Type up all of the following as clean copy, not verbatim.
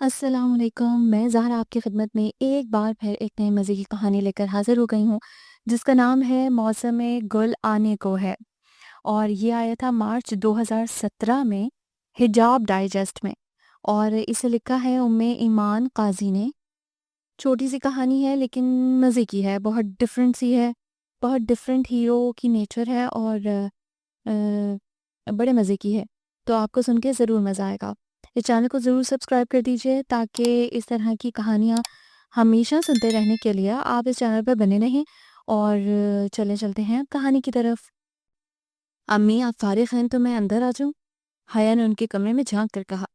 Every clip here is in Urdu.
السلام علیکم، میں زہرا آپ کی خدمت میں ایک بار پھر ایک نئی مزے کی کہانی لے کر حاضر ہو گئی ہوں، جس کا نام ہے موسم گل آنے کو ہے، اور یہ آیا تھا مارچ 2017 میں حجاب ڈائجسٹ میں، اور اسے لکھا ہے ایمان قاضی نے۔ چھوٹی سی کہانی ہے لیکن مزے کی ہے، بہت ڈفرینٹ سی ہے، بہت ڈفرینٹ ہیرو کی نیچر ہے، اور بڑے مزے کی ہے، تو آپ کو سن کے ضرور مزہ آئے گا۔ اس چینل کو ضرور سبسکرائب کر دیجئے تاکہ اس طرح کی کہانیاں ہمیشہ سنتے رہنے کے لیے آپ اس چینل پر بنے رہیں۔ اور چلتے ہیں کہانی کی طرف۔ امی آپ فارغ ہیں تو میں اندر آ جاؤں؟ حیا نے ان کے کمرے میں جھانک کر کہا۔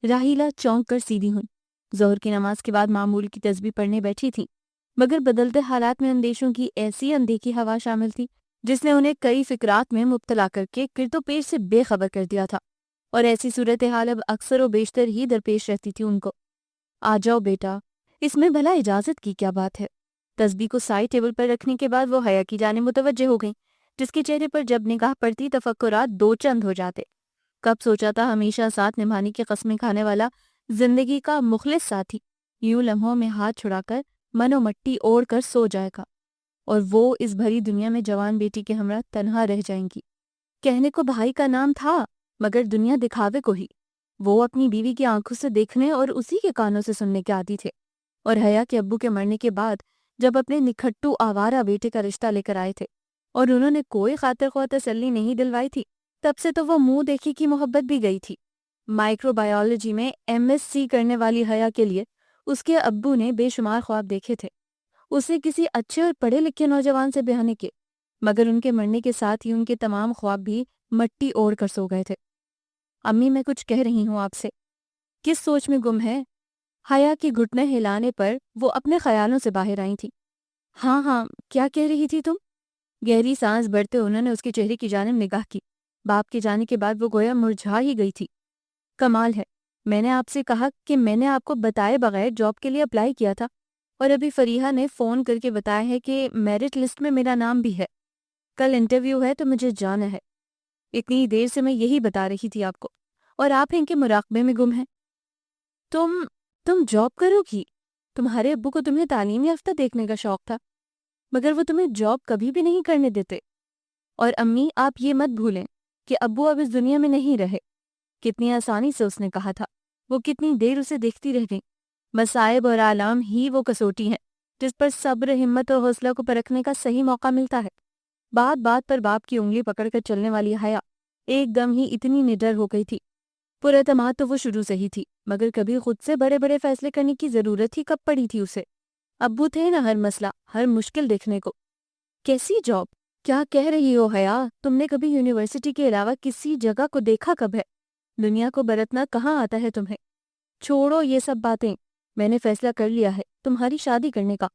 راحیلہ چونک کر سیدھی ہوئی۔ ظہر کی نماز کے بعد معمول کی تسبیح پڑھنے بیٹھی تھی، مگر بدلتے حالات میں اندیشوں کی ایسی اندیکھی ہوا شامل تھی جس نے انہیں کئی فکرات میں مبتلا کر کے گرد و پیش سے بے خبر کر دیا تھا، اور ایسی صورتحال اب اکثر و بیشتر ہی درپیش رہتی تھی ان کو۔ آ جاؤ بیٹا، اس میں بھلا اجازت کی کیا بات ہے؟ تسبیح کو سائڈ ٹیبل پر رکھنے کے بعد وہ حیا کی جانب متوجہ ہو گئیں، جس کے چہرے پر جب نگاہ پڑتی تفکرات دو چند ہو جاتے۔ کب سوچا تھا ہمیشہ ساتھ نبھانے کی قسمیں کھانے والا زندگی کا مخلص ساتھی یوں لمحوں میں ہاتھ چھڑا کر من و مٹی اوڑھ کر سو جائے گا، اور وہ اس بھری دنیا میں جوان بیٹی کے ہمراہ تنہا رہ جائیں گی۔ کہنے کو بھائی کا نام تھا، مگر دنیا دکھاوے کو ہی۔ وہ اپنی بیوی کی آنکھوں سے دیکھنے اور اسی کے کانوں سے سننے کے عادی تھے، اور حیا کے ابو کے مرنے کے بعد جب اپنے نکھٹو آوارہ بیٹے کا رشتہ لے کر آئے تھے اور انہوں نے کوئی خاطر خواہ تسلی نہیں دلوائی تھی، تب سے تو وہ منہ دیکھی کی محبت بھی گئی تھی۔ مائکرو بایولوجی میں MSc کرنے والی حیا کے لیے اس کے ابو نے بے شمار خواب دیکھے تھے، اسے کسی اچھے اور پڑھے لکھے نوجوان سے بیاہنے کے، مگر ان کے مرنے کے ساتھ ہی ان کے تمام خواب بھی مٹی اوڑھ کر سو گئے تھے۔ امی میں کچھ کہہ رہی ہوں آپ سے، کس سوچ میں گم ہے؟ حیا کی گھٹنے ہلانے پر وہ اپنے خیالوں سے باہر آئی تھی۔ ہاں ہاں، کیا کہہ رہی تھی تم؟ گہری سانس بھرتے انہوں نے اس کے چہرے کی جانب نگاہ کی۔ باپ کے جانے کے بعد وہ گویا مرجھا ہی گئی تھی۔ کمال ہے، میں نے آپ سے کہا کہ میں نے آپ کو بتائے بغیر جاب کے لیے اپلائی کیا تھا، اور ابھی فریحہ نے فون کر کے بتایا ہے کہ میرٹ لسٹ میں میرا نام بھی ہے۔ کل انٹرویو ہے تو مجھے جانا ہے۔ اتنی دیر سے میں یہی بتا رہی تھی آپ کو، اور آپ ان کے مراقبے میں گم ہیں۔ تم تم جاب کرو گی؟ تمہارے ابو کو تمہیں تعلیم یافتہ دیکھنے کا شوق تھا، مگر وہ تمہیں جاب کبھی بھی نہیں کرنے دیتے۔ اور امی آپ یہ مت بھولیں کہ ابو اب اس دنیا میں نہیں رہے۔ کتنی آسانی سے اس نے کہا تھا، وہ کتنی دیر اسے دیکھتی رہ گئی۔ مصائب اور آلام ہی وہ کسوٹی ہیں جس پر صبر، ہمت اور حوصلہ کو پرکھنے کا صحیح موقع ملتا ہے۔ بات بات پر باپ کی انگلی پکڑ کر چلنے والی حیا ایک دم ہی اتنی نڈر ہو گئی تھی۔ پراعتماد تو وہ شروع سے ہی تھی، مگر کبھی خود سے بڑے بڑے فیصلے کرنے کی ضرورت ہی کب پڑی تھی اسے؟ ابو تھے نا ہر مسئلہ، ہر مشکل دیکھنے کو۔ کیسی جاب؟ کیا کہہ رہی ہو حیا؟ تم نے کبھی یونیورسٹی کے علاوہ کسی جگہ کو دیکھا کب ہے؟ دنیا کو برتنا کہاں آتا ہے تمہیں؟ چھوڑو یہ سب باتیں، میں نے فیصلہ کر لیا ہے تمہاری شادی کرنے کا۔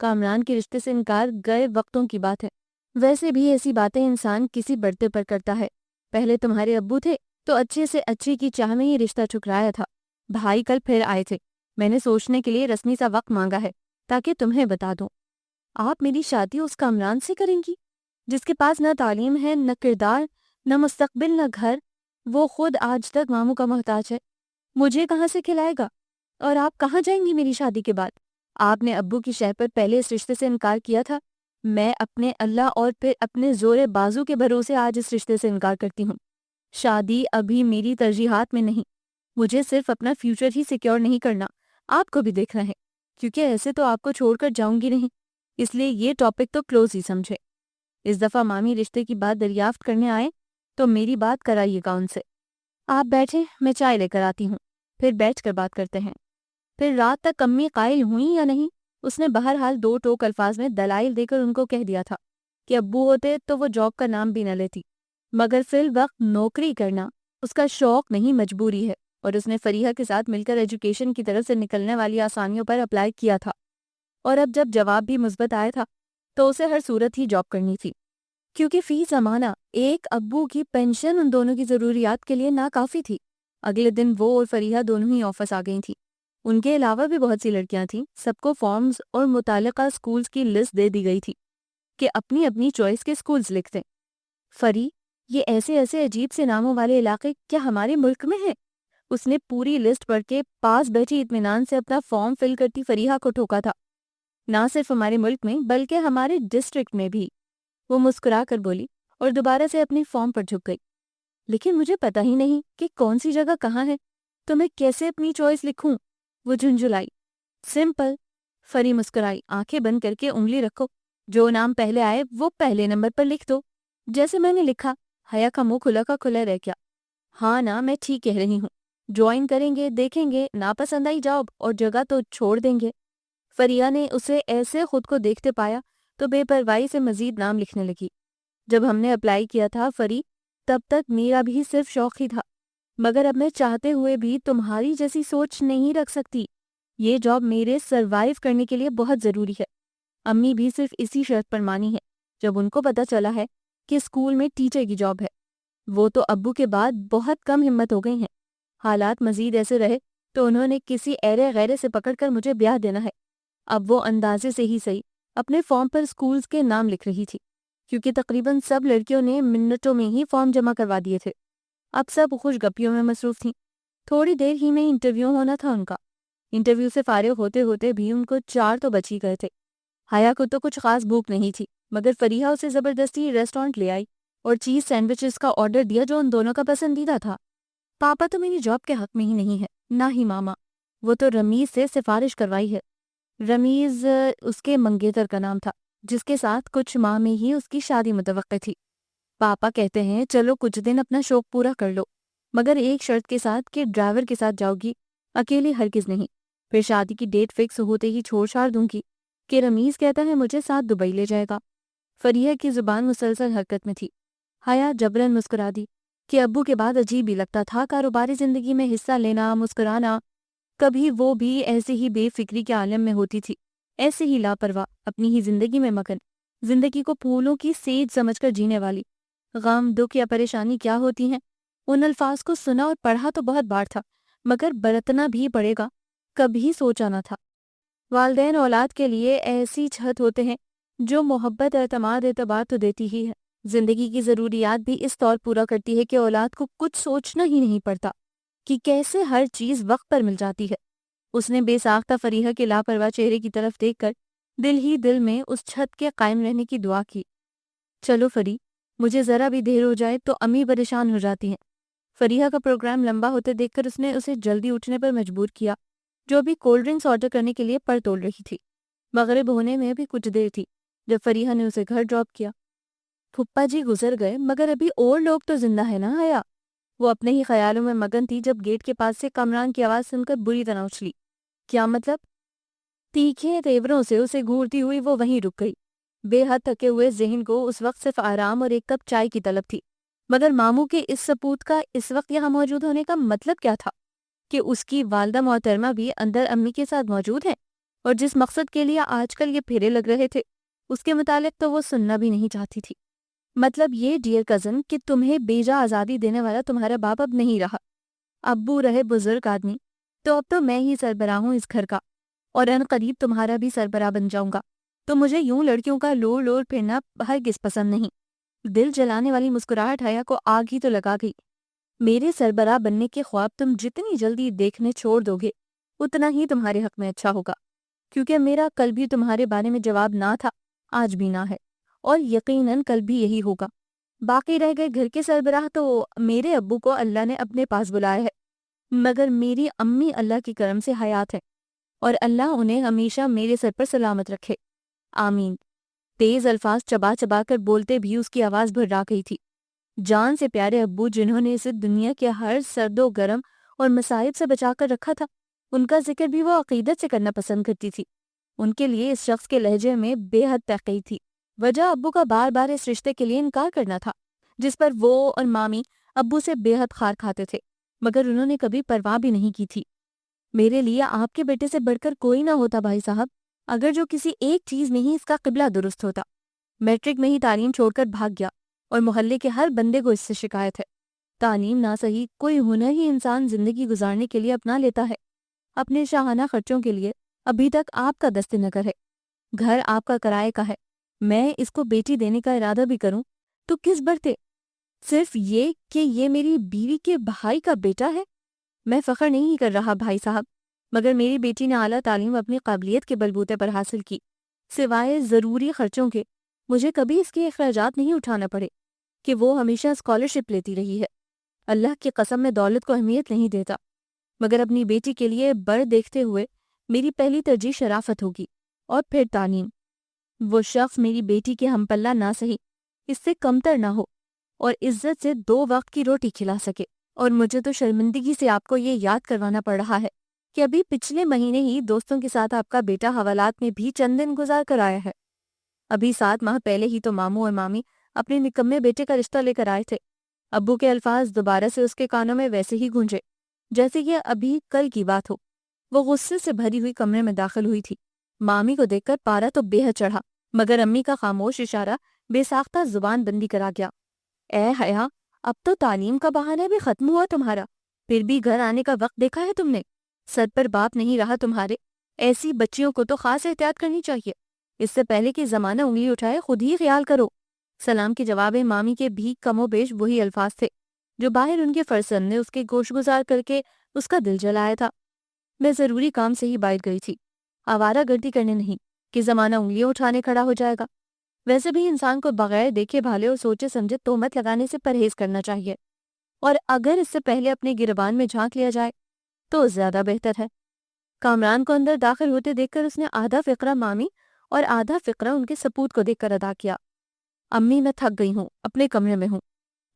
کامران کے رشتے سے انکار گئے وقتوں کی بات ہے۔ ویسے بھی ایسی باتیں انسان کسی بڑھتے پر کرتا ہے۔ پہلے تمہارے ابو تھے تو اچھے سے اچھی کی چاہ میں یہ رشتہ ٹھکرایا تھا۔ بھائی کل پھر آئے تھے، میں نے سوچنے کے لیے رسمی سا وقت مانگا ہے تاکہ تمہیں بتا دوں۔ آپ میری شادی اس کامران سے کریں گی جس کے پاس نہ تعلیم ہے، نہ کردار، نہ مستقبل، نہ گھر؟ وہ خود آج تک ماموں کا محتاج ہے، مجھے کہاں سے کھلائے گا؟ اور آپ کہاں جائیں گی میری شادی کے بعد؟ آپ نے ابو کی شہ پر پہلے اس رشتے سے انکار کیا تھا، میں اپنے اللہ اور پھر اپنے زور بازو کے بھروسے آج اس رشتے سے انکار کرتی ہوں۔ شادی ابھی میری ترجیحات میں نہیں، مجھے صرف اپنا فیوچر ہی سیکیور نہیں کرنا، آپ کو بھی دیکھنا ہے، کیونکہ ایسے تو آپ کو چھوڑ کر جاؤں گی نہیں، اس لیے یہ ٹاپک تو کلوز ہی سمجھے۔ اس دفعہ مامی رشتے کی بات دریافت کرنے آئے تو میری بات کرائیے گا ان سے۔ آپ بیٹھیں، میں چائے لے کر آتی ہوں، پھر بیٹھ کر بات کرتے ہیں۔ پھر رات تک امی قائل ہوئیں یا نہیں، اس نے بہرحال دو ٹوک الفاظ میں دلائل دے کر ان کو کہہ دیا تھا کہ ابو ہوتے تو وہ جاب کا نام بھی نہ لیتی، مگر فی الوقت نوکری کرنا اس کا شوق نہیں، مجبوری ہے، اور اس نے فریحہ کے ساتھ مل کر ایجوکیشن کی طرف سے نکلنے والی آسانیوں پر اپلائی کیا تھا، اور اب جب جواب بھی مثبت آیا تھا تو اسے ہر صورت ہی جاب کرنی تھی، کیونکہ فی زمانہ ایک ابو کی پینشن ان دونوں کی ضروریات کے لیے ناکافی تھی۔ اگلے دن وہ اور فریحہ دونوں ہی آفس آ گئی تھیں۔ ان کے علاوہ بھی بہت سی لڑکیاں تھیں، سب کو فارمز اور متعلقہ سکولز کی لسٹ دے دی گئی تھی کہ اپنی اپنی چوائس کے سکولز لکھ دیں۔ فری، یہ ایسے ایسے عجیب سے ناموں والے علاقے کیا ہمارے ملک میں ہیں؟ اس نے پوری لسٹ پڑھ کے پاس بیٹھی اطمینان سے اپنا فارم فل کرتی فریحہ کو ٹھوکا تھا، نہ صرف ہمارے ملک میں بلکہ ہمارے ڈسٹرکٹ میں بھی۔ وہ مسکرا کر بولی اور دوبارہ سے اپنی فارم پر جھک گئی۔ لیکن مجھے پتا ہی نہیں کہ کون سی جگہ کہاں ہے، تو میں کیسے اپنی چوائس لکھوں؟ وہ جھنجھلائی۔ سمپل، فری مسکرائی، آنکھیں بند کر کے انگلی رکھو، جو نام پہلے آئے وہ پہلے نمبر پر لکھ دو، جیسے میں نے لکھا۔ حیا کا منہ کھلا کا کھلا رہ گیا۔ ہاں نا، میں ٹھیک کہہ رہی ہوں، جوائن کریں گے، دیکھیں گے، ناپسند آئی جاب اور جگہ تو چھوڑ دیں گے۔ فریہ نے اسے ایسے خود کو دیکھتے پایا تو بے پرواہی سے مزید نام لکھنے لگی۔ جب ہم نے اپلائی کیا تھا فری، تب تک میرا بھی صرف شوق ہی تھا، مگر اب میں چاہتے ہوئے بھی تمہاری جیسی سوچ نہیں رکھ سکتی۔ یہ جاب میرے سروائیو کرنے کے لیے بہت ضروری ہے۔ امی بھی صرف اسی شرط پر مانی ہے جب ان کو پتا چلا ہے کہ اسکول میں ٹیچر کی جاب ہے۔ وہ تو ابو کے بعد بہت کم ہمت ہو گئی ہیں۔ حالات مزید ایسے رہے تو انہوں نے کسی ایرے غیرے سے پکڑ کر مجھے بیاہ دینا ہے۔ اب وہ اندازے سے ہی صحیح اپنے فارم پر اسکولز کے نام لکھ رہی تھی، کیونکہ تقریباً سب لڑکیوں نے منٹوں میں ہی فارم جمع کروا دیے تھے۔ اب سب خوش گپیوں میں مصروف تھیں۔ تھوڑی دیر ہی میں انٹرویو ہونا تھا ان کا۔ انٹرویو سے فارغ ہوتے ہوتے بھی ان کو 4 تو بچ ہی گئے تھے۔ حیا کو تو کچھ خاص بھوک نہیں تھی، مگر فریحہ اسے زبردستی ریسٹورنٹ لے آئی اور چیز سینڈوچز کا آرڈر دیا جو ان دونوں کا پسندیدہ تھا۔ پاپا تو میری جاب کے حق میں ہی نہیں ہے، نہ ہی ماما، وہ تو رمیز سے سفارش کروائی ہے۔ رمیز اس کے منگیتر کا نام تھا، جس کے ساتھ کچھ ماہ میں ہی اس کی شادی متوقع تھی۔ پاپا کہتے ہیں چلو کچھ دن اپنا شوق پورا کر لو، مگر ایک شرط کے ساتھ کہ ڈرائیور کے ساتھ جاؤ گی، اکیلی ہرگز نہیں۔ پھر شادی کی ڈیٹ فکس ہوتے ہی چھوڑ چھاڑ دوں گی کہ رمیز کہتا ہے مجھے ساتھ دبئی لے جائے گا۔ فریحہ کی زبان مسلسل حرکت میں تھی۔ حیا جبراً مسکرا دی کہ ابو کے بعد عجیب ہی لگتا تھا کاروباری زندگی میں حصہ لینا، مسکرانا۔ کبھی وہ بھی ایسے ہی بے فکری کے عالم میں ہوتی تھی، ایسے ہی لاپرواہ، اپنی ہی زندگی میں مگن، زندگی کو پھولوں کی سیج سمجھ کر جینے والی۔ غم، دکھ یا پریشانی کیا ہوتی ہیں، ان الفاظ کو سنا اور پڑھا تو بہت بار تھا، مگر برتنا بھی پڑے گا کبھی سوچا نہ تھا۔ والدین اولاد کے لیے ایسی چھت ہوتے ہیں جو محبت، اعتماد، اعتبار تو دیتی ہی ہے، زندگی کی ضروریات بھی اس طور پورا کرتی ہے کہ اولاد کو کچھ سوچنا ہی نہیں پڑتا کہ کیسے ہر چیز وقت پر مل جاتی ہے۔ اس نے بے ساختہ فریحہ کے لاپرواہ چہرے کی طرف دیکھ کر دل ہی دل میں اس چھت کے قائم رہنے کی دعا کی۔ چلو فری، مجھے ذرا بھی دیر ہو جائے تو امی پریشان ہو جاتی ہیں۔ فریحہ کا پروگرام لمبا ہوتے دیکھ کر اس نے اسے جلدی اٹھنے پر مجبور کیا، جو ابھی کولڈ ڈرنکس آرڈر کرنے کے لیے پر تول رہی تھی۔ مغرب ہونے میں بھی کچھ دیر تھی جب فریحہ نے اسے گھر ڈراپ کیا۔ پھپھا جی گزر گئے مگر ابھی اور لوگ تو زندہ ہے نا حیا؟ وہ اپنے ہی خیالوں میں مگن تھی جب گیٹ کے پاس سے کامران کی آواز سن کر بری طرح اچھلی۔ کیا مطلب؟ تیکھے تیوروں سے اسے گھورتی ہوئی وہ وہیں رک گئی۔ بے حد تھکے ہوئے ذہن کو اس وقت صرف آرام اور ایک کپ چائے کی طلب تھی، مگر ماموں کے اس سپوت کا اس وقت یہاں موجود ہونے کا مطلب کیا تھا؟ کہ اس کی والدہ محترمہ بھی اندر امی کے ساتھ موجود ہیں، اور جس مقصد کے لیے آج کل یہ پھیرے لگ رہے تھے اس کے متعلق تو وہ سننا بھی نہیں چاہتی تھی۔ مطلب یہ ڈیئر کزن کہ تمہیں بے جا آزادی دینے والا تمہارا باپ اب نہیں رہا، ابو رہے بزرگ آدمی، تو اب تو میں ہی سربراہ ہوں اس گھر کا، اور ان قریب تمہارا بھی سربراہ بن جاؤں گا، تو مجھے یوں لڑکیوں کا لور لور پھرنا ہرگز پسند نہیں۔ دل جلانے والی مسکراہٹ حیا کو آگ ہی تو لگا گئی۔ میرے سربراہ بننے کے خواب تم جتنی جلدی دیکھنے چھوڑ دو گے اتنا ہی تمہارے حق میں اچھا ہوگا، کیونکہ میرا کل بھی تمہارے بارے میں جواب نہ تھا، آج بھی نہ ہے، اور یقیناً کل بھی یہی ہوگا۔ باقی رہ گئے گھر کے سربراہ تو میرے ابو کو اللہ نے اپنے پاس بلایا ہے، مگر میری امی اللہ کی کرم سے حیات ہیں، اور اللہ انہیں ہمیشہ میرے سر پر سلامت رکھے، آمین۔ تیز الفاظ چبا چبا کر بولتے بھی اس کی آواز بھرا گئی تھی۔ جان سے پیارے ابو جنہوں نے اسے دنیا کے ہر سرد و گرم اور مصائب سے بچا کر رکھا تھا، ان کا ذکر بھی وہ عقیدت سے کرنا پسند کرتی تھی۔ ان کے لیے اس شخص کے لہجے میں بے حد تحقیر تھی۔ وجہ ابو کا بار بار اس رشتے کے لیے انکار کرنا تھا، جس پر وہ اور مامی ابو سے بے حد خار کھاتے تھے، مگر انہوں نے کبھی پرواہ بھی نہیں کی تھی۔ میرے لیے آپ کے بیٹے سے بڑھ کر کوئی نہ ہوتا بھائی صاحب، اگر جو کسی ایک چیز میں ہی اس کا قبلہ درست ہوتا۔ میٹرک میں ہی تعلیم چھوڑ کر بھاگ گیا، اور محلے کے ہر بندے کو اس سے شکایت ہے۔ تعلیم نہ صحیح، کوئی ہنر ہی انسان زندگی گزارنے کے لیے اپنا لیتا ہے۔ اپنے شاہانہ خرچوں کے لیے ابھی تک آپ کا دست نگر ہے، گھر آپ کا کرائے کا ہے۔ میں اس کو بیٹی دینے کا ارادہ بھی کروں تو کس برتے؟ صرف یہ کہ یہ میری بیوی کے بھائی کا بیٹا ہے؟ میں فخر نہیں کر رہا بھائی صاحب، مگر میری بیٹی نے اعلیٰ تعلیم اپنی قابلیت کے بلبوتے پر حاصل کی۔ سوائے ضروری خرچوں کے مجھے کبھی اس کے اخراجات نہیں اٹھانا پڑے کہ وہ ہمیشہ اسکالرشپ لیتی رہی ہے۔ اللہ کی قسم میں دولت کو اہمیت نہیں دیتا، مگر اپنی بیٹی کے لیے بڑھ دیکھتے ہوئے میری پہلی ترجیح شرافت ہوگی اور پھر تعلیم۔ وہ شخص میری بیٹی کے ہم پلہ نہ سہی، اس سے کمتر نہ ہو اور عزت سے 2 وقت کی روٹی کھلا سکے۔ اور مجھے تو شرمندگی سے آپ کو یہ یاد کروانا پڑ رہا ہے کہ ابھی پچھلے مہینے ہی دوستوں کے ساتھ آپ کا بیٹا حوالات میں بھی چند دن گزار کر آیا ہے۔ ابھی 7 ماہ پہلے ہی تو ماموں اور مامی اپنے نکمے بیٹے کا رشتہ لے کر آئے تھے۔ ابو کے الفاظ دوبارہ سے اس کے کانوں میں ویسے ہی گونجے جیسے یہ ابھی کل کی بات ہو۔ وہ غصے سے بھری ہوئی کمرے میں داخل ہوئی تھی۔ مامی کو دیکھ کر پارا تو بے حد چڑھا، مگر امی کا خاموش اشارہ بے ساختہ زبان بندی کرا گیا۔ اے حیا، اب تو تعلیم کا بہانہ بھی ختم ہوا تمہارا، پھر بھی گھر آنے کا وقت دیکھا ہے تم نے؟ سر پر باپ نہیں رہا تمہارے، ایسی بچیوں کو تو خاص احتیاط کرنی چاہیے۔ اس سے پہلے کہ زمانہ انگلی اٹھائے خود ہی خیال کرو۔ سلام کے جواب مامی کے بھی کم و بیش وہی الفاظ تھے جو باہر ان کے فرزند نے اس کے گوش گزار کر کے اس کا دل جلایا تھا۔ میں ضروری کام سے ہی باہر گئی تھی، آوارہ گردی کرنے نہیں کہ زمانہ انگلیاں اٹھانے کھڑا ہو جائے گا۔ ویسے بھی انسان کو بغیر دیکھے بھالے اور سوچے سمجھے تہمت لگانے سے پرہیز کرنا چاہیے، اور اگر اس سے پہلے اپنے گربان میں جھانک لیا جائے تو زیادہ بہتر ہے۔ کامران کو اندر داخل ہوتے دیکھ کر اس نے آدھا فقرہ مامی اور آدھا فقرہ ان کے سپوت کو دیکھ کر ادا کیا۔ امی، میں تھک گئی ہوں، اپنے کمرے میں ہوں۔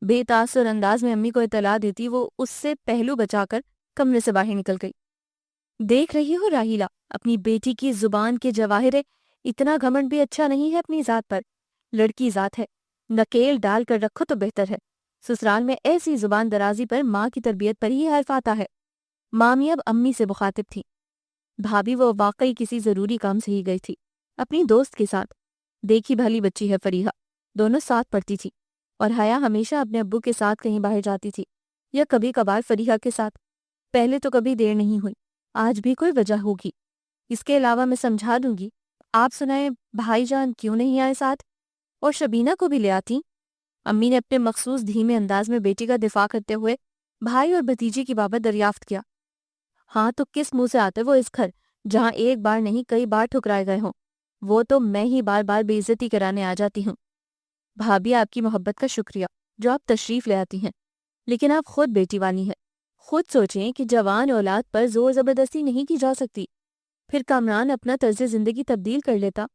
بے تاثر انداز میں امی کو اطلاع دیتی وہ اس سے پہلو بچا کر کمرے سے باہر نکل گئی۔ دیکھ رہی ہو راہیلہ، اپنی بیٹی کی زبان کے جواہر، اتنا گھمنڈ بھی اچھا نہیں ہے اپنی ذات پر۔ لڑکی ذات ہے، نکیل ڈال کر رکھو تو بہتر ہے۔ سسرال میں ایسی زبان درازی پر ماں کی تربیت پر ہی حرف آتا ہے۔ مامی اب امی سے مخاطب تھی۔ بھابھی، وہ واقعی کسی ضروری کام سے ہی گئی تھی، اپنی دوست کے ساتھ۔ دیکھی بھلی بچی ہے فریحہ، دونوں ساتھ پڑھتی تھی، اور حیا ہمیشہ اپنے ابو کے ساتھ کہیں باہر جاتی تھی، یا کبھی کبھار فریحہ کے ساتھ۔ پہلے تو کبھی دیر نہیں ہوئی، آج بھی کوئی وجہ ہوگی۔ اس کے علاوہ میں سمجھا دوں گی۔ آپ سنائیں بھائی جان کیوں نہیں آئے ساتھ؟ اور شبینہ کو بھی لے آتی۔ امی نے اپنے مخصوص دھیمے انداز میں بیٹی کا دفاع کرتے ہوئے بھائی اور بھتیجی کی بابت دریافت کیا۔ ہاں تو کس منہ سے آتے وہ اس گھر جہاں ایک بار نہیں کئی بار ٹھکرائے گئے ہوں؟ وہ تو میں ہی بار بار بے عزتی کرانے آ جاتی ہوں۔ بھابھی، آپ کی محبت کا شکریہ جو آپ تشریف لے آتی ہیں، لیکن آپ خود بیٹی والی ہیں۔ خود سوچیں کہ جوان اولاد پر زور زبردستی نہیں کی جا سکتی۔ پھر کامران اپنا طرز زندگی تبدیل کر لیتا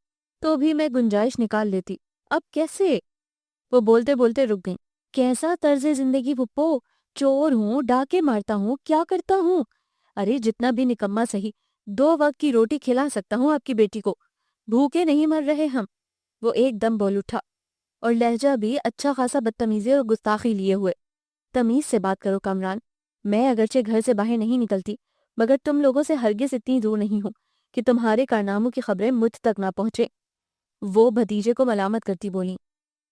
تو بھی میں گنجائش نکال لیتی۔ اب کیسے؟ وہ بولتے بولتے رک گئیں۔ کیسا طرز زندگی پھپھو؟ چور ہوں، ڈاکے مارتا ہوں، کیا کرتا ہوں؟ ارے جتنا بھی نکما سہی، 2 وقت کی روٹی کھلا سکتا ہوں آپ کی بیٹی کو، بھوکے نہیں مر رہے ہم۔ وہ ایک دم بول اٹھا، اور لہجہ بھی اچھا خاصا بدتمیزی اور گستاخی لیے ہوئے۔ تمیز سے بات کرو کامران، میں اگرچہ گھر سے باہر نہیں نکلتی، مگر تم لوگوں سے ہرگز اتنی دور نہیں ہوں کہ تمہارے کارناموں کی خبریں مجھ تک نہ پہنچے۔ وہ بھتیجے کو ملامت کرتی بولی،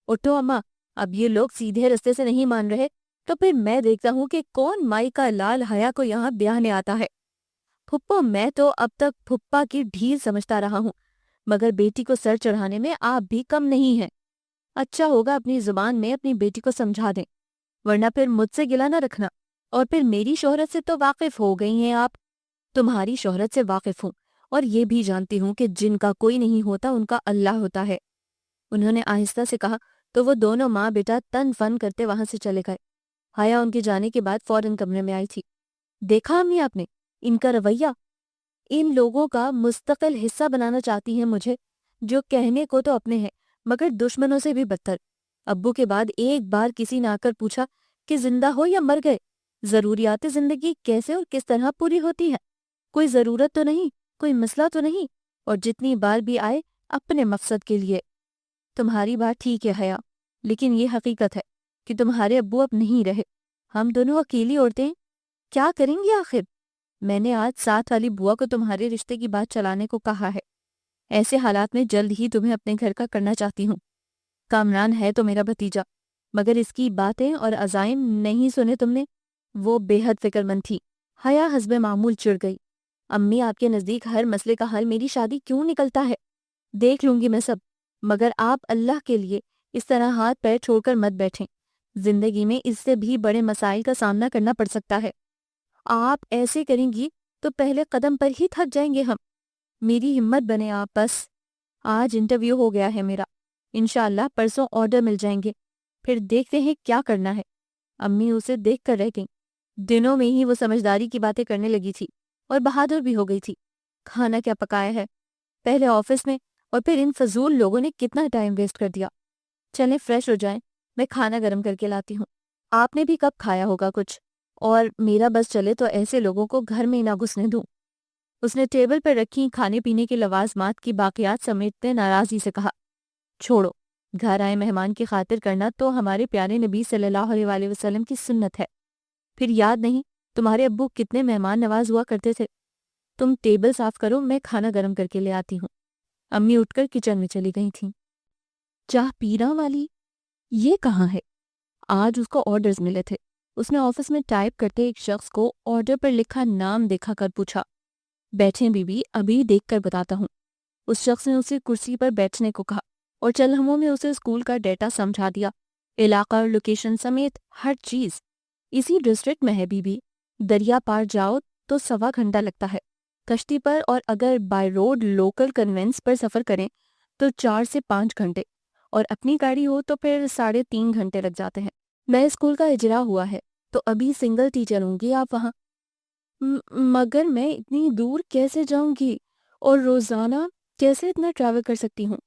اٹھو اماں، اب یہ لوگ سیدھے رستے سے نہیں مان رہے تو پھر میں دیکھتا ہوں کہ کون مائی کا لال حیا کو یہاں بیاہنے آتا ہے۔ پھپھو، میں تو اب تک پھپھا کی ڈھیل سمجھتا رہا ہوں، مگر بیٹی کو سر چڑھانے میں آپ بھی کم نہیں ہیں۔ اچھا ہوگا اپنی زبان میں اپنی بیٹی کو سمجھا دیں، ورنہ پھر مجھ سے گلہ نہ رکھنا۔ اور پھر میری شہرت سے تو واقف ہو گئی ہیں آپ۔ تمہاری شہرت سے واقف ہوں، اور یہ بھی جانتی ہوں کہ جن کا کوئی نہیں ہوتا ان کا اللہ ہوتا ہے۔ انہوں نے آہستہ سے کہا تو وہ دونوں ماں بیٹا تن فن کرتے وہاں سے چلے گئے۔ حیا ان کے جانے کے بعد فوراً کمرے میں آئی تھی۔ دیکھا امی آپ نے ان کا رویہ؟ ان لوگوں کا مستقل حصہ بنانا چاہتی ہیں مجھے، جو کہنے کو تو اپنے ہیں مگر دشمنوں سے بھی بدتر۔ ابو کے بعد ایک بار کسی نے آ کر پوچھا کہ زندہ ہو یا مر گئے؟ ضروریات زندگی کیسے اور کس طرح پوری ہوتی ہے؟ کوئی ضرورت تو نہیں، کوئی مسئلہ تو نہیں، اور جتنی بار بھی آئے اپنے مقصد کے لیے۔ تمہاری بات ٹھیک ہے حیا، لیکن یہ حقیقت ہے کہ تمہارے ابو اب نہیں رہے۔ ہم دونوں اکیلی عورتیں کیا کریں گی آخر؟ میں نے آج ساتھ والی بوا کو تمہارے رشتے کی بات چلانے کو کہا ہے۔ ایسے حالات میں جلد ہی تمہیں اپنے گھر کا کرنا چاہتی ہوں۔ کامران ہے تو میرا بھتیجا، مگر اس کی باتیں اور عزائم نہیں سنے تم نے؟ وہ بے حد فکر مند تھی۔ حیا حسب معمول چڑ گئی۔ امی، آپ کے نزدیک ہر مسئلے کا حل میری شادی کیوں نکلتا ہے؟ دیکھ لوں گی میں سب، مگر آپ اللہ کے لیے اس طرح ہاتھ پیر چھوڑ کر مت بیٹھیں۔ زندگی میں اس سے بھی بڑے مسائل کا سامنا کرنا پڑ سکتا ہے۔ آپ ایسے کریں گی تو پہلے قدم پر ہی تھک جائیں گے ہم. میری ہمت بنے آپ بس. آج انٹرویو ہو گیا ہے میرا. انشاءاللہ پرسوں آرڈر مل جائیں گے. پھر دیکھتے ہیں کیا کرنا ہے. امی اسے دیکھ کر رہ گئیں. دنوں میں ہی وہ سمجھداری کی باتیں کرنے لگی تھی اور بہادر بھی ہو گئی تھی. کھانا کیا پکایا ہے؟ پہلے آفس میں اور پھر ان فضول لوگوں نے کتنا ٹائم ویسٹ کر دیا. چلیں فریش ہو جائیں, میں کھانا گرم کر کے لاتی ہوں. آپ نے بھی کب کھایا ہوگا کچھ, اور میرا بس چلے تو ایسے لوگوں کو گھر میں نہ گھسنے دوں. اس نے ٹیبل پر رکھی کھانے پینے کے لوازمات کی باقیات سمیٹتے ناراضی سے کہا, چھوڑو, گھر آئے مہمان کی خاطر کرنا تو ہمارے پیارے نبی صلی اللہ علیہ وآلہ وسلم کی سنت ہے. پھر یاد نہیں تمہارے ابو کتنے مہمان نواز ہوا کرتے تھے. تم ٹیبل صاف کرو, میں کھانا گرم کر کے لے آتی ہوں. امی اٹھ کر کچن میں چلی گئی تھیں. چاہ پیراں والی یہ کہاں ہے؟ آج اس کو آرڈرز ملے تھے. اس نے آفس میں ٹائپ کرتے ایک شخص کو آرڈر پر لکھا نام دیکھا کر پوچھا, بیٹھیں بی بی, ابھی دیکھ کر بتاتا ہوں. اس شخص نے اسے کرسی پر بیٹھنے کو کہا اور چند لمحوں میں اسے اسکول کا ڈیٹا سمجھا دیا, علاقہ اور لوکیشن سمیت ہر چیز. اسی ڈسٹرکٹ میں ہے بی بی. دریا پار جاؤ تو 1.25 گھنٹہ لگتا ہے کشتی پر, اور اگر بائی روڈ لوکل کنوینس پر سفر کریں تو 4 سے 5 گھنٹے, اور اپنی گاڑی ہو تو پھر 3.5 گھنٹے لگ جاتے ہیں. میں اسکول کا اجرا ہوا ہے تو ابھی سنگل ٹیچر ہوں گی آپ وہاں. مگر میں اتنی دور کیسے جاؤں گی اور روزانہ کیسے اتنا ٹریول کر سکتی ہوں؟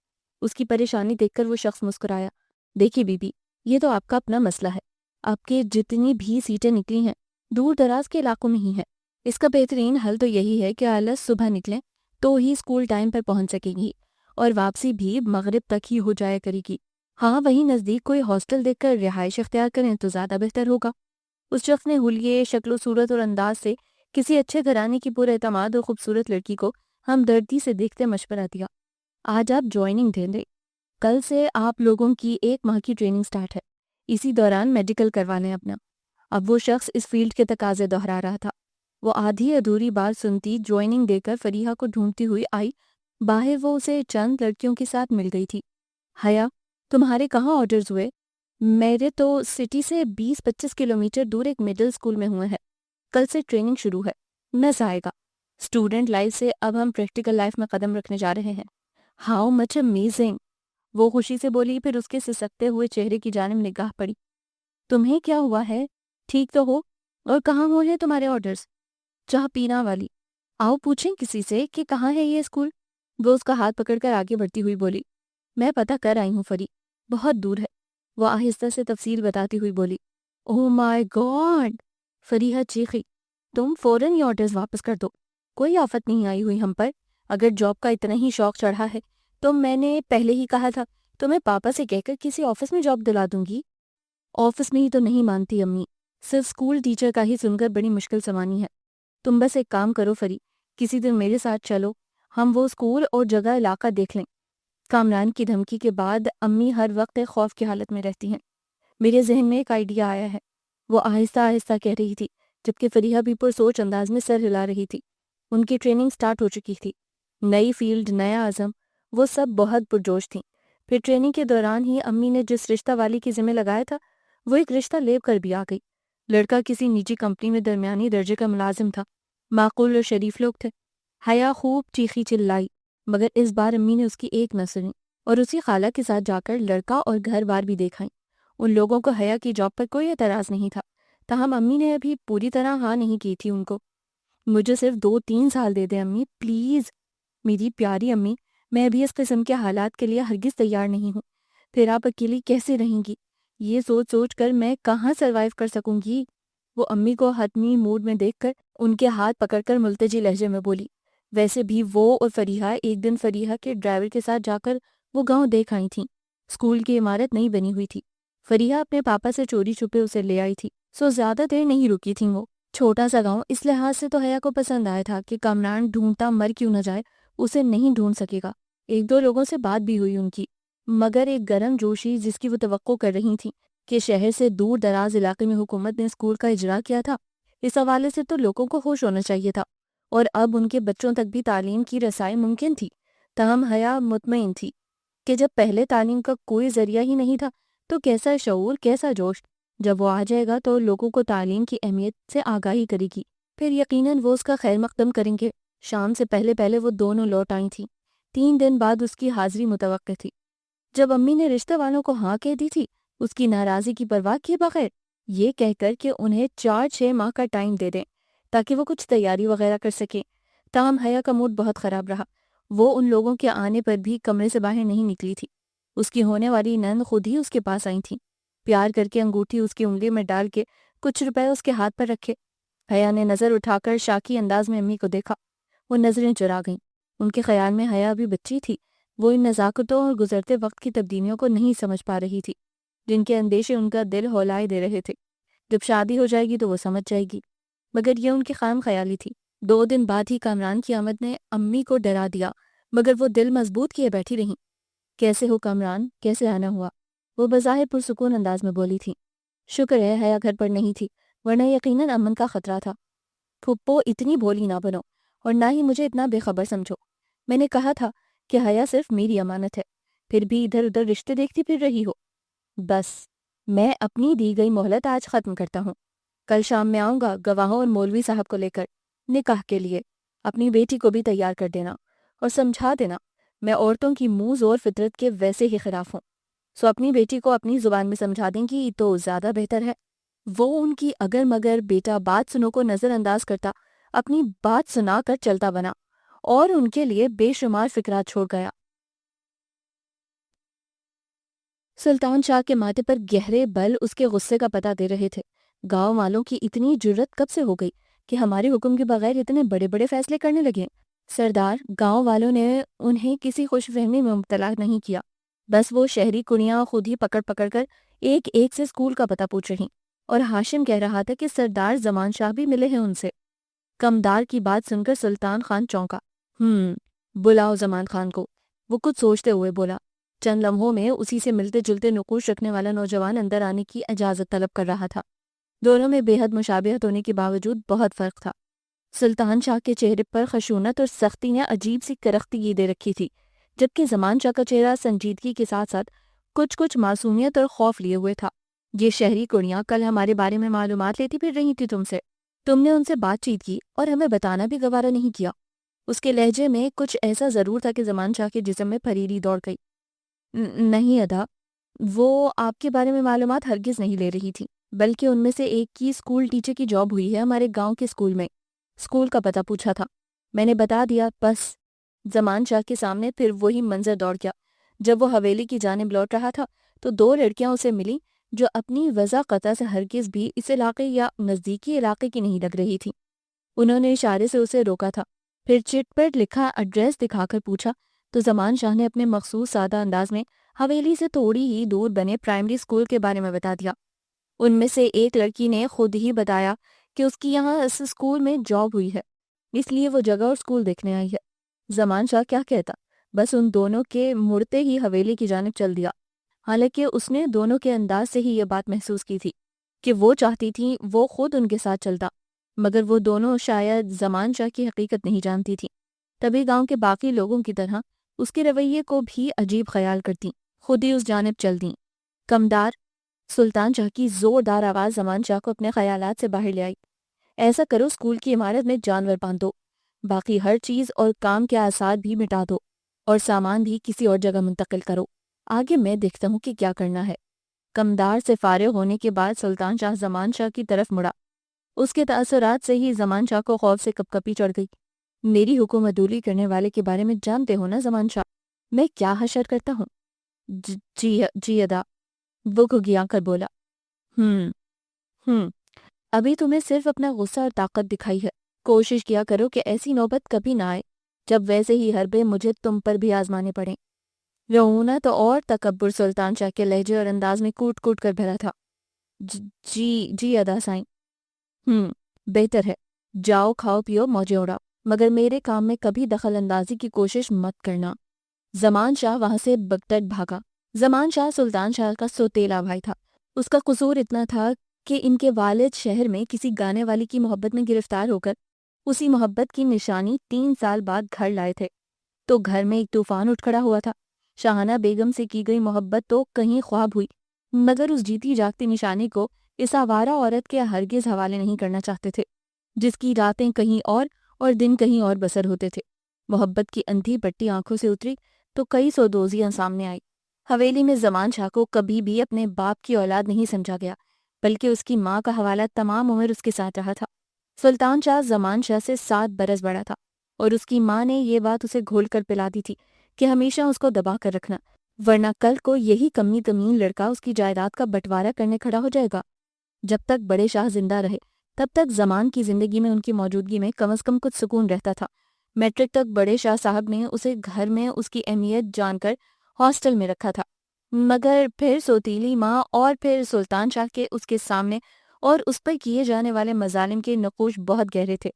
اس کی پریشانی دیکھ کر وہ شخص مسکرایا. دیکھیے بی بی, یہ تو آپ کا اپنا مسئلہ ہے. آپ کے جتنی بھی سیٹیں نکلی ہیں دور دراز کے علاقوں میں ہی ہیں. اس کا بہترین حل تو یہی ہے کہ آلس صبح نکلیں تو ہی اسکول ٹائم پر پہنچ سکیں گی, اور واپسی بھی مغرب تک ہی ہو جایا کرے گی. ہاں, وہیں نزدیک کوئی ہاسٹل دیکھ کر رہائش اختیار کریں تو زیادہ بہتر ہوگا. اس شخص نے حلیے, شکل و صورت اور انداز سے کسی اچھے گھرانے کی پر اعتماد اور خوبصورت لڑکی کو ہمدردی سے دیکھتے مشورہ دیا. آج آپ جوائننگ دیں دیں. کل سے آپ لوگوں کی 1 ماہ کی ٹریننگ سٹارٹ ہے. اسی دوران میڈیکل کروا لیں اپنا. اب وہ شخص اس فیلڈ کے تقاضے دہرا رہا تھا. وہ آدھی ادھوری بات سنتی جوائننگ دے کر فریحہ کو ڈھونڈتی ہوئی آئی. باہر وہ اسے چند لڑکیوں کے ساتھ مل گئی تھی. حیا, تمہارے کہاں آرڈرز ہوئے؟ میرے تو سٹی سے 20-25 کلومیٹر دور ایک مڈل اسکول میں ہوئے ہیں. کل سے ٹریننگ شروع ہے. مزہ آئے گا. اسٹوڈنٹ لائف سے اب ہم پریکٹیکل لائف میں قدم رکھنے جا رہے ہیں. ہاؤ مچ امیزنگ, وہ خوشی سے بولی, پھر اس کے سسکتے ہوئے چہرے کی جانب نگاہ پڑی. تمہیں کیا ہوا ہے؟ ٹھیک تو ہو؟ اور کہاں ہوئے ہیں تمہارے آرڈرز؟ چاہ پینا والی, آؤ پوچھیں کسی سے کہ کہاں ہے یہ اسکول. وہ اس کا ہاتھ پکڑ کر آگے بڑھتی ہوئی بولی, میں پتہ کر آئی ہوں فری, بہت دور ہے. وہ آہستہ سے تفصیل بتاتی ہوئی بولی. اوہ مائی گاڈ, فریحہ چیخی. تم فوراً یہ آرڈرز واپس کر دو. کوئی آفت نہیں آئی ہوئی ہم پر. اگر جاب کا اتنا ہی شوق چڑھا ہے تو میں نے پہلے ہی کہا تھا, تو میں پاپا سے کہہ کر کسی آفس میں جاب دلا دوں گی. آفس میں ہی تو نہیں مانتی امی, صرف اسکول ٹیچر کا ہی سن کر بڑی مشکل سوانی ہے. تم بس ایک کام کرو فری, کسی دن میرے ساتھ چلو, ہم وہ اسکول اور جگہ علاقہ دیکھ لیں. کامران کی دھمکی کے بعد امی ہر وقت ایک خوف کی حالت میں رہتی ہیں. میرے ذہن میں ایک آئیڈیا آیا ہے. وہ آہستہ آہستہ کہہ رہی تھی جبکہ فریحہ بھی پر سوچ انداز میں سر ہلا رہی تھی. ان کی ٹریننگ سٹارٹ ہو چکی تھی. نئی فیلڈ, نیا عزم, وہ سب بہت پرجوش تھیں. پھر ٹریننگ کے دوران ہی امی نے جس رشتہ والی کی ذمہ لگایا تھا وہ ایک رشتہ لے کر بھی آ گئی. لڑکا کسی نجی کمپنی میں درمیانی درجے کا ملازم تھا. معقول اور شریف لوگ تھے. حیا خوب چیخی چلائی, مگر اس بار امی نے اس کی ایک نہ سنی اور اسی خالہ کے ساتھ جا کر لڑکا اور گھر بار بھی دیکھائیں. ان لوگوں کو حیا کی جاب پر کوئی اعتراض نہیں تھا, تاہم امی نے ابھی پوری طرح ہاں نہیں کی تھی ان کو. مجھے صرف 2-3 سال دے دیں امی, پلیز. میری پیاری امی, میں ابھی اس قسم کے حالات کے لیے ہرگز تیار نہیں ہوں. پھر آپ اکیلی کیسے رہیں گی؟ یہ سوچ سوچ کر میں کہاں سروائیو کر سکوں گی. وہ امی کو حتمی موڈ میں دیکھ کر ان کے ہاتھ پکڑ کر ملتجی لہجے میں بولی. ویسے بھی وہ اور فریحہ ایک دن فریحہ کے ڈرائیور کے ساتھ جا کر وہ گاؤں دیکھ آئی تھیں. اسکول کی عمارت نئی بنی ہوئی تھی. فریحہ اپنے پاپا سے چوری چھپے اسے لے آئی تھی, سو زیادہ دیر نہیں رکی تھیں وہ. چھوٹا سا گاؤں اس لحاظ سے تو حیا کو پسند آیا تھا کہ کامران ڈھونڈتا مر کیوں نہ جائے, اسے نہیں ڈھونڈ سکے گا. 1-2 لوگوں سے بات بھی ہوئی ان کی, مگر ایک گرم جوشی جس کی وہ توقع کر رہی تھیں کہ شہر سے دور دراز علاقے میں حکومت نے اسکول کا اجرا کیا تھا, اس حوالے سے تو لوگوں کو خوش ہونا چاہیے تھا, اور اب ان کے بچوں تک بھی تعلیم کی رسائی ممکن تھی. تاہم حیا مطمئن تھی کہ جب پہلے تعلیم کا کوئی ذریعہ ہی نہیں تھا تو کیسا شعور, کیسا جوش. جب وہ آ جائے گا تو لوگوں کو تعلیم کی اہمیت سے آگاہی کرے گی. پھر یقیناً وہ اس کا خیر مقدم کریں گے۔ شام سے پہلے پہلے وہ دونوں لوٹ آئی تھیں۔ 3 دن بعد اس کی حاضری متوقع تھی۔ جب امی نے رشتہ والوں کو ہاں کہہ دی تھی، اس کی ناراضی کی پرواہ کیے بغیر، یہ کہہ کر کہ انہیں 4-6 ماہ کا ٹائم دے دیں تاکہ وہ کچھ تیاری وغیرہ کر سکیں۔ تاہم حیا کا موڈ بہت خراب رہا۔ وہ ان لوگوں کے آنے پر بھی کمرے سے باہر نہیں نکلی تھی۔ اس کی ہونے والی نند خود ہی اس کے پاس آئی تھیں، پیار کر کے انگوٹھی اس کی انگلی میں ڈال کے کچھ روپے اس کے ہاتھ پر رکھے۔ حیا نے نظر اٹھا کر شاکی انداز میں امی کو دیکھا۔ وہ نظریں چرا گئیں۔ ان کے خیال میں حیا ابھی بچی تھی۔ وہ ان نزاکتوں اور گزرتے وقت کی تبدیلیوں کو نہیں سمجھ پا رہی تھی، جن کے اندیشے ان کا دل ہولائے دے رہے تھے۔ جب شادی ہو جائے گی تو وہ سمجھ جائے گی، مگر یہ ان کی خام خیالی تھی۔ 2 دن بعد ہی کامران کی آمد نے امی کو ڈرا دیا، مگر وہ دل مضبوط کیے بیٹھی رہیں۔ کیسے ہو کامران، کیسے آنا ہوا؟ وہ بظاہر پرسکون انداز میں بولی تھی۔ شکر ہے حیا گھر پر نہیں تھی، ورنہ یقیناً امن کا خطرہ تھا۔ پھپھو اتنی بھولی نہ بنو اور نہ ہی مجھے اتنا بے خبر سمجھو۔ میں نے کہا تھا کہ حیا صرف میری امانت ہے، پھر بھی ادھر ادھر رشتے دیکھتی پھر رہی ہو۔ بس میں اپنی دی گئی مہلت آج ختم کرتا ہوں۔ کل شام میں آؤں گا گواہوں اور مولوی صاحب کو لے کر نکاح کے لیے۔ اپنی بیٹی کو بھی تیار کر دینا اور سمجھا دینا میں عورتوں کی منہ زور فطرت کے ویسے ہی خلاف ہوں، سو اپنی بیٹی کو اپنی زبان میں سمجھا دیں گی تو زیادہ بہتر ہے۔ وہ ان کی اگر مگر بیٹا بات سنوں کو نظر انداز کرتا اپنی بات سنا کر چلتا بنا اور ان کے لیے بے شمار فکرات چھوڑ گیا۔ سلطان شاہ کے ماتھے پر گہرے بل اس کے غصے کا پتہ دے رہے تھے۔ گاؤں والوں کی اتنی جرت کب سے ہو گئی کہ ہمارے حکم کے بغیر اتنے بڑے بڑے فیصلے کرنے لگے؟ سردار، گاؤں والوں نے انہیں کسی خوش فہمی میں مبتلا نہیں کیا، بس وہ شہری کنیاں خود ہی پکڑ پکڑ کر ایک ایک سے اسکول کا پتہ پوچھ رہی، اور ہاشم کہہ رہا تھا کہ سردار زمان شاہ بھی ملے ہیں ان سے۔ کمدار کی بات سن کر سلطان خان چونکا۔ بلاؤ زمان خان کو، وہ کچھ سوچتے ہوئے بولا۔ چند لمحوں میں اسی سے ملتے جلتے نقوش رکھنے والا نوجوان اندر آنے کی اجازت طلب کر رہا تھا۔ دونوں میں بے حد مشابہت ہونے کے باوجود بہت فرق تھا۔ سلطان شاہ کے چہرے پر خشونت اور سختی نے عجیب سی کرختگی دے رکھی تھی، جبکہ زمان شاہ کا چہرہ سنجیدگی کے ساتھ ساتھ کچھ معصومیت اور خوف لیے ہوئے تھا۔ یہ شہری کڑیاں کل ہمارے بارے میں معلومات لیتی پھر رہی تھی تم سے، تم نے ان سے بات چیت کی اور ہمیں بتانا بھی گوارا نہیں کیا۔ اس کے لہجے میں کچھ ایسا ضرور تھا کہ زمان شاہ کے جسم میں پھریری دوڑ گئی۔ نہیں ادا، وہ آپ کے بارے میں معلومات ہرگز نہیں لے رہی تھی، بلکہ ان میں سے ایک کی اسکول ٹیچر کی جاب ہوئی ہے ہمارے گاؤں کے اسکول میں۔ اسکول کا پتہ پوچھا تھا، میں نے بتا دیا، بس۔ زمان شاہ کے سامنے پھر وہی منظر دوڑ گیا۔ جب وہ حویلی کی جانب لوٹ رہا تھا تو 2 لڑکیاں اسے ملی جو اپنی وضع قطع سے ہرگز بھی اس علاقے یا نزدیکی علاقے کی نہیں لگ رہی تھی۔ انہوں نے اشارے سے اسے روکا تھا، پھر چٹ پر لکھا ایڈریس دکھا کر پوچھا تو زمان شاہ نے اپنے مخصوص سادہ انداز میں حویلی سے تھوڑی ہی دور بنے پرائمری اسکول کے بارے میں بتا دیا۔ ان میں سے ایک لڑکی نے خود ہی بتایا کہ اس کی یہاں اس اسکول میں جاب ہوئی ہے، اس لیے وہ جگہ اور اسکول دیکھنے آئی ہے۔ زمان شاہ کیا کہتا، بس ان دونوں کے مڑتے ہی حویلی کی جانب چل دیا، حالانکہ اس نے دونوں کے انداز سے ہی یہ بات محسوس کی تھی کہ وہ چاہتی تھی وہ خود ان کے ساتھ چلتا، مگر وہ دونوں شاید زمان شاہ کی حقیقت نہیں جانتی تھی، تبھی گاؤں کے باقی لوگوں کی طرح اس کے رویے کو بھی عجیب خیال کرتی، خود ہی اس جانب چل دیں۔ کمدار، سلطان شاہ کی زوردار آواز زمان شاہ کو اپنے خیالات سے باہر لے آئی۔ ایسا کرو، اسکول کی عمارت میں جانور باندھ دو، باقی ہر چیز اور کام کے آثار بھی مٹا دو، اور سامان بھی کسی اور جگہ منتقل کرو، آگے میں دیکھتا ہوں کہ کیا کرنا ہے۔ کمدار سے فارغ ہونے کے بعد سلطان شاہ زمان شاہ کی طرف مڑا۔ اس کے تاثرات سے ہی زمان شاہ کو خوف سے کپکپی چڑھ گئی۔ میری حکم عدولی کرنے والے کے بارے میں جانتے ہو نا زمان شاہ، میں کیا حشر کرتا ہوں؟ جی ادا، وہ گھگیا کر بولا۔ ابھی تمہیں صرف اپنا غصہ اور طاقت دکھائی ہے، کوشش کیا کرو کہ ایسی نوبت کبھی نہ آئے جب ویسے ہی حربے مجھے تم پر بھی آزمانے پڑیں۔ رعونت اور تکبر سلطان شاہ کے لہجے اور انداز میں کوٹ کوٹ کر بھرا تھا۔ جی ادا سائیں۔ بہتر ہے، جاؤ کھاؤ پیو موجیں اڑاؤ، مگر میرے کام میں کبھی دخل اندازی کی کوشش مت کرنا۔ زمان شاہ وہاں سے بگٹٹ بھاگا۔ زمان شاہ سلطان شاہ کا سوتیلا بھائی تھا۔ اس کا قصور اتنا تھا کہ ان کے والد شہر میں کسی گانے والی کی محبت میں گرفتار ہو کر اسی محبت کی نشانی 3 سال بعد گھر لائے تھے، تو گھر میں ایک طوفان اٹھ کھڑا ہوا تھا۔ شاہانہ بیگم سے کی گئی محبت تو کہیں خواب ہوئی، مگر اس جیتی جاگتی نشانی کو اس آوارہ عورت کے ہرگز حوالے نہیں کرنا چاہتے تھے۔ جس کی راتیں کہیں اور دن کہیں اور بسر ہوتے تھے۔ محبت کی اندھی پٹی آنکھوں سے اتری تو کئی سودوزیاں سامنے آئی۔ حویلی میں زمان شاہ کو کبھی بھی اپنے باپ کی اولاد نہیں سمجھا گیا، بلکہ اس کی ماں کا حوالہ تمام عمر اس کے ساتھ رہا تھا۔ سلطان شاہ زمان شاہ سے 7 برس بڑا تھا، اور اس کی ماں نے یہ بات اسے گھول کر پلا دی تھی کہ ہمیشہ اس کو دبا کر رکھنا، ورنہ کل کو یہی کمی تمین لڑکا اس کی جائیداد کا بٹوارہ کرنے کھڑا ہو جائے گا۔ جب تک بڑے شاہ زندہ رہے تب تک زمان کی زندگی میں ان کی موجودگی میں کم از کم کچھ سکون رہتا تھا۔ میٹرک تک بڑے شاہ صاحب نے اسے گھر میں اس کی اہمیت جان کر ہاسٹل میں رکھا تھا، مگر پھر سوتیلی ماں اور پھر سلطان شاہ کے اس کے سامنے اور اس پر کیے جانے والے مظالم کے نقوش بہت گہرے تھے،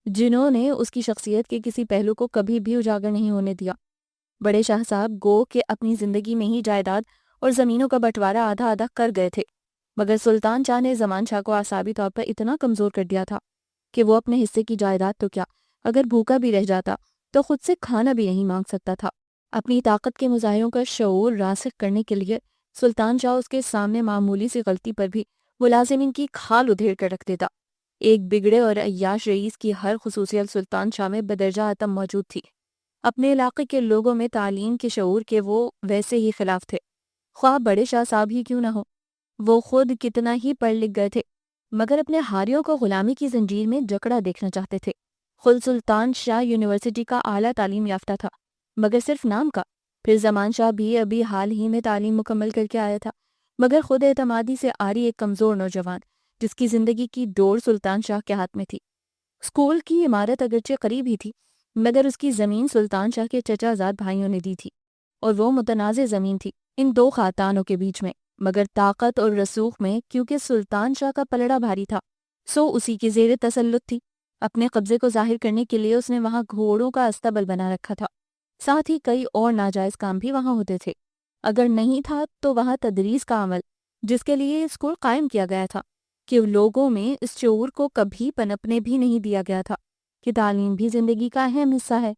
جنہوں نے اس کی شخصیت کے کسی پہلو کو کبھی بھی اجاگر نہیں ہونے دیا۔ بڑے شاہ صاحب گو کہ اپنی زندگی میں ہی جائیداد اور زمینوں کا بٹوارہ آدھا آدھا کر گئے تھے، مگر سلطان شاہ نے زمان شاہ کو اعصابی طور پر اتنا کمزور کر دیا تھا کہ وہ اپنے حصے کی جائیداد تو کیا، اگر بھوکا بھی رہ جاتا تو خود سے کھانا بھی نہیں مانگ سکتا تھا۔ اپنی طاقت کے مظاہروں کا شعور راسخ کرنے کے لیے سلطان شاہ اس کے سامنے معمولی سی غلطی پر بھی ملازمین کی کھال ادھیڑ کر رکھ دیتا۔ ایک بگڑے اور عیاش رئیس کی ہر خصوصیت سلطان شاہ میں بدرجہ اتم موجود تھی۔ اپنے علاقے کے لوگوں میں تعلیم کے شعور کے وہ ویسے ہی خلاف تھے، خواہ بڑے شاہ صاحب ہی کیوں نہ ہو۔ وہ خود کتنا ہی پڑھ لکھ گئے تھے، مگر اپنے ہاریوں کو غلامی کی زنجیر میں جکڑا دیکھنا چاہتے تھے۔ خود سلطان شاہ یونیورسٹی کا اعلیٰ تعلیم یافتہ تھا، مگر صرف نام کا۔ پھر زمان شاہ بھی ابھی حال ہی میں تعلیم مکمل کر کے آیا تھا، مگر خود اعتمادی سے عاری ایک کمزور نوجوان، جس کی زندگی کی ڈور سلطان شاہ کے ہاتھ میں تھی۔ اسکول کی عمارت اگرچہ قریب ہی تھی، مگر اس کی زمین سلطان شاہ کے چچا زاد بھائیوں نے دی تھی، اور وہ متنازع زمین تھی ان دو خاندانوں کے بیچ میں، مگر طاقت اور رسوخ میں کیونکہ سلطان شاہ کا پلڑا بھاری تھا، سو اسی کی زیر تسلط تھی۔ اپنے قبضے کو ظاہر کرنے کے لیے اس نے وہاں گھوڑوں کا استبل بنا رکھا تھا، ساتھ ہی کئی اور ناجائز کام بھی وہاں ہوتے تھے۔ اگر نہیں تھا تو وہاں تدریس کا عمل، جس کے لیے اسکول قائم کیا گیا تھا، کہ لوگوں میں اس شعور کو کبھی پنپنے بھی نہیں دیا گیا تھا کہ تعلیم بھی زندگی کا اہم حصہ ہے۔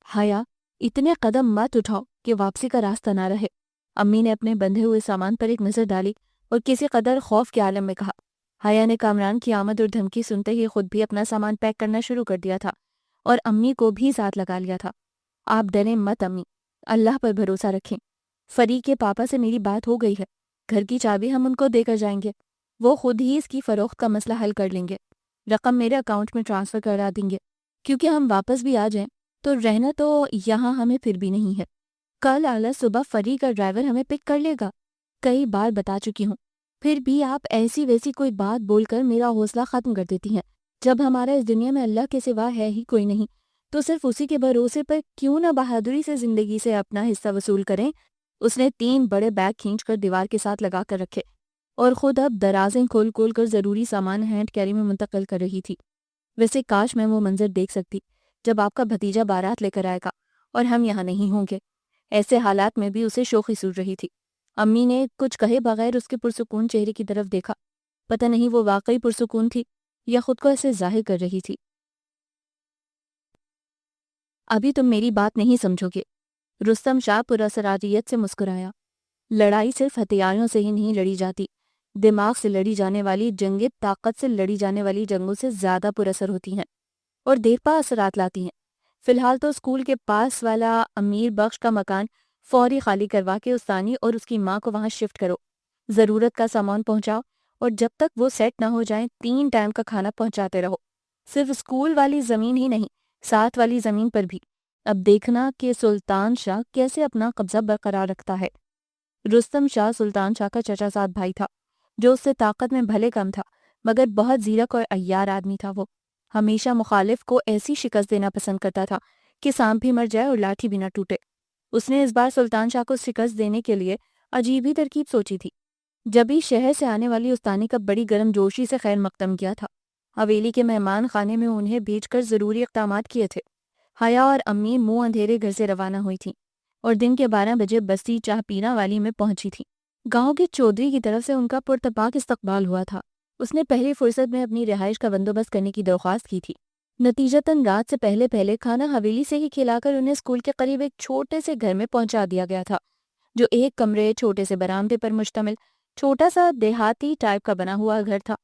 حیا، اتنے قدم مت اٹھاؤ کہ واپسی کا راستہ نہ رہے۔ امی نے اپنے بندھے ہوئے سامان پر ایک نظر ڈالی اور کسی قدر خوف کے عالم میں کہا۔ حیا نے کامران کی آمد اور دھمکی سنتے ہی خود بھی اپنا سامان پیک کرنا شروع کر دیا تھا اور امی کو بھی ساتھ لگا لیا تھا۔ آپ ڈریں مت امی، اللہ پر بھروسہ رکھیں۔ فریق کے پاپا سے میری بات ہو گئی ہے، گھر کی چابی ہم ان کو دے کر جائیں گے، وہ خود ہی اس کی فروخت کا مسئلہ حل کر لیں گے، رقم میرے اکاؤنٹ میں ٹرانسفر کرا دیں گے، کیونکہ ہم واپس بھی آ جائیں تو رہنا تو یہاں ہمیں پھر بھی نہیں ہے۔ کل اعلیٰ صبح فریق کا ڈرائیور ہمیں پک کر لے گا، کئی بار بتا چکی ہوں، پھر بھی آپ ایسی ویسی کوئی بات بول کر میرا حوصلہ ختم کر دیتی ہیں۔ جب ہمارا اس دنیا میں اللہ کے سوا ہے ہی کوئی نہیں، تو صرف اسی کے بھروسے پر کیوں نہ بہادری سے زندگی سے اپنا حصہ وصول کریں۔ اس نے 3 بڑے بیگ کھینچ کر دیوار کے ساتھ لگا کر رکھے اور خود اب درازیں کھول کھول کر ضروری سامان ہینڈ کیری میں منتقل کر رہی تھی۔ ویسے کاش میں وہ منظر دیکھ سکتی جب آپ کا بھتیجا بارات لے کر آئے گا اور ہم یہاں نہیں ہوں گے۔ ایسے حالات میں بھی اسے شوخی سوڑ رہی تھی۔ امی نے کچھ کہے بغیر اس کے پرسکون چہرے کی طرف دیکھا، پتہ نہیں وہ واقعی پرسکون تھی یا خود کو ایسے ظاہر کر رہی تھی۔ ابھی تم میری بات نہیں سمجھو گے، رستم شاہ پراسراریت سے مسکرایا۔ لڑائی صرف ہتھیاروں سے ہی نہیں لڑی جاتی، دماغ سے لڑی جانے والی جنگیں طاقت سے لڑی جانے والی جنگوں سے زیادہ پر اثر ہوتی ہیں اور دیر پا اثرات لاتی ہیں۔ فی الحال تو اسکول کے پاس والا امیر بخش کا مکان فوری خالی کروا کے استانی اور اس کی ماں کو وہاں شفٹ کرو، ضرورت کا سامان پہنچاؤ اور جب تک وہ سیٹ نہ ہو جائیں 3 ٹائم کا کھانا پہنچاتے رہو، صرف اسکول والی زمین ہی نہیں، ساتھ والی زمین پر بھی۔ اب دیکھنا کہ سلطان شاہ کیسے اپنا قبضہ برقرار رکھتا ہے۔ رستم شاہ سلطان شاہ کا چچا زاد بھائی تھا، جو اس سے طاقت میں بھلے کم تھا، مگر بہت زیرک اور عیار آدمی تھا۔ وہ ہمیشہ مخالف کو ایسی شکست دینا پسند کرتا تھا کہ سانپ بھی مر جائے اور لاٹھی بھی نہ ٹوٹے۔ اس نے اس بار سلطان شاہ کو شکست دینے کے لیے عجیب ہی ترکیب سوچی تھی۔ جبھی شہر سے آنے والی استانی کا بڑی گرم جوشی سے خیر مقدم کیا تھا، حویلی کے مہمان خانے میں انہیں بھیج کر ضروری اقدامات کیے تھے۔ حیا اور امی منہ اندھیرے گھر سے روانہ ہوئی تھیں اور دن کے 12 بجے بستی چاہ پینا والی میں پہنچی تھیں۔ گاؤں کے چودھری کی طرف سے ان کا پرتپاک استقبال ہوا تھا۔ اس نے پہلی فرصت میں اپنی رہائش کا بندوبست کرنے کی درخواست کی تھی۔ نتیجتاً رات سے پہلے کھانا حویلی سے ہی کھلا کر انہیں اسکول کے قریب ایک چھوٹے سے گھر میں پہنچا دیا گیا تھا، جو 1 کمرے، چھوٹے سے برآمدے پر مشتمل چھوٹا سا دیہاتی ٹائپ کا بنا ہوا گھر تھا۔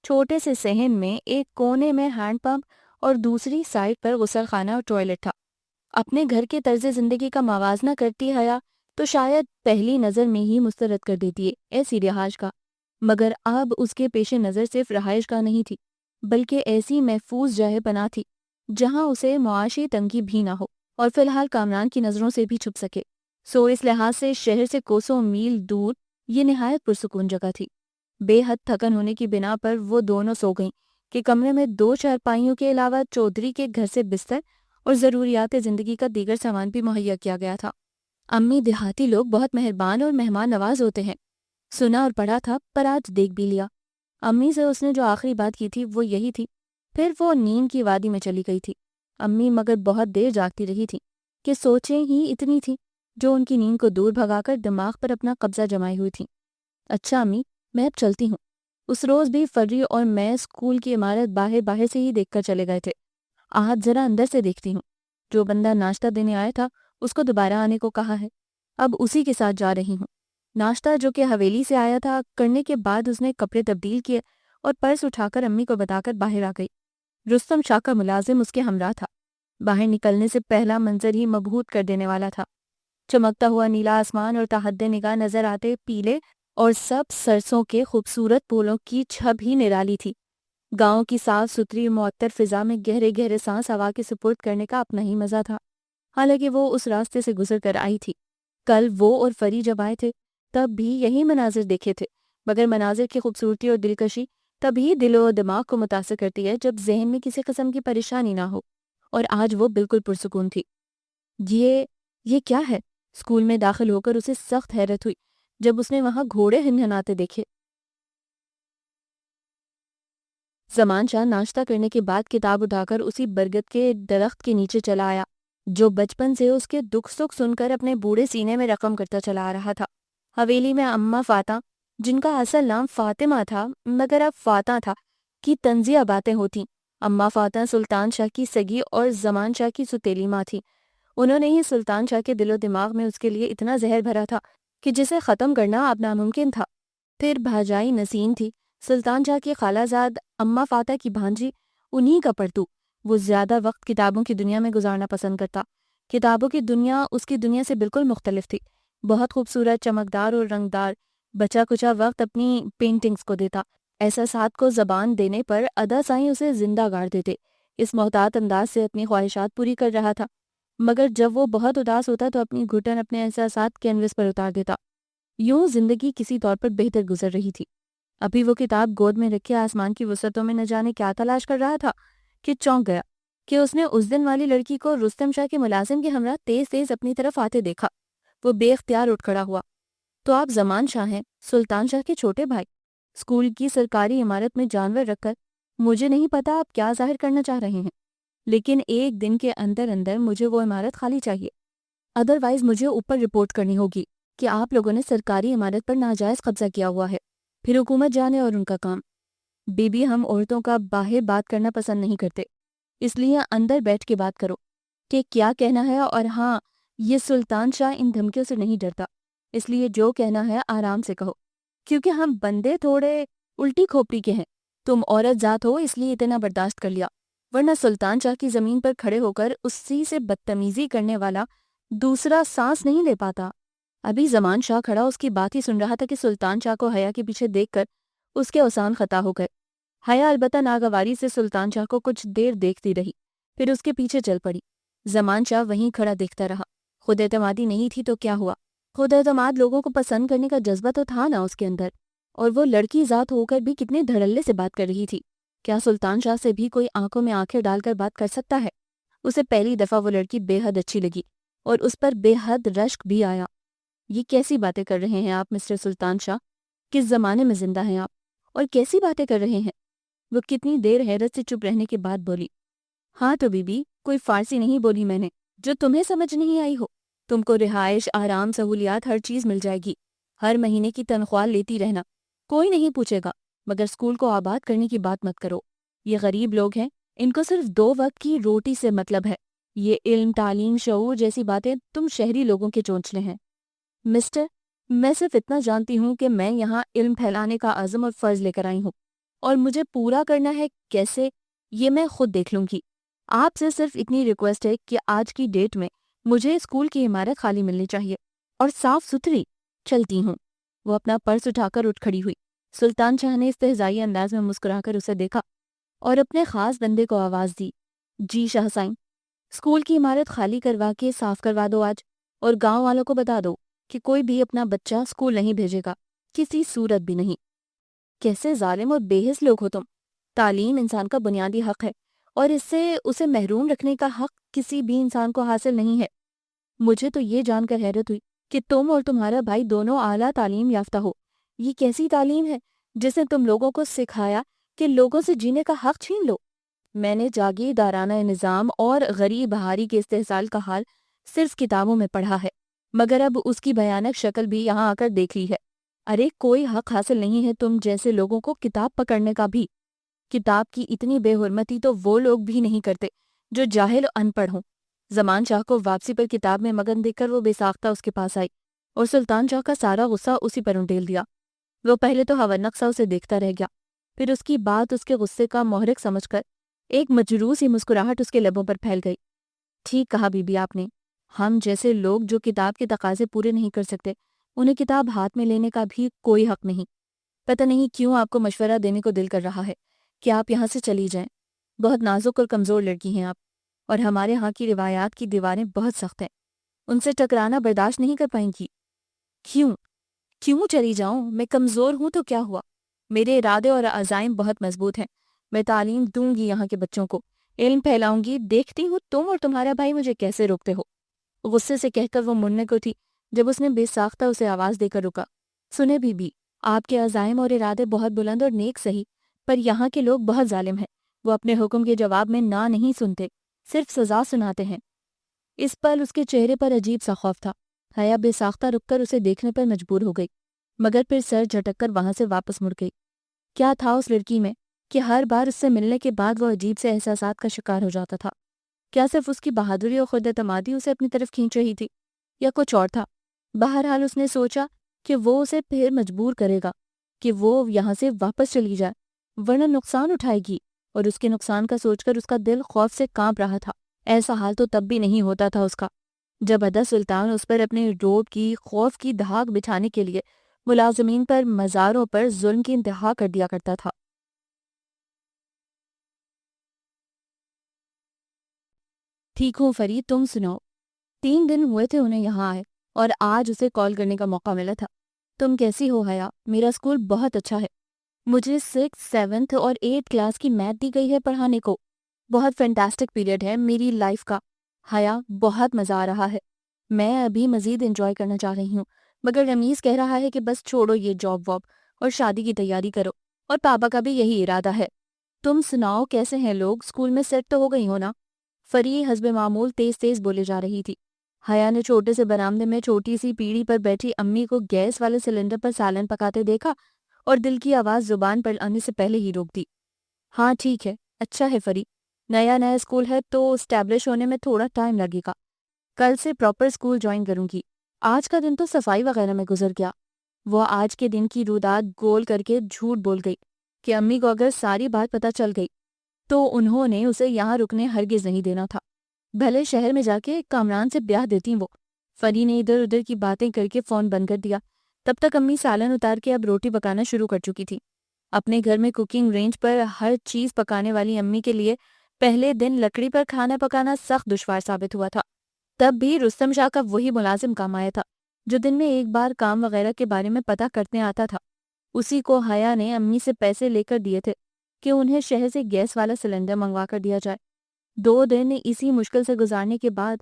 چھوٹے سے صحن میں ایک کونے میں ہینڈ پمپ اور دوسری سائڈ پر غسل خانہ اور ٹوائلٹ تھا۔ اپنے گھر کے طرز زندگی کا موازنہ کرتی حیا تو شاید پہلی نظر میں ہی مسترد کر دیتی ہے ایسی رہائش کا، مگر اب اس کے پیش نظر صرف رہائش کا نہیں تھی، بلکہ ایسی محفوظ جگہ پناہ تھی جہاں اسے معاشی تنگی بھی نہ ہو اور فی الحال کامران کی نظروں سے بھی چھپ سکے۔ سو اس لحاظ سے شہر سے کوسوں میل دور یہ نہایت پرسکون جگہ تھی۔ بے حد تھکن ہونے کی بنا پر وہ دونوں سو گئیں کہ کمرے میں 2 چارپائیوں کے علاوہ چودھری کے گھر سے بستر اور ضروریات زندگی کا دیگر سامان بھی مہیا کیا گیا تھا۔ امی دیہاتی لوگ بہت مہربان اور مہمان نواز ہوتے ہیں، سنا اور پڑھا تھا، پر آج دیکھ بھی لیا۔ امی سے اس نے جو آخری بات کی تھی وہ یہی تھی، پھر وہ نیند کی وادی میں چلی گئی تھی۔ امی مگر بہت دیر جاگتی رہی تھی کہ سوچیں ہی اتنی تھی جو ان کی نیند کو دور بھگا کر دماغ پر اپنا قبضہ جمائے ہوئی تھی۔ اچھا امی، میں اب چلتی ہوں۔ اس روز بھی فرری اور میں اسکول کی عمارت باہر سے ہی دیکھ کر چلے گئے تھے۔ آج ذرا اندر سے دیکھتی ہوں۔ جو بندہ ناشتہ دینے آیا تھا اس کو دوبارہ آنے کو کہا ہے، اب اسی کے ساتھ جا رہی ہوں۔ ناشتہ جو کہ حویلی سے آیا تھا کرنے کے بعد اس نے کپڑے تبدیل کیے اور پرس اٹھا کر امی کو بتا کر باہر آ گئی۔ رستم شاہ کا ملازم اس کے ہمراہ تھا۔ باہر نکلنے سے پہلا منظر ہی مبہوت کر دینے والا تھا۔ چمکتا ہوا نیلا آسمان اور تحت نگاہ نظر آتے پیلے اور سب سرسوں کے خوبصورت پھولوں کی چھب ہی نرالی تھی۔ گاؤں کی صاف ستھری معطر فضا میں گہرے گہرے سانس ہوا کے سپرد کرنے کا اپنا ہی مزہ تھا۔ حالانکہ وہ اس راستے سے گزر کر آئی تھی، کل وہ اور فری جب آئے تھے تب بھی یہی مناظر دیکھے تھے، مگر مناظر کی خوبصورتی اور دلکشی تبھی دل و دماغ کو متاثر کرتی ہے جب ذہن میں کسی قسم کی پریشانی نہ ہو، اور آج وہ بالکل پرسکون تھی۔ یہ کیا ہے؟ اسکول میں داخل ہو کر اسے سخت حیرت ہوئی جب اس نے وہاں گھوڑے ہنہناتے دیکھے۔ زمان شاہ ناشتہ کرنے کے بعد کتاب اٹھا کر اسی برگد کے درخت کے نیچے چلا آیا جو بچپن سے اس کے دکھ سکھ سن کر اپنے بوڑھے سینے میں رقم کرتا چلا آ رہا تھا۔ حویلی میں اماں فاتح، جن کا اصل نام فاطمہ تھا مگر اب فاتح تھا، کی طنزیہ باتیں ہوتی۔ اماں فاتح سلطان شاہ کی سگی اور زمان شاہ کی ستیلی ماں تھی۔ انہوں نے ہی سلطان شاہ کے دل و دماغ میں اس کے لیے اتنا زہر بھرا تھا کہ جسے ختم کرنا اب ناممکن تھا۔ پھر بھاجائی نسیم تھی، سلطان شاہ کی خالہ زاد اماں فاتح کی بھانجی، انہی کا پرتو۔ وہ زیادہ وقت کتابوں کی دنیا میں گزارنا پسند کرتا۔ کتابوں کی دنیا اس کی دنیا سے بالکل مختلف تھی، بہت خوبصورت، چمکدار اور رنگدار۔ بچا کچا وقت اپنی پینٹنگز کو دیتا، احساسات کو زبان دینے پر ادا سائیں اسے زندہ گاڑ دیتے۔ اس محتاط انداز سے اپنی خواہشات پوری کر رہا تھا، مگر جب وہ بہت اداس ہوتا تو اپنی گھٹن اپنے احساسات کینوس پر اتار دیتا۔ یوں زندگی کسی طور پر بہتر گزر رہی تھی۔ ابھی وہ کتاب گود میں رکھے آسمان کی وسعتوں میں نہ جانے کیا تلاش کر رہا تھا کہ چونک گیا کہ اس نے اس دن والی لڑکی کو رستم شاہ کے ملازم کے ہمراہ تیز تیز اپنی طرف آتے دیکھا۔ وہ بے اختیار اٹھ کھڑا ہوا۔ تو آپ زمان شاہ ہیں، سلطان شاہ کے چھوٹے بھائی؟ اسکول کی سرکاری عمارت میں جانور رکھ کر مجھے نہیں پتا آپ کیا ظاہر کرنا چاہ رہے ہیں، لیکن ایک دن کے اندر اندر مجھے وہ عمارت خالی چاہیے، ادروائز مجھے اوپر رپورٹ کرنی ہوگی کہ آپ لوگوں نے سرکاری عمارت پر ناجائز قبضہ کیا ہوا ہے۔ پھر حکومت جانے اور ان کا کام۔ بی بی، ہم عورتوں کا باہر بات کرنا پسند نہیں کرتے، اس لیے اندر بیٹھ کے بات کرو کہ کیا کہنا ہے، اور ہاں، یہ سلطان شاہ ان دھمکیوں سے نہیں ڈرتا، اس لیے جو کہنا ہے آرام سے کہو، کیونکہ ہم بندے تھوڑے الٹی کھوپڑی کے ہیں۔ تم عورت ذات ہو اس لیے اتنا برداشت کر لیا، ورنہ سلطان شاہ کی زمین پر کھڑے ہو کر اسی سے بدتمیزی کرنے والا دوسرا سانس نہیں لے پاتا۔ ابھی زمان شاہ کھڑا اس کی بات ہی سن رہا تھا کہ سلطان شاہ کو حیا کے پیچھے دیکھ کر اس کے اوسان خطا ہو گئے۔ حیا البتہ ناگواری سے سلطان شاہ کو کچھ دیر دیکھتی رہی، پھر اس کے پیچھے چل پڑی۔ زمان شاہ وہیں کھڑا دیکھتا رہا۔ خود اعتمادی نہیں تھی تو کیا ہوا، خود اعتماد لوگوں کو پسند کرنے کا جذبہ تو تھا نا اس کے اندر، اور وہ لڑکی ذات ہو کر بھی کتنے دھڑلے سے بات کر رہی تھی۔ کیا سلطان شاہ سے بھی کوئی آنکھوں میں آنکھیں ڈال کر بات کر سکتا ہے؟ اسے پہلی دفعہ وہ لڑکی بے حد اچھی لگی اور اس پر بے حد رشک بھی آیا۔ یہ کیسی باتیں کر رہے ہیں آپ مسٹر سلطان شاہ؟ کس زمانے میں زندہ ہیں آپ، اور کیسی باتیں کر رہے ہیں؟ وہ کتنی دیر حیرت سے چپ رہنے کے بعد بولی، ہاں تو بی بی، کوئی فارسی نہیں بولی میں نے جو تمہیں سمجھ نہیں آئی ہو۔ تم کو رہائش، آرام، سہولیات، ہر چیز مل جائے گی، ہر مہینے کی تنخواہ لیتی رہنا، کوئی نہیں پوچھے گا، مگر اسکول کو آباد کرنے کی بات مت کرو۔ یہ غریب لوگ ہیں، ان کو صرف 2 وقت کی روٹی سے مطلب ہے۔ یہ علم، تعلیم، شعور جیسی باتیں تم شہری لوگوں کے چونچلے ہیں۔ مسٹر، میں صرف اتنا جانتی ہوں کہ میں یہاں علم پھیلانے کا عزم اور فرض لے کر آئی ہوں۔ اور مجھے پورا کرنا ہے کیسے یہ میں خود دیکھ لوں گی۔ آپ سے صرف اتنی ریکویسٹ ہے کہ آج کی ڈیٹ میں مجھے اسکول کی عمارت خالی ملنی چاہیے اور صاف ستھری۔ چلتی ہوں۔ وہ اپنا پرس اٹھا کر اٹھ کھڑی ہوئی۔ سلطان شاہ نے استہزائی انداز میں مسکرا کر اسے دیکھا اور اپنے خاص بندے کو آواز دی، جی شاہ سائن، اسکول کی عمارت خالی کروا کے صاف کروا دو آج، اور گاؤں والوں کو بتا دو کہ کوئی بھی اپنا بچہ اسکول نہیں بھیجے گا، کسی صورت بھی نہیں۔ کیسے ظالم اور بے حس لوگ ہو تم۔ تعلیم انسان کا بنیادی حق ہے اور اس سے اسے محروم رکھنے کا حق کسی بھی انسان کو حاصل نہیں ہے۔ مجھے تو یہ جان کر حیرت ہوئی کہ تم اور تمہارا بھائی دونوں اعلیٰ تعلیم یافتہ ہو۔ یہ کیسی تعلیم ہے جس نے تم لوگوں کو سکھایا کہ لوگوں سے جینے کا حق چھین لو؟ میں نے جاگیردارانہ نظام اور غریب بہاری کے استحصال کا حال صرف کتابوں میں پڑھا ہے، مگر اب اس کی بھیانک شکل بھی یہاں آ کر دیکھ لی ہے۔ ارے کوئی حق حاصل نہیں ہے تم جیسے لوگوں کو کتاب پکڑنے کا بھی۔ کتاب کی اتنی بے حرمتی تو وہ لوگ بھی نہیں کرتے جو جاہل و ان پڑھ ہوں۔ زمان شاہ کو واپسی پر کتاب میں مگن دیکھ کر وہ بے ساختہ اس کے پاس آئی اور سلطان شاہ کا سارا غصہ اسی پر انڈیل دیا۔ وہ پہلے تو ہونق سا اسے دیکھتا رہ گیا، پھر اس کی بات اس کے غصے کا محرک سمجھ کر ایک مجروح سی مسکراہٹ اس کے لبوں پر پھیل گئی۔ ٹھیک کہا بی بی آپ نے، ہم جیسے لوگ جو کتاب کے تقاضے پورے نہیں کر سکتے، انہیں کتاب ہاتھ میں لینے کا بھی کوئی حق نہیں۔ پتہ نہیں کیوں آپ کو مشورہ دینے کو دل کر رہا ہے کہ آپ یہاں سے چلی جائیں۔ بہت نازک اور کمزور لڑکی ہیں آپ، اور ہمارے ہاں کی روایات کی دیواریں بہت سخت ہیں، ان سے ٹکرانا برداشت نہیں کر پائیں گی۔ کیوں چلی جاؤں؟ میں کمزور ہوں تو کیا ہوا؟ میرے ارادے اور عزائم بہت مضبوط ہیں۔ میں تعلیم دوں گی یہاں کے بچوں کو، علم پھیلاؤں گی، دیکھتی ہوں تم اور تمہارا بھائی مجھے کیسے روکتے ہو۔ غصے سے کہہ کر وہ مڑنے کو تھی جب اس نے بے ساختہ اسے آواز دے کر رکا۔ سنے بی بی، آپ کے عزائم اور ارادے بہت بلند اور نیک سہی، پر یہاں کے لوگ بہت ظالم ہیں۔ وہ اپنے حکم کے جواب میں نہ نہیں سنتے، صرف سزا سناتے ہیں۔ اس پل اس کے چہرے پر عجیب سا خوف تھا۔ حیا بے ساختہ رک کر اسے دیکھنے پر مجبور ہو گئی، مگر پھر سر جھٹک کر وہاں سے واپس مڑ گئی۔ کیا تھا اس لڑکی میں کہ ہر بار اس سے ملنے کے بعد وہ عجیب سے احساسات کا شکار ہو جاتا تھا؟ کیا صرف اس کی بہادری اور خود اعتمادی اسے اپنی طرف کھینچ رہی تھی، یا کچھ اور تھا؟ بہرحال اس نے سوچا کہ وہ اسے پھر مجبور کرے گا کہ وہ یہاں سے واپس چلی جائے، ورنہ نقصان اٹھائے گی، اور اس کے نقصان کا سوچ کر اس کا دل خوف سے کانپ رہا تھا۔ ایسا حال تو تب بھی نہیں ہوتا تھا اس کا جب ادا سلطان اس پر اپنے روب کی خوف کی دھاک بچھانے کے لیے ملازمین پر مزاروں پر ظلم کی انتہا کر دیا کرتا تھا۔ ٹھیک ہوں فرید، تم سناؤ۔ 3 دن ہوئے تھے انہیں یہاں آئے اور آج اسے کال کرنے کا موقع ملا تھا۔ تم کیسی ہو حیا؟ میرا اسکول بہت اچھا ہے، مجھے 6th 7th اور 8th کلاس کی میتھ دی گئی ہے پڑھانے کو۔ بہت فینٹاسٹک پیریڈ ہے میری لائف کا حیا، بہت مزہ آ رہا ہے۔ میں ابھی مزید انجوائے کرنا چاہ رہی ہوں، مگر رمیز کہہ رہا ہے کہ بس چھوڑو یہ جاب واب اور شادی کی تیاری کرو، اور پاپا کا بھی یہی ارادہ ہے۔ تم سناؤ کیسے ہیں لوگ؟ اسکول میں سیٹ تو ہو گئی ہو نا؟ فری حسب معمول تیز تیز بولے جا رہی تھی۔ حیا نے چھوٹے سے برآمدے میں چھوٹی سی پیڑھی پر بیٹھی امی کو گیس والے سلنڈر پر سالن پکاتے دیکھا اور دل کی آواز زبان پر آنے سے پہلے ہی روک دی۔ ہاں ٹھیک ہے، اچھا ہے فری، نیا اسکول ہے تو اسٹیبلش ہونے میں تھوڑا ٹائم لگے گا۔ کل سے پراپر اسکول جوائن کروں گی۔ آج کا دن تو صفائی وغیرہ میں گزر گیا۔ وہ آج کے دن کی روداد گول کر کے جھوٹ بول گئی کہ امی کو اگر ساری بات پتہ چل گئی تو انہوں نے اسے یہاں رکنے ہرگز نہیں دینا تھا، بھلے شہر میں جا کے کامران سے بیاہ دیتی وہ۔ فری نے ادھر ادھر کی باتیں کر کے فون بند کر دیا۔ تب تک امی سالن اتار کے اب روٹی پکانا شروع کر چکی تھی۔ اپنے گھر میں کوکنگ رینج پر ہر چیز پکانے والی امی کے لیے پہلے دن لکڑی پر کھانا پکانا سخت دشوار ثابت ہوا تھا۔ تب بھی رستم شاہ کا وہی ملازم کام آیا تھا جو دن میں ایک بار کام وغیرہ کے بارے میں پتہ کرنے آتا تھا۔ اسی کو حیا نے امی سے پیسے لے کر دیے تھے کہ انہیں شہر سے گیس والا سلنڈر منگوا کر دیا جائے۔ 2 دن اسی مشکل سے گزارنے کے بعد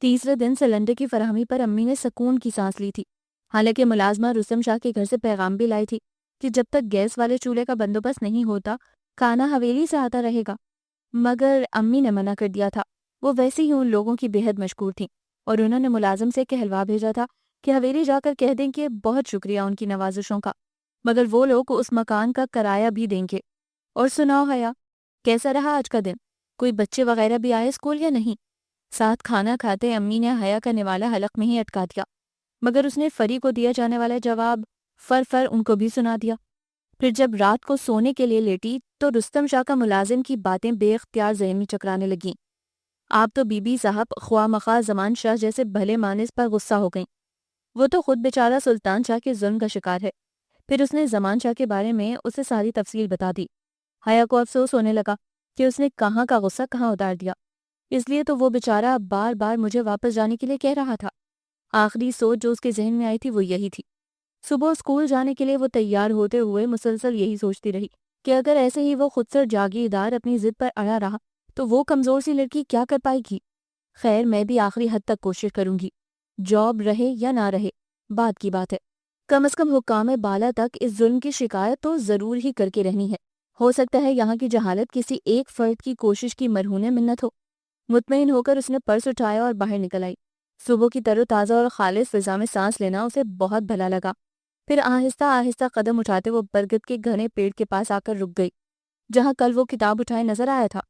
تیسرے دن سلنڈر کی فراہمی پر امی نے سکون کی سانس لی تھی۔ حالانکہ ملازمہ رستم شاہ کے گھر سے پیغام بھی لائی تھی کہ جب تک گیس والے چولہے کا بندوبست نہیں ہوتا کھانا حویلی سے آتا رہے گا، مگر امی نے منع کر دیا تھا۔ وہ ویسے ہی ان لوگوں کی بے حد مشکور تھیں اور انہوں نے ملازم سے کہلوا بھیجا تھا کہ حویلی جا کر کہہ دیں کہ بہت شکریہ ان کی نوازشوں کا، مگر وہ لوگ اس مکان کا کرایہ بھی دیں گے۔ اور سناؤ حیا، کیسا رہا آج کا دن؟ کوئی بچے وغیرہ بھی آئے اسکول یا نہیں؟ ساتھ کھانا کھاتے امی نے حیا کا نوالا حلق میں ہی اٹکا دیا، مگر اس نے فری کو دیا جانے والا جواب فر ان کو بھی سنا دیا۔ پھر جب رات کو سونے کے لیے لیٹی تو رستم شاہ کا ملازم کی باتیں بے اختیار ذہن میں چکرانے لگیں۔ آپ تو بی بی صاحب خواہ مخواہ زمان شاہ جیسے بھلے مانس پر غصہ ہو گئیں۔ وہ تو خود بیچارہ سلطان شاہ کے ظلم کا شکار ہے۔ پھر اس نے زمان شاہ کے بارے میں اسے ساری تفصیل بتا دی۔ حیا کو افسوس ہونے لگا کہ اس نے کہاں کا غصہ کہاں اتار دیا، اس لیے تو وہ بیچارہ بار بار مجھے واپس جانے کے لیے کہہ رہا تھا۔ آخری سوچ جو اس کے ذہن میں آئی تھی وہ یہی تھی۔ صبح اسکول جانے کے لیے وہ تیار ہوتے ہوئے مسلسل یہی سوچتی رہی کہ اگر ایسے ہی وہ خود سر جاگیردار اپنی ضد پر اڑا رہا تو وہ کمزور سی لڑکی کیا کر پائے گی۔ خیر میں بھی آخری حد تک کوشش کروں گی، جاب رہے یا نہ رہے بات کی بات ہے، کم از کم حکام بالا تک اس ظلم کی شکایت تو ضرور ہی کر کے رہنی ہے۔ ہو سکتا ہے یہاں کی جہالت کسی ایک فرد کی کوشش کی مرہون منت ہو۔ مطمئن ہو کر اس نے پرس اٹھایا اور باہر نکل آئی۔ صبح کی تر و تازہ اور خالص فضا میں سانس لینا اسے بہت بھلا لگا۔ پھر آہستہ آہستہ قدم اٹھاتے وہ برگد کے گھنے پیڑ کے پاس آ کر رک گئی جہاں کل وہ کتاب اٹھائے نظر آیا تھا۔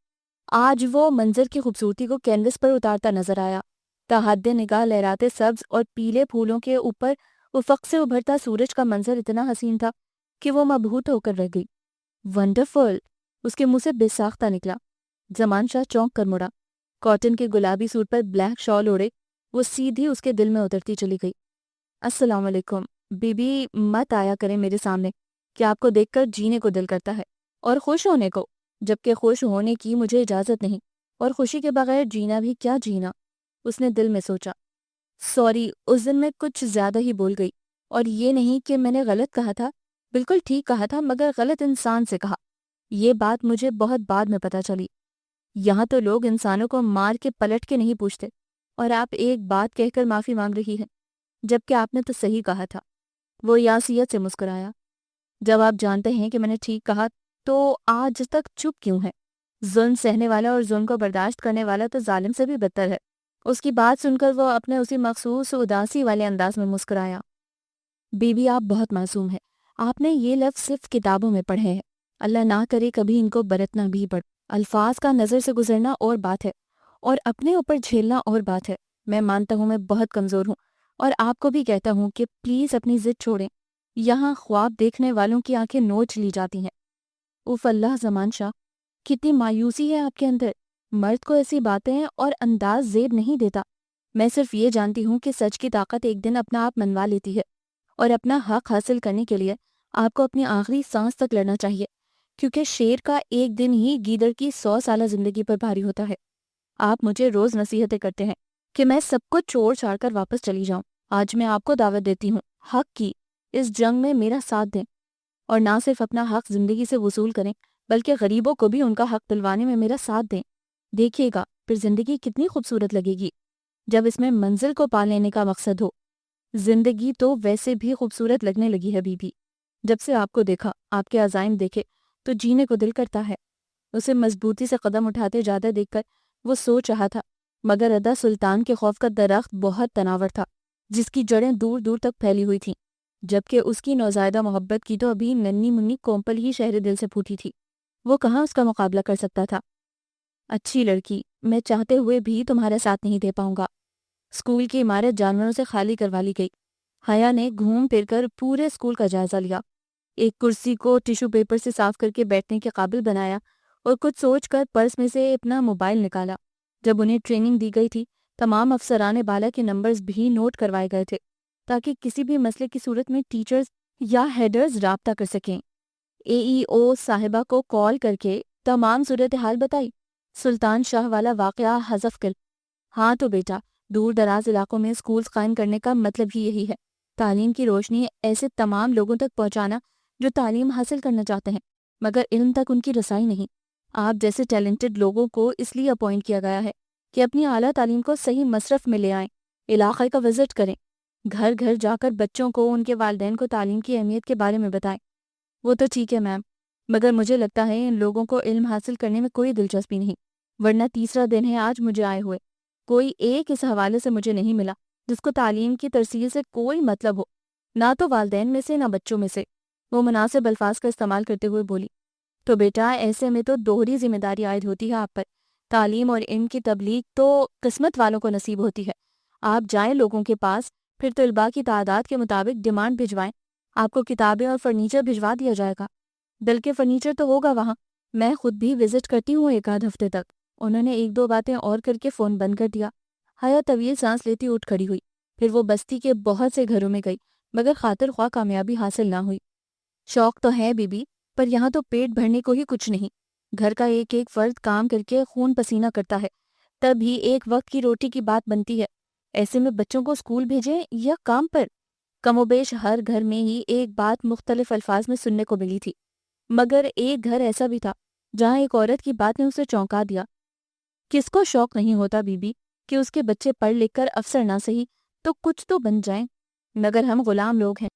آج وہ منظر کی خوبصورتی کو کینوس پر اتارتا نظر آیا۔ تحد نگاہ لہراتے سبز اور پیلے پھولوں کے اوپر افق سے ابھرتا سورج کا منظر اتنا حسین تھا کہ وہ مبہوت ہو کر رہ گئی۔ ونڈرفل! اس کے منہ سے بے ساختہ نکلا۔ زمان شاہ چونک کر مڑا۔ کاٹن کے گلابی سوٹ پر بلیک شال اوڑے وہ سیدھی اس کے دل میں اترتی چلی گئی۔ السلام علیکم بی بی، مت آیا کریں میرے سامنے کہ آپ کو دیکھ کر جینے کو دل کرتا ہے اور خوش ہونے کو، جبکہ خوش ہونے کی مجھے اجازت نہیں، اور خوشی کے بغیر جینا بھی کیا جینا، اس نے دل میں سوچا۔ سوری، اس دن میں کچھ زیادہ ہی بول گئی، اور یہ نہیں کہ میں نے غلط کہا تھا، بالکل ٹھیک کہا تھا مگر غلط انسان سے کہا۔ یہ بات مجھے بہت بعد میں پتہ چلی۔ یہاں تو لوگ انسانوں کو مار کے پلٹ کے نہیں پوچھتے، اور آپ ایک بات کہہ کر معافی مانگ رہی ہیں، جبکہ آپ نے تو صحیح کہا تھا۔ وہ یاسیت سے مسکرایا۔ جب آپ جانتے ہیں کہ میں نے ٹھیک کہا تو آج تک چپ کیوں ہے؟ ظلم سہنے والا اور ظلم کو برداشت کرنے والا تو ظالم سے بھی بدتر ہے۔ اس کی بات سن کر وہ اپنے اسی مخصوص اداسی والے انداز میں مسکرایا۔ بی بی، آپ بہت معصوم ہیں۔ آپ نے یہ لفظ صرف کتابوں میں پڑھے ہیں، اللہ نہ کرے کبھی ان کو برتنا بھی پڑ۔ الفاظ کا نظر سے گزرنا اور بات ہے، اور اپنے اوپر جھیلنا اور بات ہے۔ میں مانتا ہوں میں بہت کمزور ہوں، اور آپ کو بھی کہتا ہوں کہ پلیز اپنی ضد چھوڑیں۔ یہاں خواب دیکھنے والوں کی آنکھیں نوچ لی جاتی ہیں۔ اوف اللہ زمان شاہ، کتنی مایوسی ہے آپ کے اندر۔ مرد کو ایسی باتیں اور انداز زیب نہیں دیتا۔ میں صرف یہ جانتی ہوں کہ سچ کی طاقت ایک دن اپنا آپ منوا لیتی ہے، اور اپنا حق حاصل کرنے کے لیے آپ کو اپنی آخری سانس تک لڑنا چاہیے، کیونکہ شیر کا ایک دن ہی گیدڑ کی 100 سالہ زندگی پر بھاری ہوتا ہے۔ آپ مجھے روز نصیحتیں کرتے ہیں کہ میں سب کو چھوڑ چھاڑ کر واپس چلی جاؤں۔ آج میں آپ کو دعوت دیتی ہوں، حق کی اس جنگ میں میرا ساتھ دیں، اور نہ صرف اپنا حق زندگی سے وصول کریں بلکہ غریبوں کو بھی ان کا حق دلوانے میں میرا ساتھ دیں۔ دیکھیے گا پھر زندگی کتنی خوبصورت لگے گی جب اس میں منزل کو پا لینے کا مقصد ہو۔ زندگی تو ویسے بھی خوبصورت لگنے لگی ہے بی بی۔ جب سے آپ کو دیکھا، آپ کے عزائم دیکھے تو جینے کو دل کرتا ہے۔ اسے مضبوطی سے قدم اٹھاتے جاتا دیکھ کر وہ سوچ رہا تھا، مگر ادا سلطان کے خوف کا درخت بہت تناور تھا جس کی جڑیں دور دور تک پھیلی ہوئی تھیں، جبکہ اس کی نوزائیدہ محبت کی تو ابھی ننھی منی کومپل ہی شہر دل سے پھوٹی تھی۔ وہ کہاں اس کا مقابلہ کر سکتا تھا؟ اچھی لڑکی، میں چاہتے ہوئے بھی تمہارا ساتھ نہیں دے پاؤں گا۔ اسکول کی عمارت جانوروں سے خالی کروا لی گئی۔ حیا نے گھوم پھر کر پورے اسکول کا جائزہ لیا، ایک کرسی کو ٹیشو پیپر سے صاف کر کے بیٹھنے کے قابل بنایا، اور کچھ سوچ کر پرس میں سے اپنا موبائل نکالا۔ جب انہیں ٹریننگ دی گئی تھی، تمام افسران بالا کے نمبرز بھی نوٹ کروائے گئے تھے تاکہ کسی بھی مسئلے کی صورت میں ٹیچرز یا ہیڈرز رابطہ کر سکیں۔ اے ای او صاحبہ کو کال کر کے تمام صورتحال بتائی۔ سلطان شاہ والا واقعہ حذف کر۔ ہاں تو بیٹا، دور دراز علاقوں میں اسکولز قائم کرنے کا مطلب ہی یہی ہے، تعلیم کی روشنی ایسے تمام لوگوں تک پہنچانا جو تعلیم حاصل کرنا چاہتے ہیں مگر علم تک ان کی رسائی نہیں۔ آپ جیسے ٹیلنٹڈ لوگوں کو اس لیے اپوائنٹ کیا گیا ہے کہ اپنی اعلیٰ تعلیم کو صحیح مصرف میں لے آئیں، علاقے کا وزٹ کریں، گھر گھر جا کر بچوں کو ان کے والدین کو تعلیم کی اہمیت کے بارے میں بتائیں۔ وہ تو ٹھیک ہے میم، مگر مجھے لگتا ہے ان لوگوں کو علم حاصل کرنے میں کوئی دلچسپی نہیں، ورنہ تیسرا دن ہے آج مجھے آئے ہوئے، کوئی ایک اس حوالے سے مجھے نہیں ملا جس کو تعلیم کی ترسیل سے کوئی مطلب ہو، نہ تو والدین میں سے نہ بچوں میں سے۔ وہ مناسب الفاظ کا استعمال کرتے ہوئے بولی، تو بیٹا ایسے میں تو دوہری ذمہ داری عائد ہوتی ہے آپ پر۔ تعلیم اور علم کی تبلیغ تو قسمت والوں کو نصیب ہوتی ہے۔ آپ جائیں لوگوں کے پاس، پھر طلباء کی تعداد کے مطابق ڈیمانڈ بھجوائیں، آپ کو کتابیں اور فرنیچر بھجوا دیا جائے گا۔ بلکہ فرنیچر تو ہوگا وہاں، میں خود بھی وزٹ کرتی ہوں ایک آدھ ہفتے تک۔ انہوں نے ایک دو باتیں اور کر کے فون بند کر دیا۔ حیا طویل سانس لیتی اٹھ کھڑی ہوئی، پھر وہ بستی کے بہت سے گھروں میں گئی، مگر خاطر خواہ کامیابی حاصل نہ ہوئی۔ شوق تو ہے بی بی، پر یہاں تو پیٹ بھرنے کو ہی کچھ نہیں۔ گھر کا ایک ایک فرد کام کر کے خون پسینہ کرتا ہے، تب ہی ایک وقت کی روٹی کی بات بنتی ہے۔ ایسے میں بچوں کو اسکول بھیجیں یا کام پر؟ کم و بیش ہر گھر میں ہی ایک بات مختلف الفاظ میں سننے کو ملی تھی، مگر ایک گھر ایسا بھی تھا جہاں ایک عورت کی بات نے اسے چونکا دیا۔ کس کو شوق نہیں ہوتا بی بی کہ اس کے بچے پڑھ لکھ کر افسر نہ صحیح تو کچھ تو بن جائیں، مگر ہم غلام لوگ ہیں،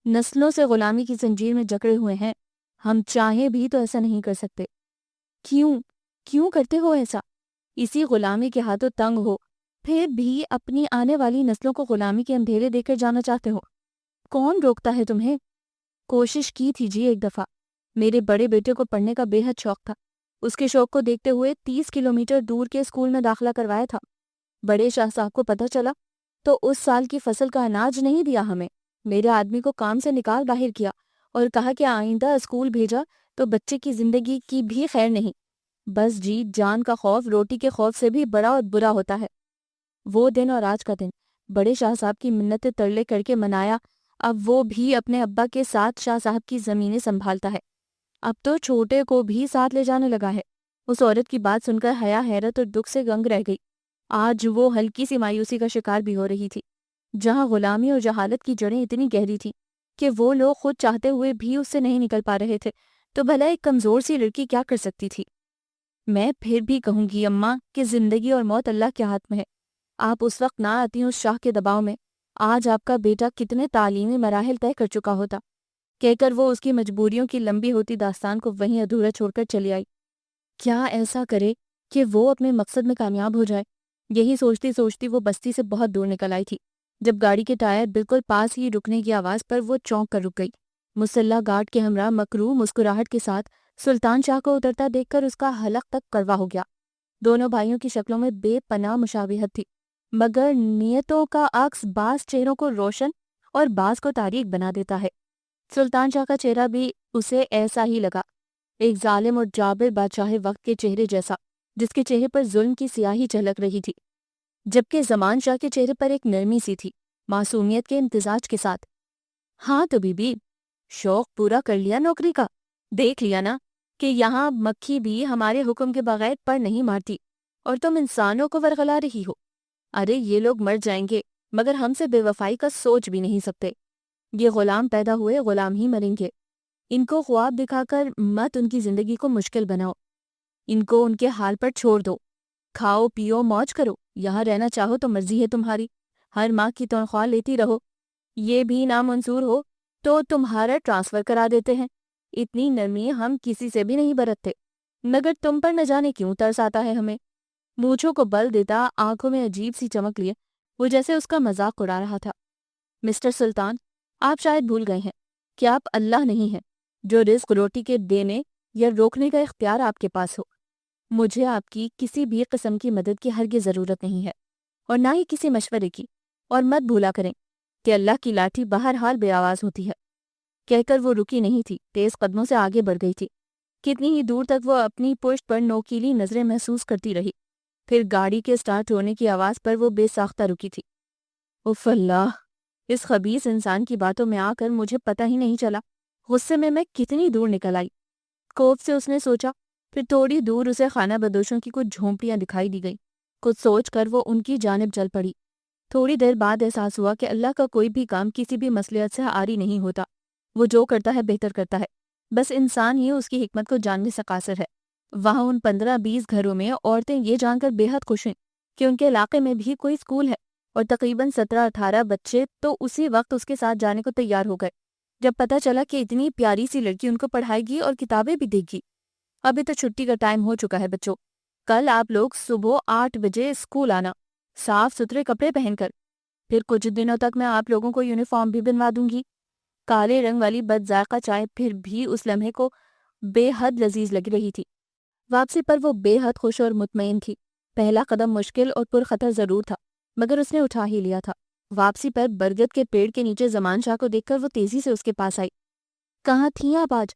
نسلوں سے غلامی کی زنجیر میں جکڑے ہوئے ہیں، ہم چاہیں بھی تو ایسا نہیں کر سکتے۔ کیوں کیوں کرتے ہو ایسا؟ اسی غلامی کے ہاتھوں تنگ ہو، پھر بھی اپنی آنے والی نسلوں کو غلامی کے اندھیرے دے کر جانا چاہتے ہو؟ کون روکتا ہے تمہیں؟ کوشش کی تھی جی ایک دفعہ، میرے بڑے بیٹے کو پڑھنے کا بے حد شوق تھا، اس کے شوق کو دیکھتے ہوئے 30 کلومیٹر دور کے اسکول میں داخلہ کروایا تھا۔ بڑے شاہ صاحب کو پتہ چلا تو اس سال کی فصل کا اناج نہیں دیا ہمیں، میرے آدمی کو کام سے نکال باہر کیا اور کہا کہ آئندہ اسکول بھیجا تو بچے کی زندگی کی بھی خیر نہیں۔ بس جی، جان کا خوف روٹی کے خوف سے بھی بڑا اور برا ہوتا ہے۔ وہ دن اور آج کا دن بڑے شاہ صاحب کی منتیں ترلے کر کے منایا، اب وہ بھی اپنے ابا کے ساتھ شاہ صاحب کی زمینیں سنبھالتا ہے، اب تو چھوٹے کو بھی ساتھ لے جانے لگا ہے۔ اس عورت کی بات سن کر حیا حیرت اور دکھ سے گنگ رہ گئی۔ آج وہ ہلکی سی مایوسی کا شکار بھی ہو رہی تھی۔ جہاں غلامی اور جہالت کی جڑیں اتنی گہری تھی کہ وہ لوگ خود چاہتے ہوئے بھی اس سے نہیں نکل پا رہے تھے، تو بھلا ایک کمزور سی لڑکی کیا کر سکتی تھی؟ میں پھر بھی کہوں گی اماں کہ زندگی اور موت اللہ کے ہاتھ میں ہے۔ آپ اس وقت نہ آتی اس شاہ کے دباؤ میں، آج آپ کا بیٹا کتنے تعلیمی مراحل طے کر چکا ہوتا۔ کہہ کر وہ اس کی مجبوریوں کی لمبی ہوتی داستان کو وہیں ادھورا چھوڑ کر چلی آئی۔ کیا ایسا کرے کہ وہ اپنے مقصد میں کامیاب ہو جائے؟ یہی سوچتی سوچتی وہ بستی سے بہت دور نکل آئی تھی۔ جب گاڑی کے ٹائر بالکل پاس ہی رکنے کی آواز پر وہ چونک کر رک گئی۔ مسلح گارڈ کے ہمراہ مکروہ مسکراہٹ کے ساتھ سلطان شاہ کو اترتا دیکھ کر اس کا حلق تک کڑوا ہو گیا۔ دونوں بھائیوں کی شکلوں میں بے پناہ مشابہت تھی، مگر نیتوں کا عکس بعض چہروں کو روشن اور بعض کو تاریک بنا دیتا ہے۔ سلطان شاہ کا چہرہ بھی اسے ایسا ہی لگا، ایک ظالم اور جابر بادشاہ وقت کے چہرے جیسا، جس کے چہرے پر ظلم کی سیاہی جھلک رہی تھی، جبکہ زمان شاہ کے چہرے پر ایک نرمی سی تھی، معصومیت کے امتزاج کے ساتھ۔ ہاں تو بی بی، شوق پورا کر لیا نوکری کا؟ دیکھ لیا نا کہ یہاں مکھی بھی ہمارے حکم کے بغیر پر نہیں مارتی، اور تم انسانوں کو ورغلا رہی ہو۔ ارے یہ لوگ مر جائیں گے مگر ہم سے بے وفائی کا سوچ بھی نہیں سکتے۔ یہ غلام پیدا ہوئے غلام ہی مریں گے۔ ان کو خواب دکھا کر مت ان کی زندگی کو مشکل بناؤ، ان کو ان کے حال پر چھوڑ دو، کھاؤ پیو موج کرو، یہاں رہنا چاہو تو مرضی ہے تمہاری، ہر ماہ کی تنخواہ لیتی رہو، یہ بھی نامنظور ہو تو تمہارا ٹرانسفر کرا دیتے ہیں۔ اتنی نرمی ہم کسی سے بھی نہیں برتتے، مگر تم پر نہ جانے کیوں ترس آتا ہے ہمیں۔ مونچھوں کو بل دیتا آنکھوں میں عجیب سی چمک لیے وہ جیسے اس کا مذاق اڑا رہا تھا۔ مسٹر سلطان، آپ شاید بھول گئے ہیں کہ آپ اللہ نہیں ہیں جو رزق روٹی کے دینے یا روکنے کا اختیار آپ کے پاس ہو۔ مجھے آپ کی کسی بھی قسم کی مدد کی ہرگز ضرورت نہیں ہے، اور نہ ہی کسی مشورے کی، اور مت بھولا کریں کہ اللہ کی لاٹھی بہرحال بے آواز ہوتی ہے۔ کہہ کر وہ رکی نہیں تھی، تیز قدموں سے آگے بڑھ گئی تھی۔ کتنی ہی دور تک وہ اپنی پشت پر نوکیلی نظریں محسوس کرتی رہی، پھر گاڑی کے سٹارٹ ہونے کی آواز پر وہ بے ساختہ رکی تھی۔ اف اللہ، اس خبیث انسان کی باتوں میں آ کر مجھے پتہ ہی نہیں چلا غصے میں کتنی دور نکل آئی۔ کوف سے اس نے سوچا، پھر تھوڑی دور اسے خانہ بدوشوں کی کچھ جھونپڑیاں دکھائی دی گئی۔ کچھ سوچ کر وہ ان کی جانب چل پڑی۔ تھوڑی دیر بعد احساس ہوا کہ اللہ کا کوئی بھی کام کسی بھی مصلحت سے عاری نہیں ہوتا، وہ جو کرتا ہے بہتر کرتا ہے، بس انسان ہی اس کی حکمت کو جاننے سے قاصر ہے۔ وہاں ان 15-20 گھروں میں عورتیں یہ جان کر بے حد خوش ہیں کہ ان کے علاقے میں بھی کوئی اسکول ہے، اور تقریباً 17-18 بچے تو اسی وقت اس کے ساتھ جانے کو تیار ہو گئے جب پتہ چلا کہ اتنی پیاری سی لڑکی ان کو پڑھائے گی اور کتابیں بھی دے گی۔ ابھی تو چھٹی کا ٹائم ہو چکا ہے بچوں، کل آپ لوگ صبح 8 بجے اسکول آنا، صاف ستھرے کپڑے پہن کر، پھر کچھ دنوں تک میں آپ لوگوں کو یونیفارم بھی بنوا دوں گی۔ کالے رنگ والی بد ذائقہ چائے پھر بھی اس لمحے کو بے حد لذیذ لگ رہی تھی۔ واپسی پر وہ بے حد خوش اور مطمئن تھی۔ پہلا قدم مشکل اور پرخطر ضرور تھا، مگر اس نے اٹھا ہی لیا تھا۔ واپسی پر برگد کے پیڑ کے نیچے زمان شاہ کو دیکھ کر وہ تیزی سے اس کے پاس آئی۔ کہاں تھیں آپ آج؟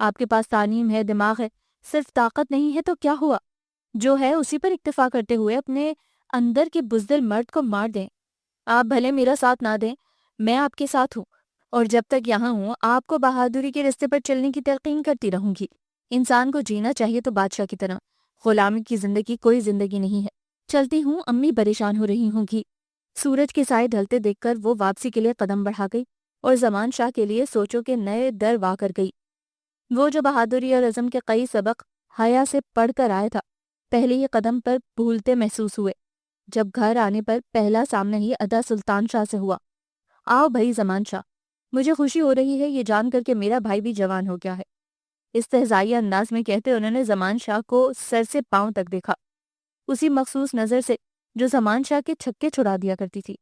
آپ کے پاس تعلیم ہے، دماغ ہے، صرف طاقت نہیں ہے تو کیا ہوا؟ جو ہے اسی پر اکتفا کرتے ہوئے اپنے اندر کے بزدل مرد کو مار دیں۔ آپ بھلے میرا ساتھ نہ دیں، میں آپ کے ساتھ ہوں، اور جب تک یہاں ہوں آپ کو بہادری کے راستے پر چلنے کی تلقین کرتی رہوں گی۔ انسان کو جینا چاہیے تو بادشاہ کی طرح، غلامی کی زندگی کوئی زندگی نہیں ہے۔ چلتی ہوں، امی پریشان ہو رہی ہوں گی۔ سورج کے سائے ڈھلتے دیکھ کر وہ واپسی کے لیے قدم بڑھا گئی اور زمان شاہ کے لیے سوچوں کے نئے در وا کر گئی۔ وہ جو بہادری اور عزم کے کئی سبق حیا سے پڑھ کر آیا تھا، پہلے ہی قدم پر بھولتے محسوس ہوئے۔ جب گھر آنے پر پہلا سامنا ہی ادا سلطان شاہ سے ہوا۔ آؤ بھائی زمان شاہ، مجھے خوشی ہو رہی ہے یہ جان کر کہ میرا بھائی بھی جوان ہو گیا ہے۔ استہزائی انداز میں کہتے انہوں نے زمان شاہ کو سر سے پاؤں تک دیکھا، اسی مخصوص نظر سے جو زمان شاہ کے چھکے چھڑا دیا کرتی تھی۔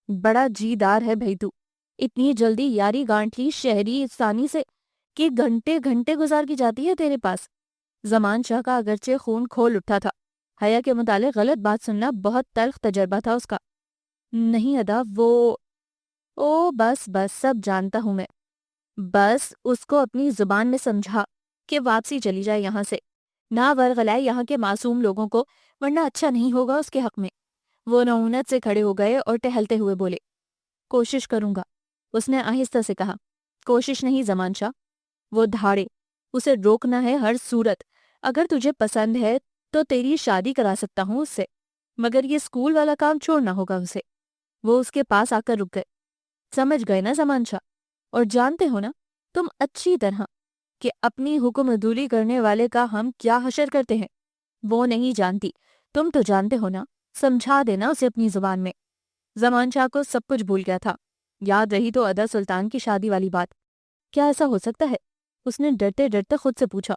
بڑا جی دار ہے بھائی تو، اتنی جلدی یاری گانٹ لی شہری افسانی سے کہ گھنٹے گھنٹے گزار کی جاتی ہے تیرے پاس۔ زمان شاہ کا اگرچہ خون کھول اٹھا تھا، حیا کے متعلق غلط بات سننا بہت تلخ تجربہ تھا اس کا۔ نہیں ادا، وہ بس سب جانتا ہوں میں۔ بس اس کو اپنی زبان میں سمجھا کہ واپسی چلی جائے یہاں سے، نہ ورغلائے یہاں کے معصوم لوگوں کو، ورنہ اچھا نہیں ہوگا اس کے حق میں۔ وہ نعونت سے کھڑے ہو گئے اور ٹہلتے ہوئے بولے، کوشش کروں گا، اس نے آہستہ سے کہا۔ کوشش نہیں زمان شاہ، وہ دھاڑے، اسے روکنا ہے ہر صورت۔ اگر تجھے پسند ہے تو تیری شادی کرا سکتا ہوں اس سے، مگر یہ اسکول والا کام چھوڑنا ہوگا اسے۔ وہ اس کے پاس آ کر رک گئے۔ سمجھ گئے نا زمان شاہ، اور جانتے ہو نا تم اچھی طرح کہ اپنی حکم عدولی کرنے والے کا ہم کیا حشر کرتے ہیں۔ وہ نہیں جانتی، تم تو جانتے ہو نا، سمجھا دینا اسے اپنی زبان میں۔ زمان شاہ کو سب کچھ بھول گیا تھا، یاد رہی تو ادا سلطان کی شادی والی بات۔ کیا ایسا ہو سکتا ہے؟ اس نے ڈرتے ڈرتے خود سے پوچھا۔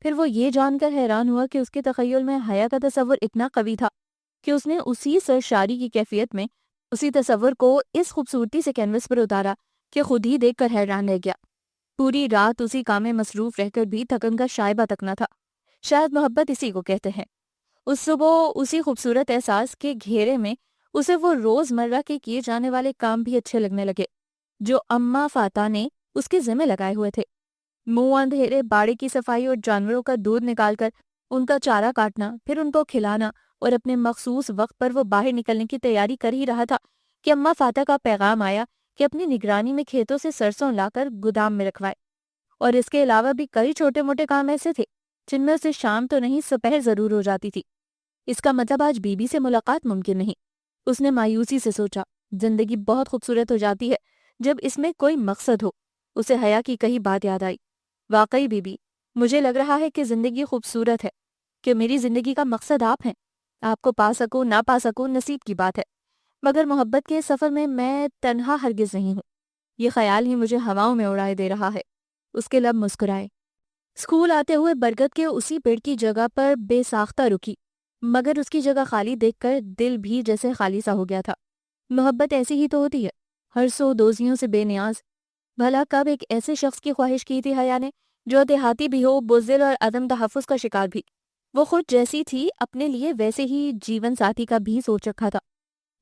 پھر وہ یہ جان کر حیران ہوا کہ اس کے تخیل میں حیا کا تصور اتنا قوی تھا کہ اس نے اسی سرشاری کی کیفیت میں اسی تصور کو اس خوبصورتی سے کینوس پر اتارا کہ خود ہی دیکھ کر حیران رہ گیا۔ پوری رات اسی کام میں مصروف رہ کر بھی تھکن کا شائبہ تک نہ تھا۔ شاید محبت اسی کو کہتے ہیں۔ اس صبح اسی خوبصورت احساس کے گھیرے میں اسے وہ روز مرہ کے کیے جانے والے کام بھی اچھے لگنے لگے جو اماں فاتح نے اس کے ذمہ لگائے ہوئے تھے۔ منہ اندھیرے باڑے کی صفائی اور جانوروں کا دودھ نکال کر ان کا چارہ کاٹنا، پھر ان کو کھلانا، اور اپنے مخصوص وقت پر وہ باہر نکلنے کی تیاری کر ہی رہا تھا کہ اماں فاتح کا پیغام آیا کہ اپنی نگرانی میں کھیتوں سے سرسوں لا کر گودام میں رکھوائے۔ اور اس کے علاوہ بھی کئی چھوٹے موٹے کام ایسے تھے جن میں اسے شام تو نہیں سپہر ضرور ہو جاتی تھی۔ اس کا مطلب آج بی بی سے ملاقات ممکن نہیں۔ اس نے مایوسی سے سوچا، زندگی بہت خوبصورت ہو جاتی ہے جب اس میں کوئی مقصد ہو۔ اسے حیا کی کہی بات یاد آئی، واقعی بی بی، مجھے لگ رہا ہے کہ زندگی خوبصورت ہے، کہ میری زندگی کا مقصد آپ ہیں۔ آپ کو پا سکوں نہ پا سکوں نصیب کی بات ہے، مگر محبت کے سفر میں تنہا ہرگز نہیں ہوں۔ یہ خیال ہی مجھے ہواؤں میں اڑائے دے رہا ہے۔ اس کے لب مسکرائے۔ اسکول آتے ہوئے برگد کے اسی پیڑ کی جگہ پر بے ساختہ رکی، مگر اس کی جگہ خالی دیکھ کر دل بھی جیسے خالی سا ہو گیا تھا۔ محبت ایسی ہی تو ہوتی ہے، ہر سو دوزیوں سے بے نیاز۔ بھلا کب ایک ایسے شخص کی خواہش کی تھی حیا نے جو دیہاتی بھی ہو، بزدل اور عدم تحفظ کا شکار بھی۔ وہ خود جیسی تھی اپنے لیے ویسے ہی جیون ساتھی کا بھی سوچ رکھا تھا،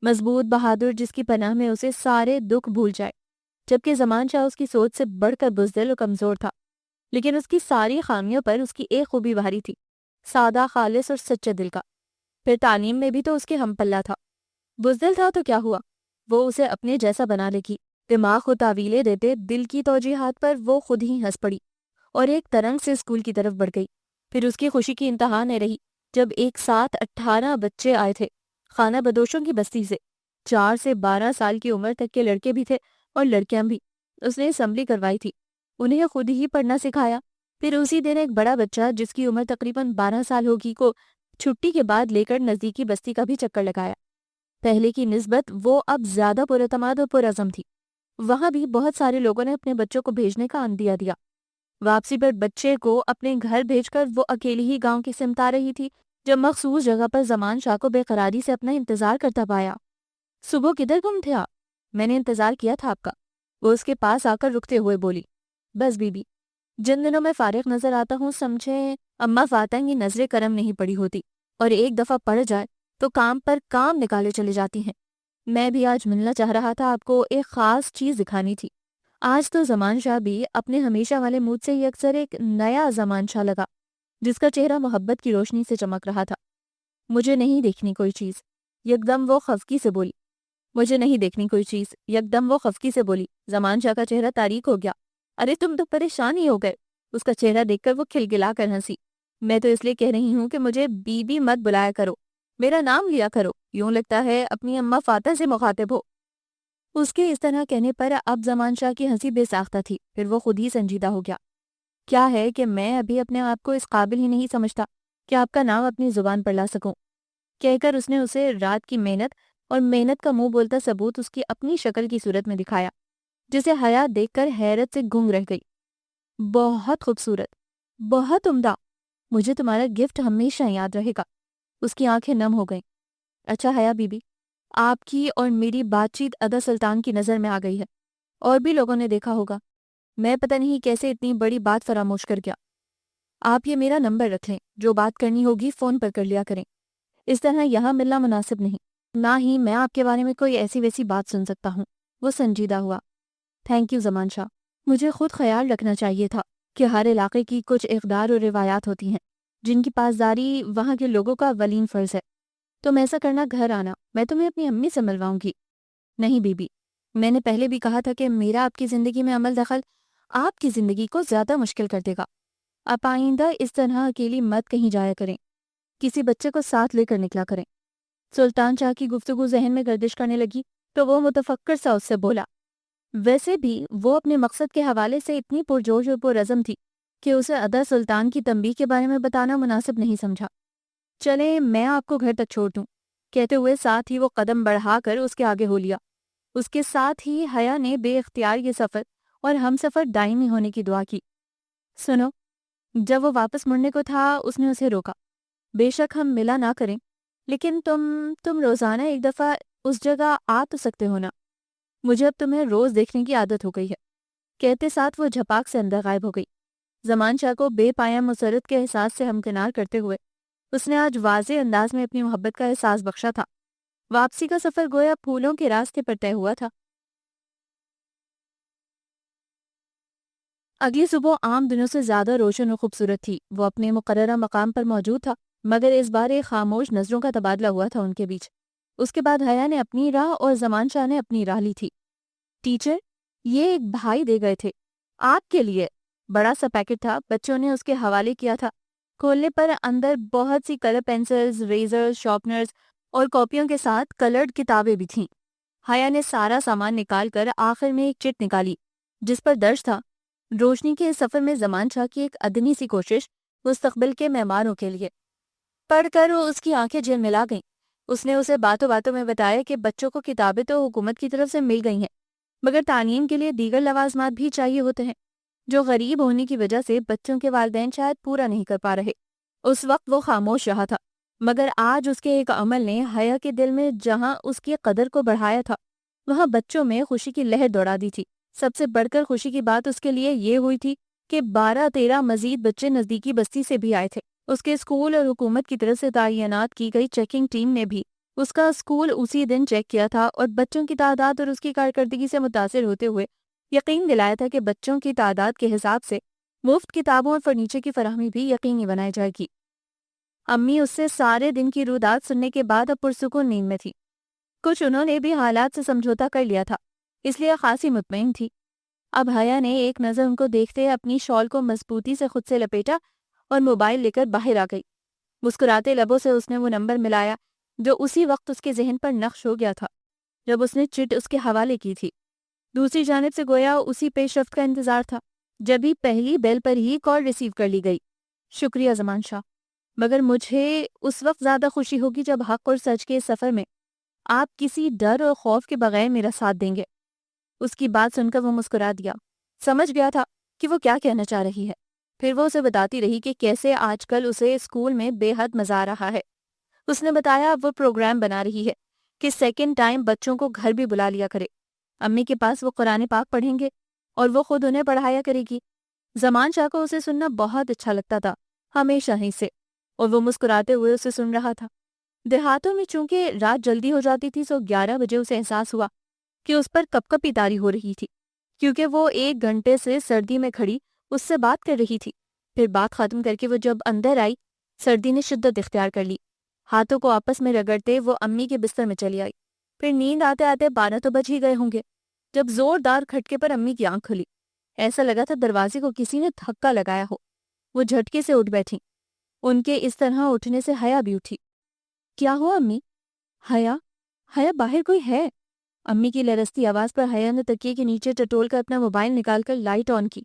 مضبوط بہادر جس کی پناہ میں اسے سارے دکھ بھول جائے، جبکہ زمان شاہ اس کی سوچ سے بڑھ کر بزدل اور کمزور تھا، لیکن اس کی ساری خامیوں پر اس کی ایک خوبی بھاری تھی، سادہ، خالص اور سچے دل کا۔ پھر تعلیم میں بھی تو اس کے ہم پلہ تھا۔ بزدل تھا تو کیا ہوا، وہ اسے اپنے جیسا بنا لے گی۔ دماغ کو تعویلیں دیتے دل کی توجیحات پر وہ خود ہی ہنس پڑی اور ایک ترنگ سے اسکول کی طرف بڑھ گئی۔ پھر اس کی خوشی کی انتہا نہ رہی جب ایک ساتھ 18 بچے آئے تھے خانہ بدوشوں کی بستی سے۔ 4 سے 12 سال کی عمر تک کے لڑکے بھی تھے اور لڑکیاں بھی۔ اس نے اسمبلی کروائی تھی، انہیں خود ہی پڑھنا سکھایا۔ پھر اسی دن ایک بڑا بچہ جس کی عمر تقریباً 12 سال ہوگی کو چھٹی کے بعد لے کر نزدیکی بستی کا بھی چکر لگایا۔ پہلے کی نسبت وہ اب زیادہ پراعتماد اور پرعزم تھی۔ وہاں بھی بہت سارے لوگوں نے اپنے بچوں کو بھیجنے کا عندیہ دیا۔ واپسی پر بچے کو اپنے گھر بھیج کر وہ اکیلی ہی گاؤں کی سمت آ رہی تھی جب مخصوص جگہ پر زمان شاہ کو بے قراری سے اپنا انتظار کرتا پایا۔ صبح کدھر گم تھے آپ؟ میں نے انتظار کیا تھا آپ کا، وہ اس کے پاس آ کر رکتے ہوئے بولی۔ بس بی بی، جن دنوں میں فارغ نظر آتا ہوں سمجھے اماں فاتح کی نظر کرم نہیں پڑی ہوتی، اور ایک دفعہ پڑ جائے تو کام پر کام نکالے چلے جاتی ہیں۔ میں بھی آج ملنا چاہ رہا تھا، آپ کو ایک خاص چیز دکھانی تھی۔ آج تو زمان شاہ بھی اپنے ہمیشہ والے موڈ سے ہی اکثر ایک نیا زمان شاہ لگا، جس کا چہرہ محبت کی روشنی سے چمک رہا تھا۔ مجھے نہیں دیکھنی کوئی چیز، یکدم وہ خفگی سے بولی۔ مجھے نہیں دیکھنی کوئی چیز، یکدم وہ خفگی سے بولی۔ زمان شاہ کا چہرہ تاریک ہو گیا۔ ارے تم تو پریشان ہی ہو گئے۔ اس کا چہرہ دیکھ کر وہ کھلکھلا کر ہنسی۔ میں تو اس لیے کہہ رہی ہوں کہ مجھے بی بی مت بلایا کرو، میرا نام لیا کرو، یوں لگتا ہے اپنی اماں فاتح سے مخاطب ہو۔ اس کے اس طرح کہنے پر اب زمان شاہ کی ہنسی بے ساختہ تھی، پھر وہ خود ہی سنجیدہ ہو گیا۔ کیا ہے کہ میں ابھی اپنے آپ کو اس قابل ہی نہیں سمجھتا کہ آپ کا نام اپنی زبان پر لا سکوں، کہہ کر اس نے اسے رات کی محنت اور محنت کا منہ بولتا ثبوت اس کی اپنی شکل کی صورت میں دکھایا، جسے حیا دیکھ کر حیرت سے گنگ رہ گئی۔ بہت خوبصورت، بہت عمدہ، مجھے تمہارا گفٹ ہمیشہ یاد رہے گا۔ اس کی آنکھیں نم ہو گئیں۔ اچھا حیا بی بی، آپ کی اور میری بات چیت ادا سلطان کی نظر میں آ گئی ہے، اور بھی لوگوں نے دیکھا ہوگا۔ میں پتہ نہیں کیسے اتنی بڑی بات فراموش کر گیا۔ آپ یہ میرا نمبر رکھ لیں، جو بات کرنی ہوگی فون پر کر لیا کریں، اس طرح یہاں ملنا مناسب نہیں، نہ ہی میں آپ کے بارے میں کوئی ایسی ویسی بات سن سکتا ہوں۔ وہ سنجیدہ ہوا۔ تھینک یو زمان شاہ، مجھے خود خیال رکھنا چاہیے تھا کہ ہر علاقے کی کچھ اقدار اور روایات ہوتی ہیں جن کی پاسداری وہاں کے لوگوں کا اولین فرض ہے۔ تم ایسا کرنا، گھر آنا، میں تمہیں اپنی امی سے ملواؤں گی۔ نہیں بی بی، میں نے پہلے بھی کہا تھا کہ میرا آپ کی زندگی میں عمل دخل آپ کی زندگی کو زیادہ مشکل کر دے گا۔ آپ آئندہ اس طرح اکیلی مت کہیں جایا کریں، کسی بچے کو ساتھ لے کر نکلا کریں۔ سلطان شاہ کی گفتگو ذہن میں گردش کرنے لگی تو وہ متفکر سا اس سے بولا۔ ویسے بھی وہ اپنے مقصد کے حوالے سے اتنی پرجوش اور پرعزم تھی کہ اسے ادا سلطان کی تنبیہ کے بارے میں بتانا مناسب نہیں سمجھا۔ چلے میں آپ کو گھر تک چھوڑ دوں، کہتے ہوئے ساتھ ہی وہ قدم بڑھا کر اس کے آگے ہو لیا۔ اس کے ساتھ ہی حیا نے بے اختیار یہ سفر اور ہم سفر دائمی ہونے کی دعا کی۔ سنو، جب وہ واپس مڑنے کو تھا اس نے اسے روکا۔ بے شک ہم ملا نہ کریں، لیکن تم روزانہ ایک دفعہ اس جگہ آ تو سکتے ہو نا؟ مجھے اب تمہیں روز دیکھنے کی عادت ہو گئی ہے۔ کہتے ساتھ وہ جھپاک سے اندر غائب ہو گئی۔ زمان شاہ کو بے پایا مسرت کے احساس سے ہمکنار کرتے ہوئے اس نے آج واضح انداز میں اپنی محبت کا احساس بخشا تھا۔ واپسی کا سفر گویا پھولوں کے راستے پر طے ہوا تھا۔ اگلی صبح عام دنوں سے زیادہ روشن اور خوبصورت تھی۔ وہ اپنے مقررہ مقام پر موجود تھا، مگر اس بار ایک خاموش نظروں کا تبادلہ ہوا تھا ان کے بیچ۔ اس کے بعد حیا نے اپنی راہ اور زمان شاہ نے اپنی راہ لی تھی۔ ٹیچر، یہ ایک بھائی دے گئے تھے آپ کے لیے۔ بڑا سا پیکٹ تھا، بچوں نے اس کے حوالے کیا تھا۔ کھولنے پر اندر بہت سی کلر پینسلز، ریزر، شارپنرز اور کاپیوں کے ساتھ کلرڈ کتابیں بھی تھیں۔ حیا نے سارا سامان نکال کر آخر میں ایک چٹ نکالی جس پر درج تھا: روشنی کے اس سفر میں زمان شاہ کی ایک ادنی سی کوشش مستقبل کے معماروں کے لیے۔ پڑھ کر اس کی آنکھیں جھلملا گئیں۔ اس نے اسے باتوں باتوں میں بتایا کہ بچوں کو کتابیں تو حکومت کی طرف سے مل گئی ہیں، مگر تعلیم کے لیے دیگر لوازمات بھی چاہیے ہوتے ہیں جو غریب ہونے کی وجہ سے بچوں کے والدین شاید پورا نہیں کر پا رہے۔ اس وقت وہ خاموش رہا تھا، مگر آج اس کے ایک عمل نے حیا کے دل میں جہاں اس کی قدر کو بڑھایا تھا، وہاں بچوں میں خوشی کی لہر دوڑا دی تھی۔ سب سے بڑھ کر خوشی کی بات اس کے لیے یہ ہوئی تھی کہ 12-13 مزید بچے نزدیکی بستی سے بھی آئے تھے۔ اس کے اسکول اور حکومت کی طرف سے تعینات کی گئی چیکنگ ٹیم نے بھی اس کا اسکول اسی دن چیک کیا تھا اور بچوں کی تعداد اور اس کی کارکردگی سے متاثر ہوتے ہوئے یقین دلایا تھا کہ بچوں کی تعداد کے حساب سے مفت کتابوں اور فرنیچر کی فراہمی بھی یقینی بنائی جائے گی۔ امی اس سے سارے دن کی روداد سننے کے بعد اب پرسکون نیند میں تھی۔ کچھ انہوں نے بھی حالات سے سمجھوتا کر لیا تھا، اس لیے خاصی مطمئن تھی۔ اب حیا نے ایک نظر ان کو دیکھتے اپنی شال کو مضبوطی سے خود سے لپیٹا اور موبائل لے کر باہر آ گئی۔ مسکراتے لبوں سے اس نے وہ نمبر ملایا جو اسی وقت اس کے ذہن پر نقش ہو گیا تھا جب اس نے چٹ اس کے حوالے کی تھی۔ دوسری جانب سے گویا اسی پیش رفت کا انتظار تھا۔ جبھی پہلی بیل پر ہی کال ریسیو کر لی گئی۔ شکریہ زمان شاہ، مگر مجھے اس وقت زیادہ خوشی ہوگی جب حق اور سچ کے سفر میں آپ کسی ڈر اور خوف کے بغیر میرا ساتھ دیں گے۔ اس کی بات سن کر وہ مسکرا دیا۔ سمجھ گیا تھا کہ وہ کیا کہنا چاہ رہی ہے۔ پھر وہ اسے بتاتی رہی کہ کیسے آج کل اسے اسکول میں بے حد مزہ آ رہا ہے۔ اس نے بتایا اب وہ پروگرام بنا رہی ہے کہ سیکنڈ ٹائم بچوں کو گھر بھی بلا لیا کرے۔ امی کے پاس وہ قرآن پاک پڑھیں گے اور وہ خود انہیں پڑھایا کرے گی۔ زمان شاہ کو اسے سننا بہت اچھا لگتا تھا، ہمیشہ ہی سے، اور وہ مسکراتے ہوئے اسے سن رہا تھا۔ دیہاتوں میں چونکہ رات جلدی ہو جاتی تھی، سو 11 بجے اسے احساس ہوا کہ اس پر کپ کپی طاری ہو رہی تھی۔ کیونکہ وہ 1 گھنٹے سے سردی میں کھڑی اس سے بات کر رہی تھی۔ پھر بات ختم کر کے وہ جب اندر آئی، سردی نے شدت اختیار کر لی۔ ہاتھوں کو آپس میں رگڑتے وہ امی کے بستر میں چلی آئی۔ پھر نیند آتے آتے 12 تو بج ہی گئے ہوں گے جب زوردار کھٹکے پر امی کی آنکھ کھلی۔ ایسا لگا تھا دروازے کو کسی نے دھکا لگایا ہو۔ وہ جھٹکے سے اٹھ بیٹھی۔ ان کے اس طرح اٹھنے سے حیا بھی اٹھی۔ کیا ہوا امی؟ حیا حیا باہر کوئی ہے؟ امی کی لرزتی آواز پر حیا نے تکیے کے نیچے ٹٹول کر اپنا موبائل نکال کر لائٹ آن کی۔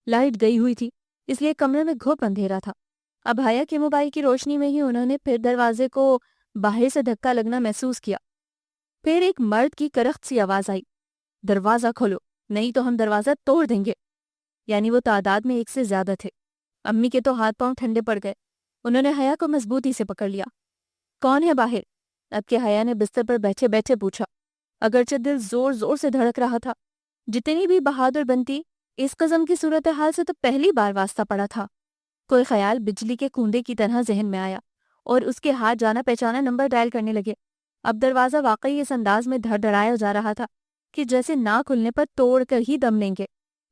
لائٹ گئی ہوئی تھی، اس لیے کمرے میں گھوپ اندھیرا تھا۔ اب حیا کے موبائل کی روشنی میں ہی انہوں نے پھر دروازے کو باہر سے دھکا لگنا محسوس کیا۔ پھر ایک مرد کی کرخت سی آواز آئی، دروازہ کھولو نہیں تو ہم دروازہ توڑ دیں گے۔ یعنی وہ تعداد میں 1 سے زیادہ تھے۔ امی کے تو ہاتھ پاؤں ٹھنڈے پڑ گئے۔ انہوں نے حیا کو مضبوطی سے پکڑ لیا۔ کون ہے باہر؟ اب کے حیا نے بستر پر بیٹھے بیٹھے پوچھا، اگرچہ دل زور زور سے دھڑک رہا تھا۔ جتنی بھی بہادر بنتی، اس قسم کی صورتحال سے تو پہلی بار واسطہ پڑا تھا۔ کوئی خیال بجلی کے کوندے کی طرح ذہن میں آیا اور اس کے ہاتھ جانا پہچانا نمبر ڈائل کرنے لگے۔ اب دروازہ واقعی اس انداز میں دھڑدھڑایا جا رہا تھا کہ جیسے نہ کھلنے پر توڑ کر ہی دم لیں گے۔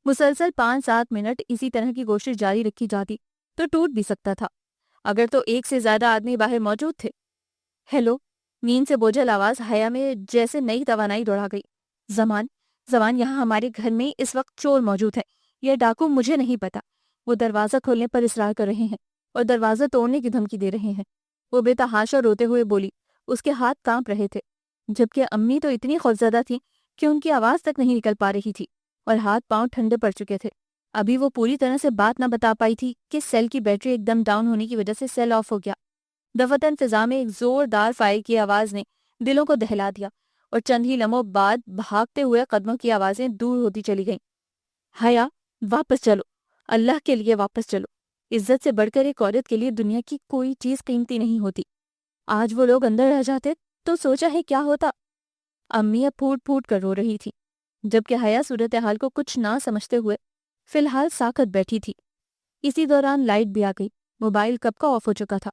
مسلسل 5-7 منٹ اسی طرح کی کوشش جاری رکھی جاتی تو ٹوٹ بھی سکتا تھا، اگر تو 1 سے زیادہ آدمی باہر موجود تھے۔ ہیلو، نیند سے بوجھل آواز حیا میں جیسے نئی توانائی دوڑا گئی۔ زمان یہاں ہمارے گھر میں اس وقت چور موجود ہے، یہ ڈاکو مجھے نہیں پتا۔ وہ دروازہ کھولنے پر اصرار کر رہے ہیں اور دروازہ توڑنے کی دھمکی دے رہے ہیں۔ وہ بے تحاشا روتے ہوئے بولی، اس کے ہاتھ کانپ رہے تھے، جبکہ امی تو اتنی خوفزدہ تھی کہ ان کی آواز تک نہیں نکل پا رہی تھی اور ہاتھ پاؤں ٹھنڈے پڑ چکے تھے۔ ابھی وہ پوری طرح سے بات نہ بتا پائی تھی کہ سیل کی بیٹری ایک دم ڈاؤن ہونے کی وجہ سے سیل آف ہو گیا۔ دفتن فضا میں ایک زوردار فائر کی آواز نے دلوں کو دہلا دیا اور چند ہی لمحوں بعد بھاگتے ہوئے قدموں کی آوازیں دور ہوتی چلی گئیں۔ حیا، واپس چلو، اللہ کے لیے واپس چلو۔ عزت سے بڑھ کر ایک عورت کے لیے دنیا کی کوئی چیز قیمتی نہیں ہوتی۔ آج وہ لوگ اندر رہ جاتے تو سوچا ہے کیا ہوتا۔ امی اب پھوٹ پھوٹ کر رو رہی تھی، جبکہ حیا صورتحال کو کچھ نہ سمجھتے ہوئے فی الحال ساکت بیٹھی تھی۔ اسی دوران لائٹ بھی آ گئی۔ موبائل کب کا آف ہو چکا تھا۔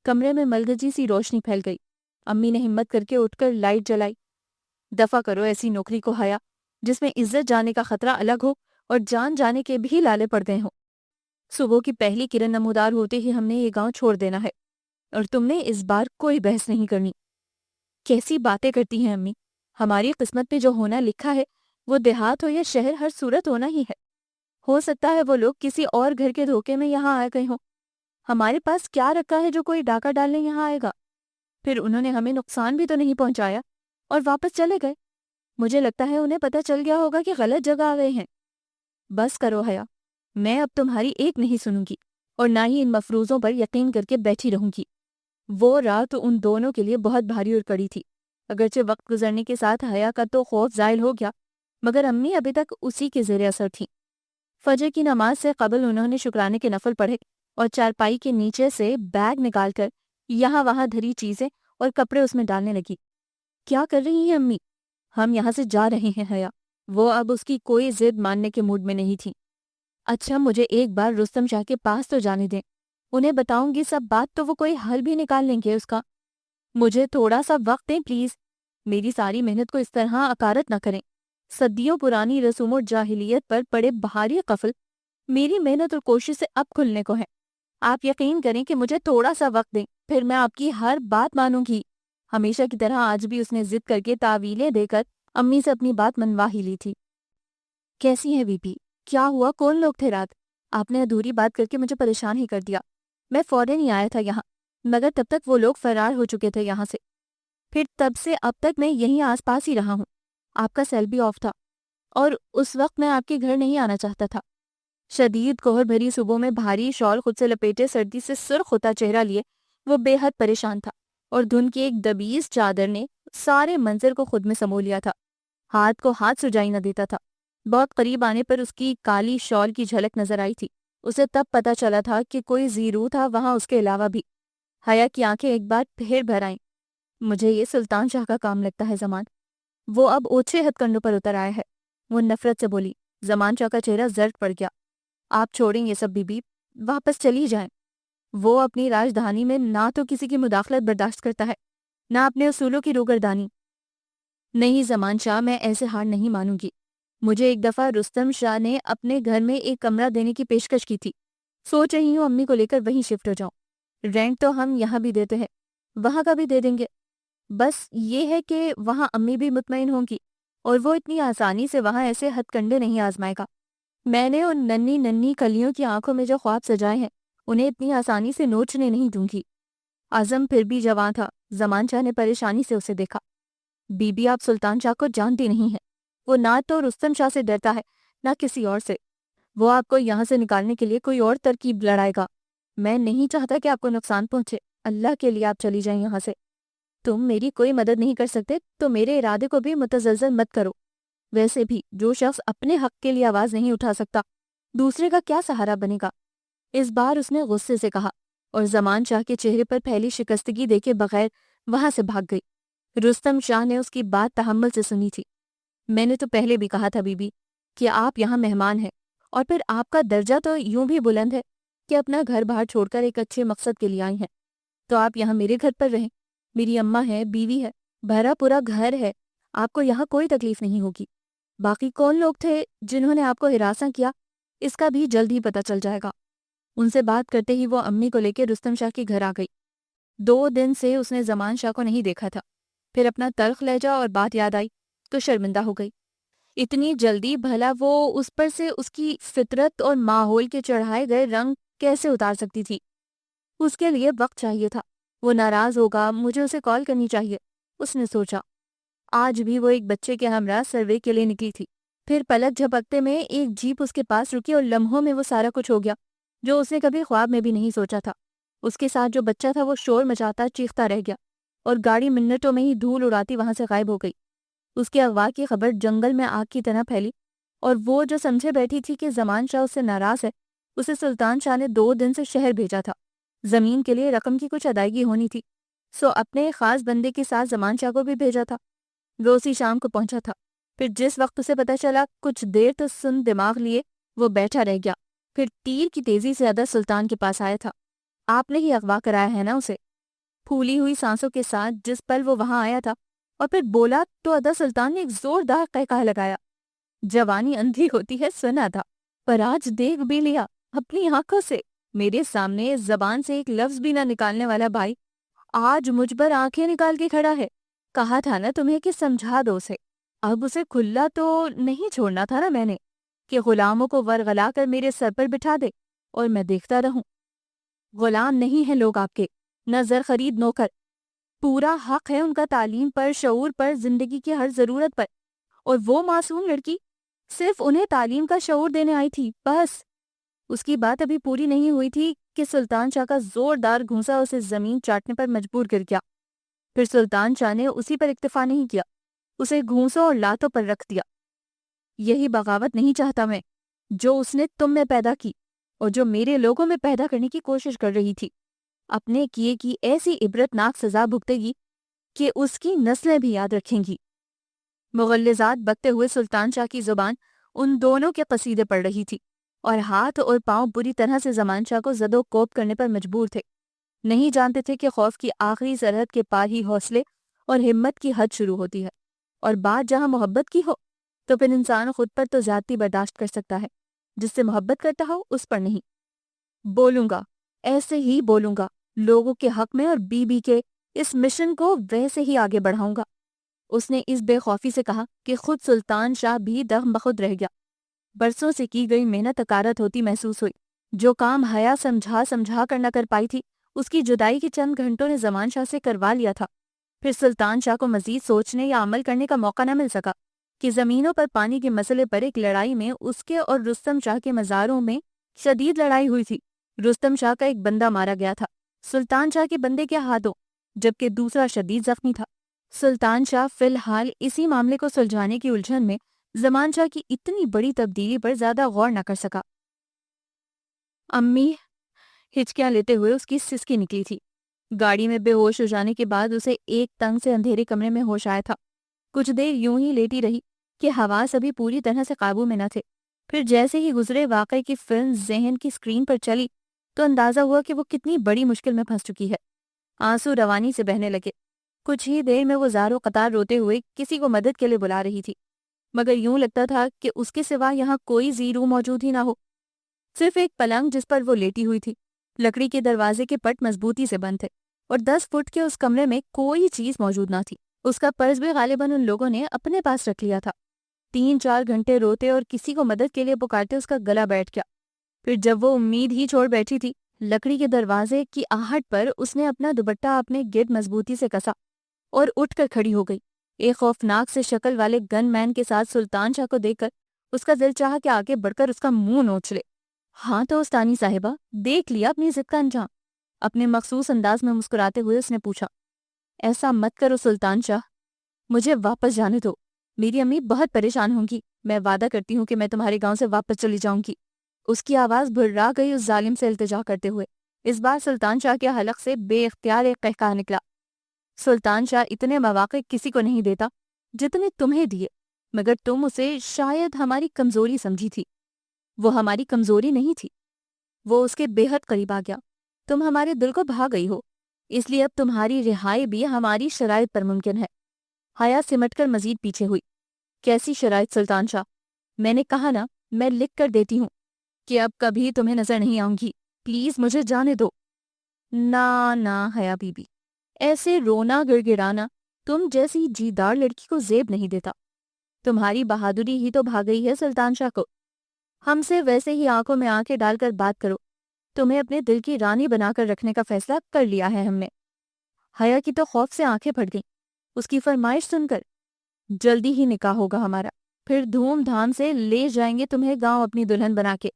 کمرے میں ملگجی سی روشنی پھیل گئی۔ امی نے ہمت کر کے اٹھ کر لائٹ جلائی۔ دفع کرو ایسی نوکری کو حیا، جس میں عزت جانے کا خطرہ الگ ہو اور جان جانے کے بھی لالے پڑ گئے ہوں۔ صبح کی پہلی کرن نمودار ہوتے ہی ہم نے یہ گاؤں چھوڑ دینا ہے اور تم نے اس بار کوئی بحث نہیں کرنی۔ کیسی باتیں کرتی ہیں امی؟ ہماری قسمت میں جو ہونا لکھا ہے وہ دیہات ہو یا شہر ہر صورت ہونا ہی ہے۔ ہو سکتا ہے وہ لوگ کسی اور گھر کے دھوکے میں یہاں آ گئے ہوں۔ ہمارے پاس کیا رکھا ہے جو کوئی ڈاکہ ڈالنے یہاں آئے گا؟ پھر انہوں نے ہمیں نقصان بھی تو نہیں پہنچایا اور واپس چلے گئے۔ مجھے لگتا ہے انہیں پتہ چل گیا ہوگا کہ غلط جگہ آ گئے ہیں۔ بس کرو حیا، میں اب تمہاری ایک نہیں سنوں گی اور نہ ہی ان مفروضوں پر یقین کر کے بیٹھی رہوں گی۔ وہ رات ان دونوں کے لیے بہت بھاری اور کڑی تھی۔ اگرچہ وقت گزرنے کے ساتھ حیا کا تو خوف زائل ہو گیا، مگر امی ابھی تک اسی کے زیر اثر تھیں۔ فجر کی نماز سے قبل انہوں نے شکرانے کے نفل پڑھے اور چارپائی کے نیچے سے بیگ نکال کر یہاں وہاں دھری چیزیں اور کپڑے اس میں ڈالنے لگی۔ کیا کر رہی ہیں امی؟ ہم یہاں سے جا رہے ہیں حیا۔ وہ اب اس کی کوئی ضد ماننے کے موڈ میں نہیں تھی۔ اچھا، مجھے ایک بار رستم شاہ کے پاس تو جانے دیں، انہیں بتاؤں گی سب بات تو وہ کوئی حل بھی نکال لیں گے اس کا۔ مجھے تھوڑا سا وقت دیں پلیز۔ میری ساری محنت کو اس طرح عکارت نہ کریں۔ صدیوں پرانی رسوم و جاہلیت پر پڑے بھاری قفل میری محنت اور کوشش سے اب کھلنے کو ہے۔ آپ یقین کریں کہ مجھے تھوڑا سا وقت دیں، پھر میں آپ کی ہر بات مانوں گی۔ ہمیشہ کی طرح آج بھی اس نے ضد کر کے تعویلیں دے کر امی سے اپنی بات منوا ہی لی تھی۔ کیسی ہیں بی بی؟ کیا ہوا؟ کون لوگ تھے رات؟ آپ نے ادھوری بات کر کے مجھے پریشان ہی کر دیا۔ میں فوراً ہی آیا تھا یہاں، مگر تب تک وہ لوگ فرار ہو چکے تھے یہاں سے۔ پھر تب سے اب تک میں یہیں آس پاس ہی رہا ہوں۔ آپ کا سیل بھی آف تھا اور اس وقت میں آپ کے گھر نہیں آنا چاہتا تھا۔ شدید کوہر بھری صبح میں بھاری شال خود سے لپیٹے، سردی سے سرخ ہوتا چہرہ لیے وہ بے حد پریشان تھا اور دھند کی ایک دبیز چادر نے سارے منظر کو خود میں سمو لیا تھا۔ ہاتھ کو ہاتھ سجائی نہ دیتا تھا۔ بہت قریب آنے پر اس کی کالی شال کی جھلک نظر آئی تھی۔ اسے تب پتا چلا تھا کہ کوئی زیرو تھا وہاں اس کے علاوہ بھی۔ حیا کی آنکھیں ایک بار پھر بھر آئیں۔ مجھے یہ سلطان شاہ کا کام لگتا ہے زمان۔ وہ اب اوچھے ہتھ کنڈوں پر اتر آیا ہے۔ وہ نفرت سے بولی۔ زمان شاہ کا چہرہ زرد پڑ گیا۔ آپ چھوڑیں یہ سب بی بی، واپس چلی جائیں۔ وہ اپنی راجدھانی میں نہ تو کسی کی مداخلت برداشت کرتا ہے، نہ اپنے اصولوں کی روگردانی۔ نہیں زمان شاہ، میں ایسے ہار نہیں مانوں گی۔ مجھے ایک دفعہ رستم شاہ نے اپنے گھر میں ایک کمرہ دینے کی پیشکش کی تھی. سوچ رہی ہوں امی کو لے کر وہیں شفٹ ہو جاؤں. رینٹ تو ہم یہاں بھی دیتے ہیں, وہاں کا بھی دے دیں گے. بس یہ ہے کہ وہاں امی بھی مطمئن ہوں گی, اور وہ اتنی آسانی سے وہاں ایسے ہتھ کنڈے نہیں آزمائے گا. میں نے ان ننھی ننھی کلیوں کی آنکھوں میں جو خواب سجائے ہیں انہیں اتنی آسانی سے نوچنے نہیں دوں گی. اعظم پھر بھی جوان تھا. زمان شاہ نے پریشانی سے اسے دیکھا. بی بی آپ سلطان شاہ کو جانتی نہیں ہیں. وہ نہ تو رستم شاہ سے ڈرتا ہے نہ کسی اور سے. وہ آپ کو یہاں سے نکالنے کے لیے کوئی اور ترکیب لڑائے گا. میں نہیں چاہتا کہ آپ کو نقصان پہنچے. اللہ کے لیے آپ چلی جائیں یہاں سے. تم میری کوئی مدد نہیں کر سکتے تو میرے ارادے کو بھی متزلزل مت کرو. ویسے بھی جو شخص اپنے حق کے لیے آواز نہیں اٹھا سکتا دوسرے کا کیا سہارا بنے گا. اس بار اس نے غصے سے کہا اور زمان شاہ کے چہرے پر پھیلی شکستگی دیکھے بغیر وہاں سے بھاگ گئی. رستم شاہ نے اس کی بات تحمل سے سنی تھی. میں نے تو پہلے بھی کہا تھا بی بی کہ آپ یہاں مہمان ہیں, اور پھر آپ کا درجہ تو یوں بھی بلند ہے کہ اپنا گھر باہر چھوڑ کر ایک اچھے مقصد کے لیے آئی ہیں. تو آپ یہاں میرے گھر پر رہیں. میری اماں ہے, بیوی ہے, بھرا پورا گھر ہے. آپ کو یہاں کوئی تکلیف نہیں ہوگی. باقی کون لوگ تھے جنہوں نے آپ کو ہراساں کیا اس کا بھی جلد ہی پتہ چل جائے گا. ان سے بات کرتے ہی وہ امی کو لے کے رستم شاہ کے گھر آ گئی. 2 دن سے اس نے زمان شاہ کو نہیں دیکھا تھا. پھر اپنا تلخ لہجہ اور بات یاد آئی تو شرمندہ ہو گئی. اتنی جلدی بھلا وہ اس پر سے اس کی فطرت اور ماحول کے چڑھائے گئے رنگ کیسے اتار سکتی تھی؟ اس کے لیے وقت چاہیے تھا. وہ ناراض ہوگا, مجھے اسے کال کرنی چاہیے, اس نے سوچا. آج بھی وہ ایک بچے کے ہمراہ سروے کے لیے نکلی تھی. پھر پلک جھپکتے میں ایک جیپ اس کے پاس رکی اور لمحوں میں وہ سارا کچھ ہو گیا جو اس نے کبھی خواب میں بھی نہیں سوچا تھا. اس کے ساتھ جو بچہ تھا وہ شور مچاتا چیختا رہ گیا اور گاڑی منٹوں میں ہی دھول اڑاتی وہاں سے غائب ہو گئی. اس کے اغوا کی خبر جنگل میں آگ کی طرح پھیلی, اور وہ جو سمجھے بیٹھی تھی کہ زمان شاہ اس سے ناراض ہے, اسے سلطان شاہ نے 2 دن سے شہر بھیجا تھا. زمین کے لیے رقم کی کچھ ادائیگی ہونی تھی, سو اپنے خاص بندے کے ساتھ زمان شاہ کو بھی بھیجا تھا. وہ اسی شام کو پہنچا تھا. پھر جس وقت اسے پتہ چلا کچھ دیر تو سن دماغ لیے وہ بیٹھا رہ گیا. پھر تیر کی تیزی سے ادا سلطان کے پاس آیا تھا. آپ نے ہی اغوا کرایا ہے نا اسے؟ پھولی ہوئی سانسوں کے ساتھ جس پل وہ وہاں آیا تھا اور پھر بولا تو ادا سلطان نے ایک زوردار قہقہہ لگایا. جوانی اندھی ہوتی ہے سنا تھا, پر آج دیکھ بھی لیا اپنی آنکھوں سے. میرے سامنے زبان سے ایک لفظ بھی نہ نکالنے والا بھائی آج مجھ پر آنکھیں نکال کے کھڑا ہے. کہا تھا نا تمہیں کہ سمجھا دو اسے. اب اسے کھلا تو نہیں چھوڑنا تھا نا میں نے, کہ غلاموں کو ورغلا کر میرے سر پر بٹھا دے اور میں دیکھتا رہوں. غلام نہیں ہیں لوگ آپ کے, نہ زر خرید نوکر. پورا حق ہے ان کا تعلیم پر, شعور پر, زندگی کی ہر ضرورت پر. اور وہ معصوم لڑکی صرف انہیں تعلیم کا شعور دینے آئی تھی بس. اس کی بات ابھی پوری نہیں ہوئی تھی کہ سلطان شاہ کا زوردار گھونسا اسے زمین چاٹنے پر مجبور کر گیا. پھر سلطان شاہ نے اسی پر اکتفا نہیں کیا, اسے گھونسوں اور لاتوں پر رکھ دیا. یہی بغاوت نہیں چاہتا میں جو اس نے تم میں پیدا کی اور جو میرے لوگوں میں پیدا کرنے کی کوشش کر رہی تھی. اپنے کیے کی ایسی عبرتناک سزا بھگتے گی کہ اس کی نسلیں بھی یاد رکھیں گی. مغلظات بکتے ہوئے سلطان شاہ کی زبان ان دونوں کے قصیدے پڑھ رہی تھی, اور ہاتھ اور پاؤں بری طرح سے زمان شاہ کو زد و کوب کرنے پر مجبور تھے. نہیں جانتے تھے کہ خوف کی آخری سرحد کے پار ہی حوصلے اور ہمت کی حد شروع ہوتی ہے, اور بات جہاں محبت کی ہو تو پھر انسان خود پر تو زیادتی برداشت کر سکتا ہے, جس سے محبت کرتا ہو اس پر نہیں. بولوں گا, ایسے ہی بولوں گا, لوگوں کے حق میں اور بی بی کے اس مشن کو ویسے ہی آگے بڑھاؤں گا. اس نے اس بے خوفی سے کہا کہ خود سلطان شاہ بھی دغم بخود رہ گیا. برسوں سے کی گئی محنت اکارت ہوتی محسوس ہوئی. جو کام حیا سمجھا سمجھا کر نہ کر پائی تھی اس کی جدائی کے چند گھنٹوں نے زمان شاہ سے کروا لیا تھا. پھر سلطان شاہ کو مزید سوچنے یا عمل کرنے کا موقع نہ مل سکا کہ زمینوں پر پانی کے مسئلے پر ایک لڑائی میں اس کے اور رستم شاہ کے مزاروں میں شدید لڑائی ہوئی تھی. رستم شاہ کا ایک بندہ مارا گیا تھا سلطان شاہ کے بندے کے ہاتھوں, جبکہ دوسرا شدید زخمی تھا. سلطان شاہ فی الحال اسی معاملے کو سلجھانے کی الجھن میں زمان شاہ کی اتنی بڑی تبدیلی پر زیادہ غور نہ کر سکا. امی, ہچکیاں لیتے ہوئے اس کی سسکی نکلی تھی. گاڑی میں بے ہوش ہو جانے کے بعد اسے ایک تنگ سے اندھیرے کمرے میں ہوش آیا تھا. کچھ دیر یوں ہی لیٹی رہی کہ حواس ابھی پوری طرح سے قابو میں نہ تھے. پھر جیسے ہی گزرے واقعے کی فلم ذہن کی اسکرین پر چلی تو اندازہ ہوا کہ وہ کتنی بڑی مشکل میں پھنس چکی ہے. آنسو روانی سے بہنے لگے. کچھ ہی دیر میں وہ زاروں قطار روتے ہوئے کسی کو مدد کے لیے بلا رہی تھی. مگر یوں لگتا تھا کہ اس کے سوا یہاں کوئی زی روح موجود ہی نہ ہو، صرف ایک پلنگ جس پر وہ لیٹی ہوئی تھی۔ لکڑی کے دروازے کے پٹ مضبوطی سے بند تھے اور 10 فٹ کے اس کمرے میں کوئی چیز موجود نہ تھی۔ اس کا پرس بھی غالباً ان لوگوں نے اپنے پاس رکھ لیا تھا۔ 3-4 گھنٹے روتے اور کسی کو مدد کے لیے پکارتے اس کا گلا بیٹھ گیا۔ پھر جب وہ امید ہی چھوڑ بیٹھی تھی، لکڑی کے دروازے کی آہٹ پر اس نے اپنا دوپٹہ اپنے گرد مضبوطی سے کسا اور اٹھ کر کھڑی ہو گئی۔ ایک خوفناک سے شکل والے گن مین کے ساتھ سلطان شاہ کو دیکھ کر اس کا دل چاہا کہ آگے بڑھ کر اس کا منہ نوچ لے۔ ہاں تو استانی صاحبہ، دیکھ لیا اپنی ضد کا انجام؟ اپنے مخصوص انداز میں مسکراتے ہوئے اس نے پوچھا۔ ایسا مت کرو سلطان شاہ، مجھے واپس جانے دو، میری امی بہت پریشان ہوں گی، میں وعدہ کرتی ہوں کہ میں تمہارے گاؤں سے واپس چلی جاؤں گی۔ اس کی آواز بھرا گئی اس ظالم سے التجا کرتے ہوئے۔ اس بار سلطان شاہ کے حلق سے بے اختیار ایک قہقہہ نکلا۔ سلطان شاہ اتنے مواقع کسی کو نہیں دیتا جتنے تمہیں دیے، مگر تم اسے شاید ہماری کمزوری سمجھی تھی۔ وہ ہماری کمزوری نہیں تھی، وہ اس کے بے حد قریب آ گیا۔ تم ہمارے دل کو بھا گئی ہو، اس لیے اب تمہاری رہائی بھی ہماری شرائط پر ممکن ہے۔ حیا سمٹ کر مزید پیچھے ہوئی۔ کیسی شرائط سلطان شاہ؟ میں نے کہا نا، میں لکھ کر دیتی ہوں کہ اب کبھی تمہیں نظر نہیں آؤں گی، پلیز مجھے جانے دو۔ نہ حیا بی بی، ایسے رونا گڑ گڑانا تم جیسی جیدار لڑکی کو زیب نہیں دیتا۔ تمہاری بہادری ہی تو بھا گئی ہے سلطان شاہ کو۔ ہم سے ویسے ہی آنکھوں میں آنکھیں ڈال کر بات کرو، تمہیں اپنے دل کی رانی بنا کر رکھنے کا فیصلہ کر لیا ہے ہم نے۔ حیا کی تو خوف سے آنکھیں پھٹ گئیں اس کی فرمائش سن کر۔ جلدی ہی نکاح ہوگا ہمارا، پھر دھوم دھام سے لے جائیں گے تمہیں گاؤں اپنی دلہن بنا کے۔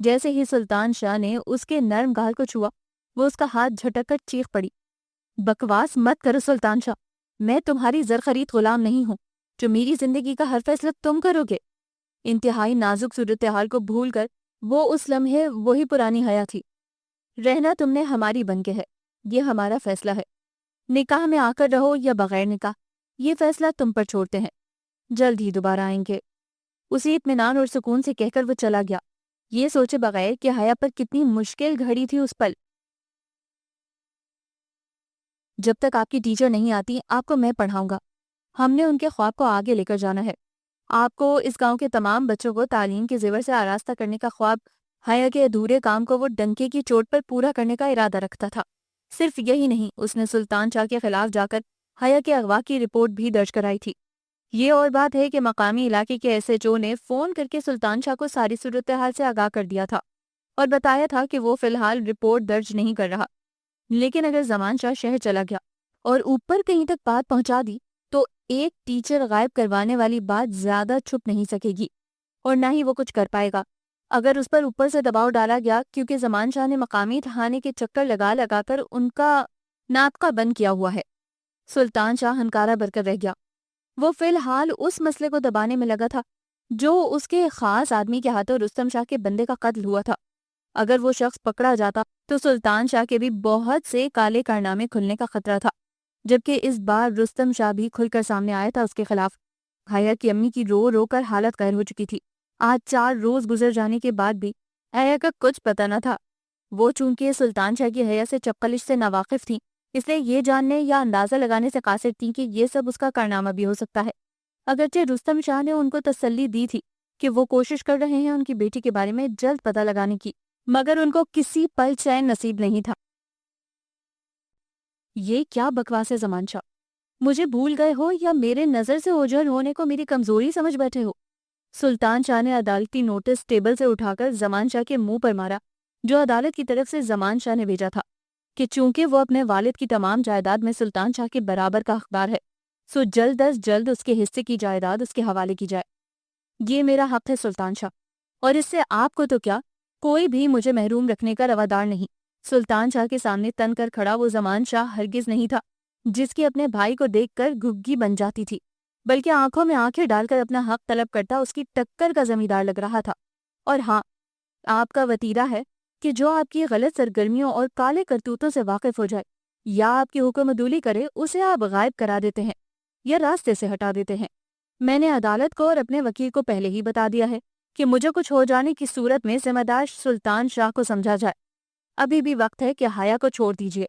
جیسے ہی سلطان شاہ نے اس کے نرم گال کو چھوا، وہ اس کا ہاتھ جھٹک کر چیخ پڑی۔ بکواس مت کرو سلطان شاہ، میں تمہاری زرخرید غلام نہیں ہوں جو میری زندگی کا ہر فیصلہ تم کرو گے۔ انتہائی نازک صورتحال کو بھول کر وہ اس لمحے وہی پرانی حیا تھی۔ رہنا تم نے ہماری بن کے ہے، یہ ہمارا فیصلہ ہے۔ نکاح میں آ کر رہو یا بغیر نکاح، یہ فیصلہ تم پر چھوڑتے ہیں، جلد ہی دوبارہ آئیں گے۔ اسی اطمینان اور سکون سے کہہ کر وہ چلا گیا، یہ سوچے بغیر کہ حیا پر کتنی مشکل گھڑی تھی اس پل۔ جب تک آپ کی ٹیچر نہیں آتی آپ کو میں پڑھاؤں گا۔ ہم نے ان کے خواب کو آگے لے کر جانا ہے۔ آپ کو اس گاؤں کے تمام بچوں کو تعلیم کے زیور سے آراستہ کرنے کا خواب، حیا کے ادھورے کام کو وہ ڈنکے کی چوٹ پر پورا کرنے کا ارادہ رکھتا تھا۔ صرف یہی نہیں، اس نے سلطان شاہ کے خلاف جا کر حیا کے اغوا کی رپورٹ بھی درج کرائی تھی۔ یہ اور بات ہے کہ مقامی علاقے کے ایس ایچ او نے فون کر کے سلطان شاہ کو ساری صورتحال سے آگاہ کر دیا تھا اور بتایا تھا کہ وہ فی الحال رپورٹ درج نہیں کر رہا، لیکن اگر زمان شاہ شہر چلا گیا اور اوپر کہیں تک بات پہنچا دی تو ایک ٹیچر غائب کروانے والی بات زیادہ چھپ نہیں سکے گی اور نہ ہی وہ کچھ کر پائے گا۔ اگر اس پر اوپر سے دباؤ ڈالا گیا، کیونکہ زمان شاہ نے مقامی تھانے کے چکر لگا لگا کر ان کا ناطقہ بند کیا ہوا ہے۔ سلطان شاہ ہنکارا بر کر رہ گیا۔ وہ فی الحال اس مسئلے کو دبانے میں لگا تھا جو اس کے خاص آدمی کے ہاتھوں رستم شاہ کے بندے کا قتل ہوا تھا۔ اگر وہ شخص پکڑا جاتا تو سلطان شاہ کے بھی بہت سے کالے کارنامے کھلنے کا خطرہ تھا، جبکہ اس بار رستم شاہ بھی کھل کر سامنے آیا تھا اس کے خلاف۔ حیا کی امی کی رو رو کر حالت قہر ہو چکی تھی۔ آج 4 روز گزر جانے کے بعد بھی حیا کا کچھ پتہ نہ تھا۔ وہ چونکہ سلطان شاہ کی حیا سے چپقلش سے ناواقف تھیں، اس لیے یہ جاننے یا اندازہ لگانے سے قاصر تھیں کہ یہ سب اس کا کارنامہ بھی ہو سکتا ہے۔ اگرچہ رستم شاہ نے ان کو تسلی دی تھی کہ وہ کوشش کر رہے ہیں ان کی بیٹی کے بارے میں جلد پتہ لگانے کی، مگر ان کو کسی پل چین نصیب نہیں تھا۔ یہ کیا بکواس ہے زمان شاہ؟ مجھے بھول گئے ہو یا میرے نظر سے اوجھل ہونے کو میری کمزوری سمجھ بیٹھے ہو؟ سلطان شاہ نے عدالتی نوٹس ٹیبل سے اٹھا کر زمان شاہ کے منہ پر مارا، جو عدالت کی طرف سے زمان شاہ نے بھیجا تھا کہ چونکہ وہ اپنے والد کی تمام جائیداد میں سلطان شاہ کے برابر کا حقدار ہے، سو جلد از جلد اس کے حصے کی جائیداد اس کے حوالے کی جائے۔ یہ میرا حق ہے سلطان شاہ، اور اس سے آپ کو تو کیا، کوئی بھی مجھے محروم رکھنے کا روادار نہیں۔ سلطان شاہ کے سامنے تن کر کھڑا وہ زمان شاہ ہرگز نہیں تھا جس کی اپنے بھائی کو دیکھ کر گھگی بن جاتی تھی، بلکہ آنکھوں میں آنکھیں ڈال کر اپنا حق طلب کرتا اس کی ٹکر کا زمیندار لگ رہا تھا۔ اور ہاں، آپ کا وتیرہ ہے کہ جو آپ کی غلط سرگرمیوں اور کالے کرتوتوں سے واقف ہو جائے یا آپ کی حکم عدولی کرے، اسے آپ غائب کرا دیتے ہیں یا راستے سے ہٹا دیتے ہیں۔ میں نے عدالت کو اور اپنے وکیل کو پہلے ہی بتا دیا ہے کہ مجھے کچھ ہو جانے کی صورت میں ذمہ دار سلطان شاہ کو سمجھا جائے۔ ابھی بھی وقت ہے کہ حیا کو چھوڑ دیجیے۔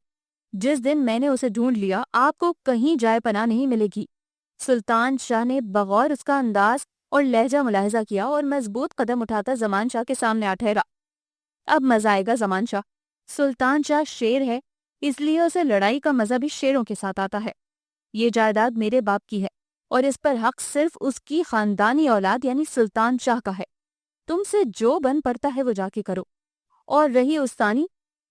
جس دن میں نے اسے ڈھونڈ لیا آپ کو کہیں جائے پناہ نہیں ملے گی۔ سلطان شاہ نے بغور اس کا انداز اور لہجہ ملاحظہ کیا اور مضبوط قدم اٹھاتا زمان شاہ کے سامنے آ ٹھہرا۔ اب مزہ آئے گا زمان شاہ، سلطان شاہ شیر ہے، اس لیے اسے لڑائی کا مزہ بھی شیروں کے ساتھ آتا ہے۔ یہ جائیداد میرے باپ کی ہے اور اس پر حق صرف اس کی خاندانی اولاد یعنی سلطان شاہ کا ہے۔ تم سے جو بن پڑتا ہے وہ جا کے کرو، اور رہی استانی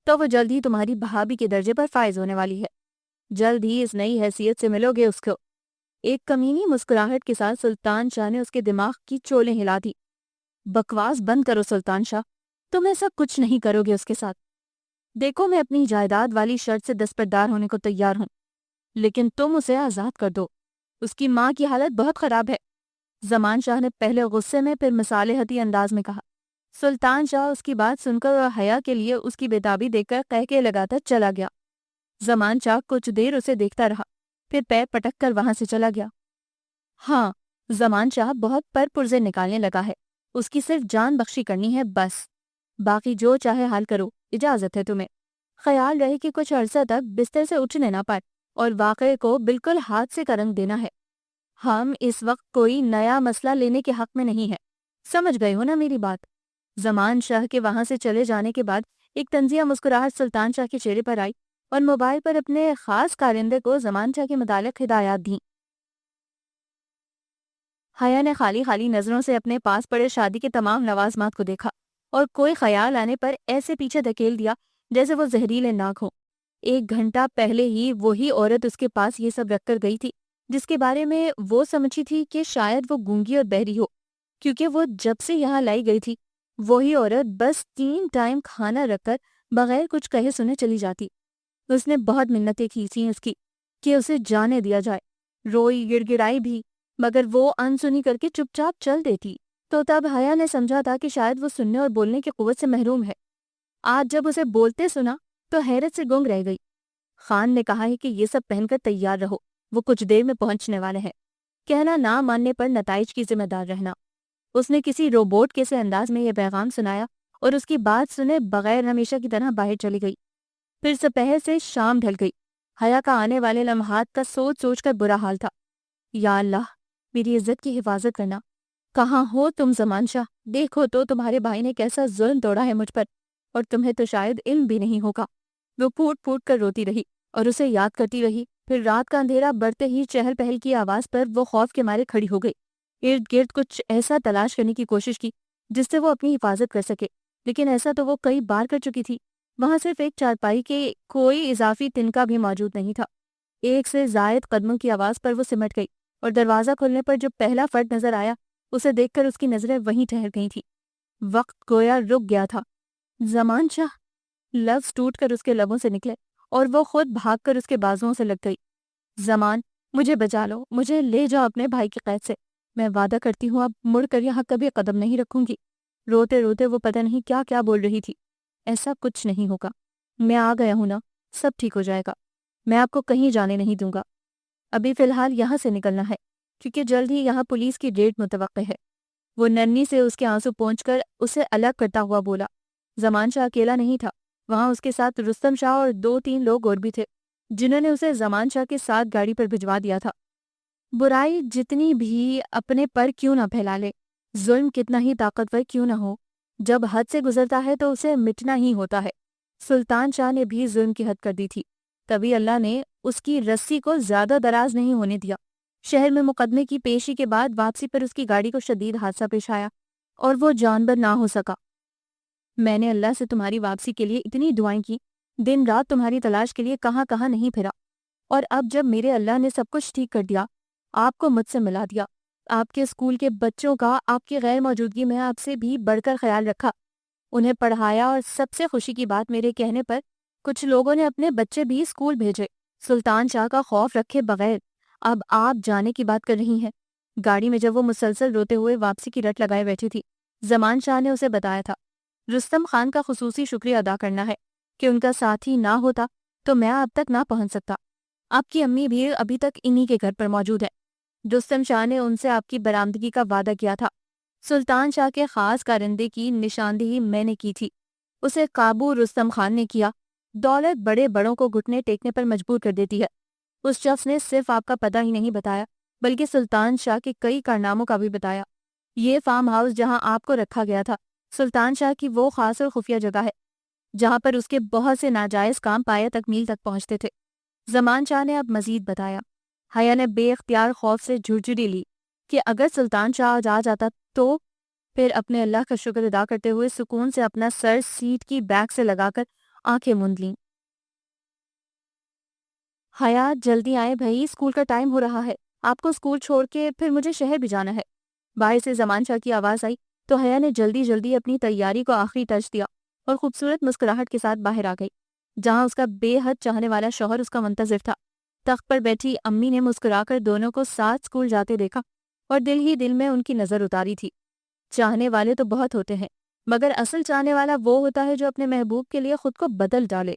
تو وہ جلد ہی تمہاری بھابھی کے درجے پر فائز ہونے والی ہے، جلد ہی اس نئی حیثیت سے ملو گے اس کو۔ ایک کمینی مسکراہٹ کے ساتھ سلطان شاہ نے اس کے دماغ کی چولیں ہلا دی۔ بکواس بند کرو سلطان شاہ، تم ایسا کچھ نہیں کرو گے اس کے ساتھ۔ دیکھو میں اپنی جائیداد والی شرط سے دستبردار ہونے کو تیار ہوں، لیکن تم اسے آزاد کر دو، اس کی ماں کی حالت بہت خراب ہے۔ زمان شاہ نے پہلے غصے میں پھر مصالحتی انداز میں کہا۔ سلطان شاہ اس کی بات سن کر اور حیا کے لیے اس کی بےتابی دیکھ کر قہقہے لگاتا چلا گیا۔ زمان شاہ کچھ دیر اسے دیکھتا رہا، پھر پیر پٹک کر وہاں سے چلا گیا۔ ہاں، زمان شاہ بہت پرپرزے نکالنے لگا ہے، اس کی صرف جان بخشی کرنی ہے بس، باقی جو چاہے حال کرو، اجازت ہے تمہیں۔ خیال رہے کہ کچھ عرصہ تک بستر سے اٹھنے نہ پائے اور واقعے کو بالکل ہاتھ سے کا رنگ دینا ہے۔ ہم اس وقت کوئی نیا مسئلہ لینے کے حق میں نہیں ہے، سمجھ گئے ہو نا میری بات؟ زمان شاہ کے وہاں سے چلے جانے کے بعد ایک طنزیہ مسکراہٹ سلطان شاہ کے چہرے پر آئی اور موبائل پر اپنے خاص کارندے کو زمان شاہ کے متعلق ہدایات دیں۔ حیا نے خالی خالی نظروں سے اپنے پاس پڑے شادی کے تمام لوازمات کو دیکھا اور کوئی خیال آنے پر ایسے پیچھے دھکیل دیا جیسے وہ زہریلے ناک ہوں۔ 1 گھنٹہ پہلے ہی وہی عورت اس کے پاس یہ سب رکھ کر گئی تھی جس کے بارے میں وہ سمجھی تھی کہ شاید وہ گونگی اور بہری ہو، کیونکہ وہ جب سے یہاں لائی گئی تھی وہی عورت بس 3 ٹائم کھانا رکھ کر بغیر کچھ کہے سنے چلی جاتی۔ اس نے بہت منتیں کھینچی اس کی کہ اسے جانے دیا جائے، روئی گڑ گڑائی بھی، مگر وہ انسنی کر کے چپ چاپ چل دیتی۔ تو تب حیا نے سمجھا تھا کہ شاید وہ سننے اور بولنے کی قوت سے محروم ہے۔ آج جب اسے بولتے سنا تو حیرت سے گنگ رہ گئی۔ خان نے کہا ہے کہ یہ سب پہن کر تیار رہو، وہ کچھ دیر میں پہنچنے والے ہیں، کہنا نہ ماننے پر نتائج کی ذمہ دار رہنا۔ اس نے کسی روبوٹ کے سے انداز میں یہ پیغام سنایا اور اس کی بات سنے بغیر ہمیشہ کی طرح باہر چلی گئی۔ پھر سپہر سے شام ڈھل گئی۔ حیا کا آنے والے لمحات کا سوچ سوچ کر برا حال تھا۔ یا اللہ، میری عزت کی حفاظت کرنا۔ کہاں ہو تم زمان شاہ؟ دیکھو تو تمہارے بھائی نے کیسا ظلم توڑا ہے مجھ پر، اور تمہیں تو شاید علم بھی نہیں ہوگا۔ وہ پھوٹ پھوٹ کر روتی رہی اور اسے یاد کرتی رہی۔ پھر رات کا اندھیرا بڑھتے ہی چہل پہل کی آواز پر وہ خوف کے مارے کھڑی ہو گئی۔ ارد گرد کچھ ایسا تلاش کرنے کی کوشش کی جس سے وہ اپنی حفاظت کر سکے، لیکن ایسا تو وہ کئی بار کر چکی تھی۔ وہاں صرف ایک چارپائی کے کوئی اضافی تنکا بھی موجود نہیں تھا۔ 1 سے زائد قدموں کی آواز پر وہ سمٹ گئی اور دروازہ کھلنے پر جو پہلا فرد نظر آیا اسے دیکھ کر اس کی نظریں وہیں ٹھہر گئی تھی۔ وقت گویا رک گیا تھا۔ زمان شاہ، لفظ ٹوٹ کر اس کے لبوں سے نکلے اور وہ خود بھاگ کر اس کے بازوؤں سے لگ گئی۔ زمان، مجھے بچا لو، مجھے لے جاؤ اپنے بھائی کی قید سے، میں وعدہ کرتی ہوں اب مڑ کر یہاں کبھی قدم نہیں رکھوں گی۔ روتے روتے وہ پتہ نہیں کیا کیا بول رہی تھی۔ ایسا کچھ نہیں ہوگا، میں آ گیا ہوں نا، سب ٹھیک ہو جائے گا، میں آپ کو کہیں جانے نہیں دوں گا۔ ابھی فی الحال یہاں سے نکلنا ہے کیونکہ جلد ہی یہاں پولیس کی ریڈ متوقع ہے۔ وہ نرمی سے اس کے آنسو پونچھ کر اسے الگ کرتا ہوا بولا۔ زمان شاہ اکیلا نہیں تھا، وہاں اس کے ساتھ رستم شاہ اور 2-3 لوگ اور بھی تھے جنہوں نے اسے زمان شاہ کے ساتھ گاڑی پر بھجوا دیا تھا۔ برائی جتنی بھی اپنے پر کیوں نہ پھیلا لے، ظلم کتنا ہی طاقتور کیوں نہ ہو، جب حد سے گزرتا ہے تو اسے مٹنا ہی ہوتا ہے۔ سلطان شاہ نے بھی ظلم کی حد کر دی تھی، تبھی اللہ نے اس کی رسی کو زیادہ دراز نہیں ہونے دیا۔ شہر میں مقدمے کی پیشی کے بعد واپسی پر اس کی گاڑی کو شدید حادثہ پیش آیا اور وہ جانبر نہ ہو سکا۔ میں نے اللہ سے تمہاری واپسی کے لیے اتنی دعائیں کی، دن رات تمہاری تلاش کے لیے کہاں کہاں نہیں پھرا، اور اب جب میرے اللہ نے سب کچھ ٹھیک کر دیا، آپ کو مجھ سے ملا دیا، آپ کے اسکول کے بچوں کا آپ کی غیر موجودگی میں آپ سے بھی بڑھ کر خیال رکھا، انہیں پڑھایا، اور سب سے خوشی کی بات میرے کہنے پر کچھ لوگوں نے اپنے بچے بھی اسکول بھیجے، سلطان شاہ کا خوف رکھے بغیر۔ اب آپ جانے کی بات کر رہی ہیں۔ گاڑی میں جب وہ مسلسل روتے ہوئے واپسی کی رٹ لگائے بیٹھی تھی، زمان شاہ نے اسے بتایا تھا، رستم خان کا خصوصی شکریہ ادا کرنا ہے کہ ان کا ساتھی نہ ہوتا تو میں اب تک نہ پہنچ سکتا۔ آپ کی امی بھی ابھی تک انہی کے گھر پر موجود ہے۔ رستم شاہ نے ان سے آپ کی برآمدگی کا وعدہ کیا تھا۔ سلطان شاہ کے خاص کارندے کی نشاندہی میں نے کی تھی، اسے قابو رستم خان نے کیا۔ دولت بڑے بڑوں کو گھٹنے ٹیکنے پر مجبور کر دیتی ہے۔ اس شخص نے صرف آپ کا پتہ ہی نہیں بتایا بلکہ سلطان شاہ کے کئی کارناموں کا بھی بتایا۔ یہ فارم ہاؤس جہاں آپ کو رکھا گیا تھا سلطان شاہ کی وہ خاص اور خفیہ جگہ ہے جہاں پر اس کے بہت سے ناجائز کام پایہ تکمیل تک پہنچتے تھے۔ زمان شاہ نے اب مزید بتایا۔ حیا نے بے اختیار خوف سے جھرجھری لی کہ اگر سلطان شاہ آج آ جاتا تو پھر اپنے اللہ کا شکر ادا کرتے ہوئے سکون سے اپنا سر سیٹ کی بیک سے لگا کر آنکھیں موند لیں۔ حیا جلدی آئیں بھائی، اسکول کا ٹائم ہو رہا ہے، آپ کو اسکول چھوڑ کے پھر مجھے شہر بھی جانا ہے۔ باہر سے زمان شاہ کی آواز آئی تو حیا نے جلدی جلدی اپنی تیاری کو آخری ٹچ دیا اور خوبصورت مسکراہٹ کے ساتھ باہر آ گئی، جہاں اس کا بے حد چاہنے والا شوہر اس کا منتظر تھا۔ تخت پر بیٹھی امی نے مسکرا کر دونوں کو ساتھ اسکول جاتے دیکھا اور دل ہی دل میں ان کی نظر اتاری تھی۔ چاہنے والے تو بہت ہوتے ہیں، مگر اصل چاہنے والا وہ ہوتا ہے جو اپنے محبوب کے لیے خود کو بدل ڈالے۔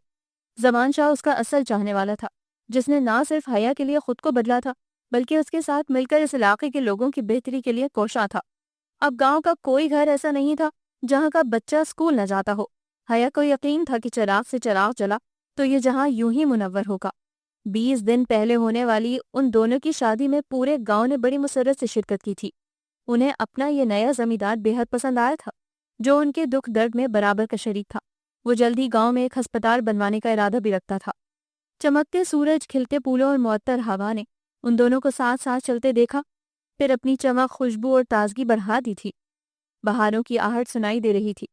زمان شاہ اس کا اصل چاہنے والا تھا، جس نے نہ صرف حیا کے لیے خود کو بدلا تھا بلکہ اس کے ساتھ مل کر اس علاقے کے لوگوں کی بہتری کے لیے کوشاں تھا۔ اب گاؤں کا کوئی گھر ایسا نہیں تھا جہاں کا بچہ اسکول نہ جاتا ہو۔ حیا کو یقین تھا کہ چراغ سے چراغ جلا تو یہ جہاں یوں ہی منور ہوگا۔ 20 دن پہلے ہونے والی ان دونوں کی شادی میں پورے گاؤں نے بڑی مسرت سے شرکت کی تھی۔ انہیں اپنا یہ نیا زمیندار بے حد پسند آیا تھا، جو ان کے دکھ درد میں برابر کا شریک تھا۔ وہ جلد ہی گاؤں میں ایک ہسپتال بنوانے کا ارادہ بھی رکھتا تھا۔ چمکتے سورج، کھلتے پھولوں اور معطر ہوا نے ان دونوں کو ساتھ ساتھ چلتے دیکھا، پھر اپنی چمک، خوشبو اور تازگی بڑھا دی تھی۔ بہاروں کی آہٹ سنائی دے رہی تھی،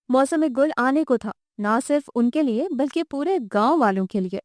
موسم گل آنے کو تھا، نہ صرف ان کے لیے بلکہ پورے گاؤں والوں کے لیے۔